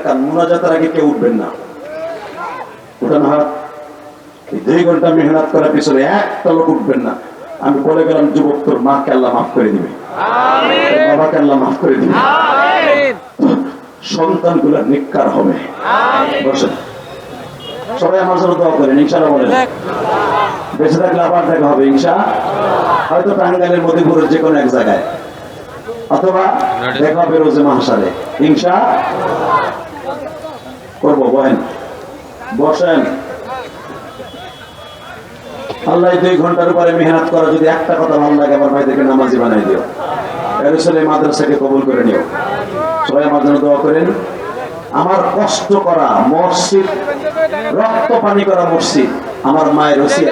তাকান, মুনাজাতের আগে কেউ উঠবেন না। উঠান হাত। এই 2 ঘন্টা মেহনত করার পিছনে একটা লোক উঠবেন না। আমি বলে গেলাম, যুবক তোর মাকে আল্লাহ মাফ করে দিবে, তোর বাবাকে আল্লাহ মাফ করে দিবে, সন্তানগুলো নিকার হবে। বসেন, সবাই আমার জন্য দোয়া করেন, ইনশাআল্লাহ বলেন। বেঁচে থাকলে আবার দেখা হবে ইনশাআল্লাহ, হয়তো টাঙ্গাইলের মধ্যপুরের যে কোনো এক জায়গায়, অথবা দেখা হবে রোজে মাহশারে ইনশাআল্লাহ। করবো, বহেন, বসেন। আল্লাহ 2 ঘন্টার উপরে মেহনত করা, যদি একটা কথা ভালো লাগে আমার ভাইদেরকে নামাজি বানাই দিও, এর ছেলে মাদ্রাসাকে কবুল করে নিও। সবাই আমার জন্য দোয়া করেন। আমার কষ্ট করা মসজিদ, রক্ত পানি করা মসজিদ, আমার মায়ের ওসিয়ত,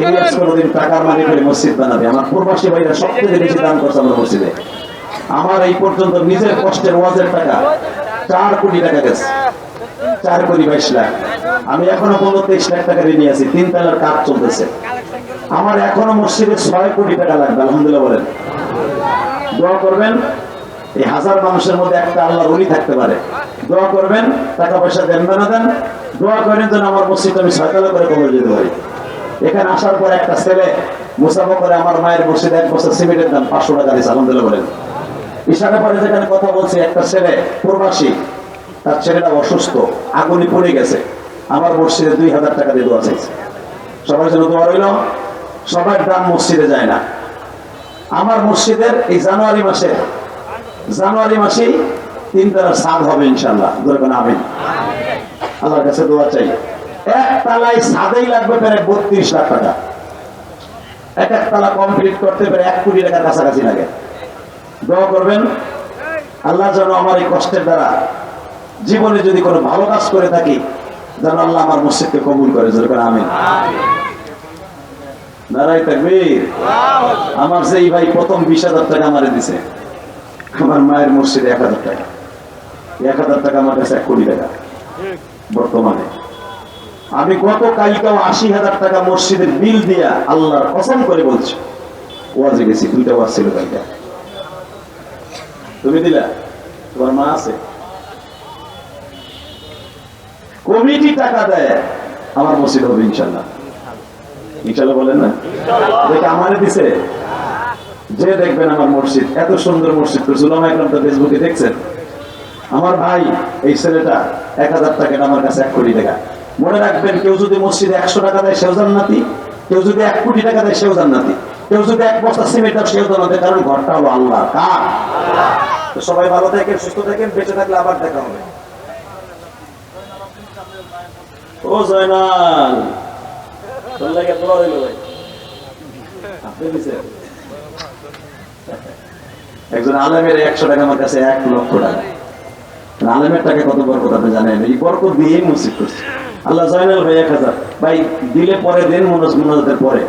ইলিয়াস কোনদিন টাকার মানি করে মসজিদ বানাবে। আমার প্রবাসী ভাইরা সবচেয়ে বেশি দান করছে আমার মসজিদে। আমার এই পর্যন্ত নিজের কষ্টের ওয়াজের টাকা 4 কোটি টাকা গেছে, 4 কোটি 22 লাখ। আমি এখনো 23 লাখ টাকা ঋণী আছি, 3 তলার কাজ চলতেছে। আমার এখনো মসজিদে 6 কোটি টাকা লাগবে, আলহামদুলিল্লাহ বলেন। দোয়া করবেন, এই 1000 মানুষের মধ্যে একটা আল্লাহর ওলি থাকতে পারে। দোয়া করবেন, টাকা পয়সা দেন বা না দেন, দোয়া করেন যেন আমার মসজিদ আমি 6 তলা করে কবর যেতে পারি। এখানে আসার পর একটা ছেলে মুসাফা করে আমার মায়ের মসজিদে 1 বছর সিমেন্টের দাম 500 টাকা দিয়েছে, আলহামদুলিল্লাহ বলেন। ইশারা পরে যেখানে কথা বলছে, একটা ছেলে প্রবাসী, তার ছেলেটা অসুস্থ, আগুনে পড়ে গেছে, আমার মসজিদে 2000 টাকা দিয়ে দোয়া চাইছে। সবার জন্য দোয়া রইল। সবার দাম মসজিদে যায় না। আমার মসজিদের এই জানুয়ারি মাসে 3 তলার ছাদ হবে ইনশাআল্লাহ, দরকার আমিন। আল্লাহর কাছে দোয়া চাই। এক তলায় ছাদেই লাগবে প্রায় 32 লাখ টাকা। এক তলা কমপ্লিট করতে প্রায় 1 কোটি টাকার কাছাকাছি লাগে। দোয়া করবেন, আল্লাহ যেন আমার এই কষ্টের দ্বারা জীবনে যদি কোনো ভালো কাজ করে থাকি, যেন আল্লাহ আমার মসজিদকে কবুল করে, দরকার আমিন। নারায়ে তাকবীর। আমার সেই ভাই প্রথম 20,000 টাকা আমারে দিছে, আমার মায়ের মসজিদে 1000 টাকা। 1000 টাকা আমার কাছে 1 কোটি টাকা বর্তমানে। আমি গত কালকেও 80,000 টাকা মসজিদের বিল দিয়া আল্লাহর কসম করে বলছি, ওয়াজে গেছি, 2টা ওয়াজ ছিল কালকে। তুমি দিলা? তোমার মা আছে? কমিটি টাকা দেয়, আমার মসজিদ হবে ইনশাআল্লাহ। ইনশাআল্লাহ বলেন না? দেখে আমারে দিছে, যে দেখবেন আমার মসজিদ, এত সুন্দর মসজিদ। উলামা ইকরাম তো ফেসবুকে দেখছেন। আমার ভাই এই ছেলেটা 1000 টাকা, আমার কাছে 1 কোটি টাকা। মনে রাখবেন, কেউ যদি মসজিদে 100 টাকা দেয় সেও জান্নাতি, কেউ যদি 1 কোটি টাকা দেয় সেও জান্নাতি, কেউ যদি 1 বস্তা সিমেন্ট দেয় সেও জান্নাতি, কারণ ঘরটা হলো আল্লাহ। কার? তো সবাই ভালো থাকেন, সুস্থ থাকেন, বেঁচে থাকলে আবার দেখা হবে। ও জয়নাল, তোর লাগে দোয়া হইল ভাই। আপনি দিছেন? একজন আলেমের 100 টাকা আমার কাছে 1 লক্ষ টাকা। আলেমের টাকা কত বরকত আপনি জানেন? এই বরকত দিয়েই মসজিদ করছে আল্লাহ। জয়নাল ভাই 1000 ভাই দিলে পরে দেন, মুনাজাতের পরে।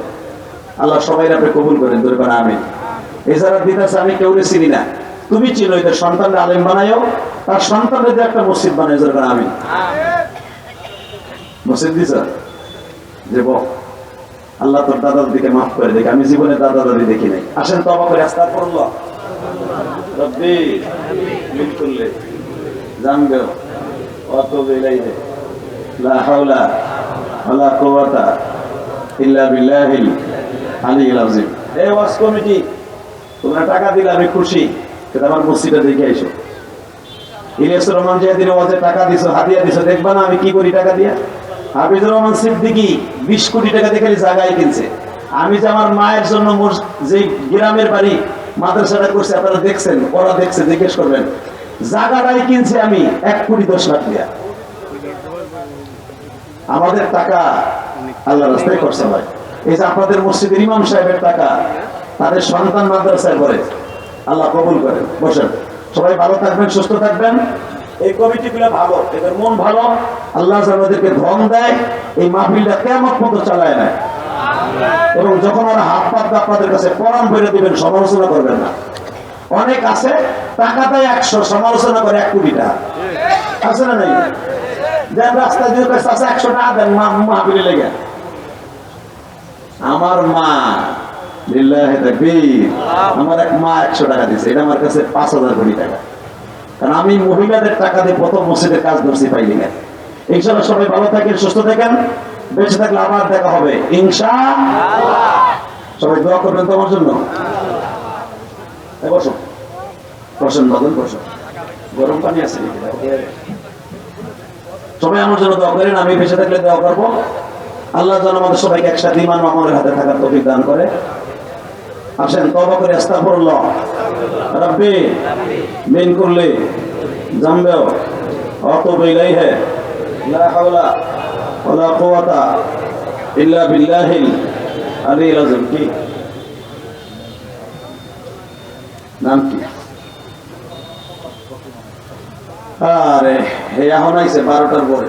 আল্লাহ সবাই আপনি কবুল করেন, দরকার আমিন। এছাড়া দিতেছে, আমি কেউরে চিনি না, তুমি চিনো, এদের সন্তানরা আলেম বানায়ও, তার সন্তানদের একটা মসজিদ বানায়, দরকার আমিন। মসজিদ দিছ যে আল্লাহ তোর দাদা দাদিকে মাফ করে দেখে, আমি জীবনে দাদা দাদি দেখি নাই। আসেন তওবা করে আস্তাগফিরুল্লাহ রব্বি মিন কুল্লি যামবি ওয়া তুবু ইলাইহি লা হাওলা ওয়ালা কুওয়াতা ইল্লা বিল্লাহিল আলিয়্যিল আযীম। এই ওয়াজ কমিটি, তোমরা টাকা দিলে আমি খুশি, কিন্তু আমার মসজিদটা দেখে আইসো। ইলিয়াস রহমান যেদিন ওয়াজে টাকা দিছো, হাদিয়া দিছো, দেখবা না আমি কি করি টাকা দিয়া? হাফিজুর রহমান সিদ্দিকী 20 কোটি টাকা দিয়ে জায়গায় কিনছে। আমি যে আমার মায়ের জন্য যে গ্রামের বাড়ি মাদ্রাসাটা করছে, আপনারা দেখছেন, ওরা দেখছে, জিজ্ঞেস করবেন, জায়গাটাই কিনছে আমি 1 কোটি 10 লাখ দিয়া। আমাদের টাকা আল্লাহর রাস্তায় খরচা হয়। এই যে আপনাদের মসজিদের ইমাম সাহেবের টাকা, তাদের সন্তান মাদ্রাসায় পড়ে, আল্লাহ কবুল করেন। বসেন, সবাই ভালো থাকবেন, সুস্থ থাকবেন। এই কমিটিগুলো ভালো, এদের মন ভালো, আল্লাহ যাদেরকে ধন দেয়, এই মাহফিলটা কিয়ামত পর্যন্ত চালায় নেয়। এবং যখন ওরা হাত পাত আপনাদের কাছে কোরআন বলে দিবেন, সমালোচনা করবেন না। অনেক আছে টাকা দেয় 100, সমালোচনা করে 1 কোটি টাকা, আছে না নাই? দেন রাস্তায় দিয়ে 100 টাকা দেন মাহফিলে লেগে। আমার মা, লিল্লাহি তাকবীর, আমার এক মা 100 টাকা দিছে, এটা আমার কাছে 5000 কোটি টাকা। কারণ আমি মহিলাদের টাকা দিয়ে প্রথম মসজিদের কাজ ধরছি পাইলি না। ইনশাআল্লাহ সবাই ভালো থাকেন, সুস্থ থাকেন, বেঁচে থাকলে আবার দেখা হবে ইনশাআল্লাহ। সবাই দোয়া করবেন তোমার জন্য। বসো বসেন বাদল, বসো, গরম পানি আছে নাকি? সবাই আমার জন্য দোয়া করেন, আমি বেঁচে থাকলে দোয়া করবো। আল্লাহ যেন আমাদের সবাইকে একসাথে ঈমান ও আমলের হাতে থাকার তৌফিক দান করে। আসেন তওবা করে আস্তাগফিরুল্লাহ রাব্বি মিন কুল্লি যামবি ওয়া আতুবু ইলাইহি লা হাওলা ওয়ালা কুওয়াতা ইল্লা বিল্লাহিল আলিয়্যিল আযীম। কি নাম কি? আরে এখন আইছে 12টার পরে।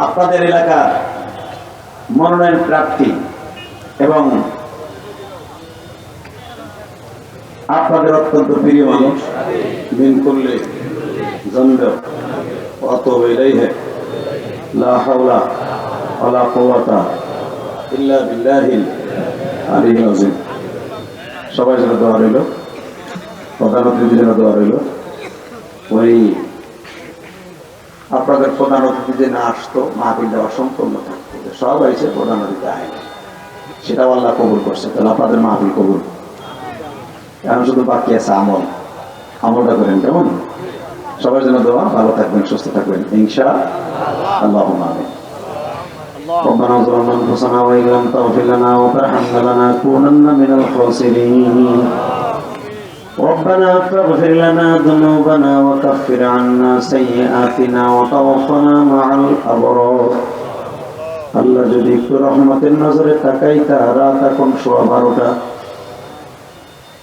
আপনাদের এলাকার মনোনয়ন প্রার্থী এবং আপনাদের অত্যন্ত প্রিয় মানুষ মিন কুল্লি যামবি ওয়া আতুবু ইলাইহি লা হাওলা ওয়ালা কুওয়াতা ইল্লা বিল্লাহিল আলিয়্যিল আযীম। সবাই যেন দোয়া রইল, প্রধান অতিথি যেন দোয়া রইল। ওই আপনাদের প্রধান অতিথি যে না আসতো, মাহফিলটা অসম্পূর্ণ থাকতো, সব আইসে প্রধান অতিথি আয়নি, সেটাও আল্লাহ কবুল করছে। তাহলে আপনাদের মাহফিল কবুল। এখন শুধু বাকি আছে আমল, আমলটা করেন কেমন? সবাই যেন দোয়া, ভালো থাকবেন, সুস্থ থাকবেন ইনশাআল্লাহ। আমিন। ربنا ظلمنا انفسنا وان لم تغفر لنا وترحمنا لنكونن من الخاسرين ربنا فاغفر لنا ذنوبنا وكفر عنا سيئاتنا وتوفنا مع الابرار। আল্লাহ যদি একটু রহমতের নজরে তাকাইতা, রাত এখন 12:30,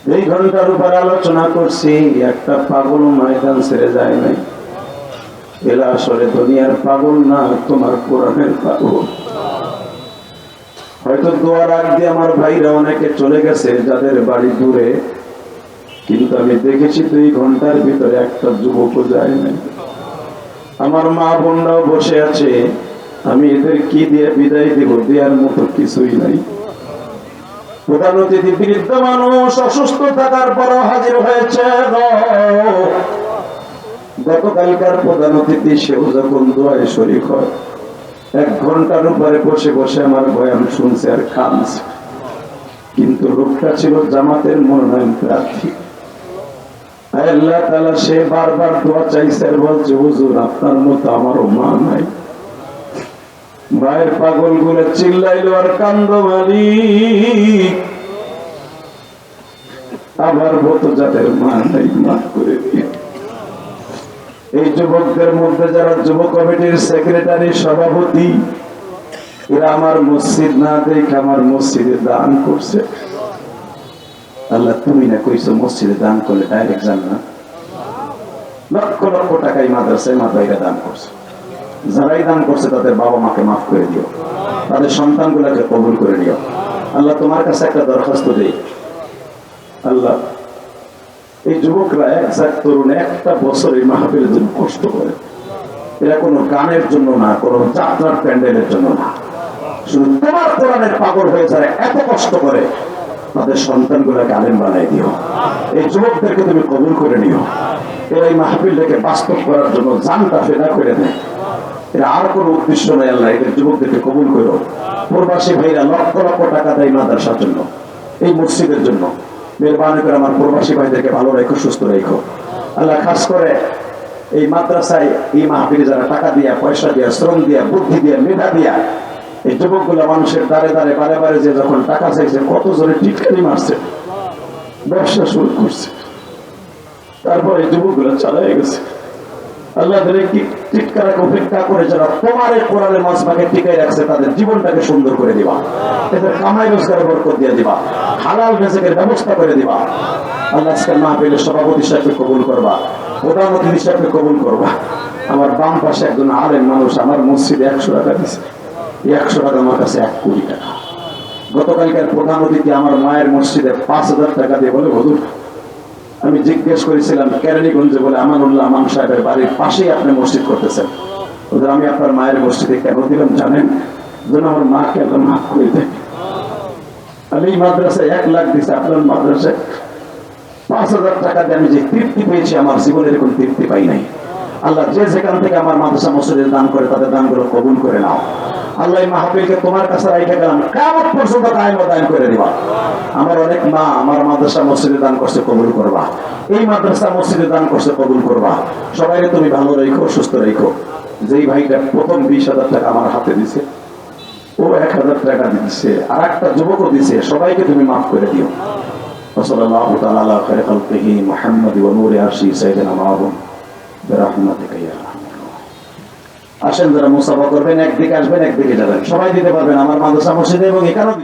2 ঘন্টার উপর আলোচনা করছি, একটা পাগল ময়দান ছেড়ে যায় নাই। এরা আসলে দুনিয়ার পাগল না, তোমার কোরআনের পাগল। হয়তো দোয়ার আগ দিয়ে আমার ভাইরা অনেকে চলে গেছে যাদের বাড়ি দূরে, কিন্তু আমি দেখেছি 2 ঘন্টার ভিতরে একটা যুবকও যায় নাই। আমার মা বোনরাও বসে আছে, আমি এদের কি দিয়ে বিদায় দিব? দেওয়ার মতো কিছুই নাই। প্রধান অতিথি বৃদ্ধ মানুষ, অসুস্থ থাকার পরও হাজির হয়েছে। গতকালকার প্রধান অতিথি সেও যখন দোয়ায় শরীক হয়, 1 ঘন্টার উপরে বসে বসে আমার বয়ান শুনছে আর কাঁদছে। কিন্তু লোকটা ছিল জামাতের মনোনয়ন প্রার্থী। আল্লাহ তাআলা সে বারবার দোয়া চাইছে আর বলছে, হুজুর আপনার মতো আমারও মা নাই। মায়ের পাগল গুলো চিল্লাইলো আর কান্দ, মালিক আমার মতো যাদের মা নাই মাফ করে দিও। এই যুবকদের মধ্যে যারা যুব কমিটির সেক্রেটারি, সভাপতি, এরা আমার মসজিদ না দেখে আমার মসজিদে দান করছে। আল্লাহ তুমি না কইছো মসজিদে দান করলে ডাইরেক্ট জান্নাত। লক্ষ লক্ষ টাকাই মাদ্রাসায় মা ভাইরা দান করছে। যারাই দান করছে তাদের বাবা মাকে মাফ করে দিও, তাদের সন্তানগুলোকে কবুল করে নিও। আল্লাহ তোমার কাছে একটা দরখাস্ত দেই, আল্লাহ এই যুবকরা 1 তরুণ 1টা বছর এই মাহফিলের জন্য কষ্ট করে। এরা কোনো গানের জন্য না, কোনো যাত্রার প্যান্ডেলের জন্য না, শুধু তোমার কোরআনের পাগল হয়ে যারা এত কষ্ট করে, তাদের সন্তানগুলোকে আলেম বানাই দিও। এই যুবকদেরকে তুমি কবুল করে নিও। এরা এই মাহফিলটাকে বাস্তব করার জন্য জানটা ফেদা করে দেয়। এরা আর কোনো উদ্দেশ্য নেই। আল্লাহ এদের যুবকদেরকে কবুল করো। প্রবাসী ভাইরা লক্ষ লক্ষ টাকা দেয় মাদ্রাসার জন্য, এই মসজিদের জন্য। মেহরবানি করে আমার প্রবাসী ভাইদেরকে ভালো রেখো, সুস্থ রেখো। আল্লাহ খাস করে এই মাদ্রাসায় এই মাহফিলে যারা টাকা দিয়া, পয়সা দিয়া, শ্রম দিয়া, বুদ্ধি দিয়া, মেধা দিয়া, এই যুবকগুলো মানুষের দ্বারে দ্বারে বারে বারে যে যখন টাকা চাইছে, কত জনে টিটকারি মারছে, ব্যবসা শুরু করছে, তারপর এই যুবকগুলো চালাই গেছে। আল্লাহ টিটকারাকে উপেক্ষা করে যারা তোমার কোরআনের মাসবাকে টিকাই রাখছে, তাদের জীবনটাকে সুন্দর করে দিবা, এদের কামাই রোজগারে বরকত দিয়ে দিবা, হালাল রিজিকের ব্যবস্থা করে দিবা। আল্লাহ আজকের মাহফিলের সভাপতি সাহেবকে কবুল করবা, প্রধান অতিথি সাহেবকে কবুল করবা। আমার বাম পাশে একজন আলেম মানুষ আমার মসজিদে 100 টাকা দিছে, 100 টাকা আমার কাছে 1 কোটি টাকা। গতকালকার প্রধান অতিথি আমার মায়ের মসজিদে 5000 টাকা দিয়ে বলে, হুজুর আমি জিজ্ঞেস করেছিলাম কেরানীগঞ্জে, বলে আমানুল্লাহ আমান সাহেবের বাড়ির পাশেই আপনি মসজিদ করতেছেন, হুজুর আমি আপনার মায়ের মসজিদে কেন দিলাম জানেন? যেন আমার মাকে আল্লাহ মাফ করে দেয়। আমি এই মাদ্রাসায় 1 লাখ দিছি, আপনার মাদ্রাসায় 5,000 টাকা দিয়ে আমি যে তৃপ্তি পেয়েছি, আমার জীবনের কোন তৃপ্তি পাই নাই। আল্লাহ যে যেখান থেকে আমার মাদ্রাসা মসজিদে দান করে তাদের দানগুলো কবুল করে নাও। আল্লাহ এই মাহফিলকে তোমার কাছে রেখে গেলাম, কিয়ামত পর্যন্ত কায়েম ও দান করে দিবা। আমার অনেক মা আমার মাদ্রাসা মসজিদে দান করছে, কবুল করবা। এই মাদ্রাসা মসজিদে দান করছে, কবুল করবা। সবাইকে তুমি ভালো রেখো, সুস্থ রেখো। যেই ভাইটা প্রথম 20,000 টাকা আমার হাতে দিছে, ও 1,000 টাকা দিচ্ছে, আর একটা যুবকও দিছে, সবাইকে তুমি মাফ করে দিও। সাল্লাল্লাহু তাআলা আলা খায়রি খালকিহি মুহাম্মদ ওয়া নূরি আরশি সাইয়্যিদিনা মাহবুব বিরহমাতিকা ইয়া আরহামার রাহিম। আসেন, যারা মুসাফা করবেন একদিকে আসবেন একদিকে যাবেন, সবাই দিতে পারবেন আমার মাদ্রাসা মসজিদে এবং এখানেও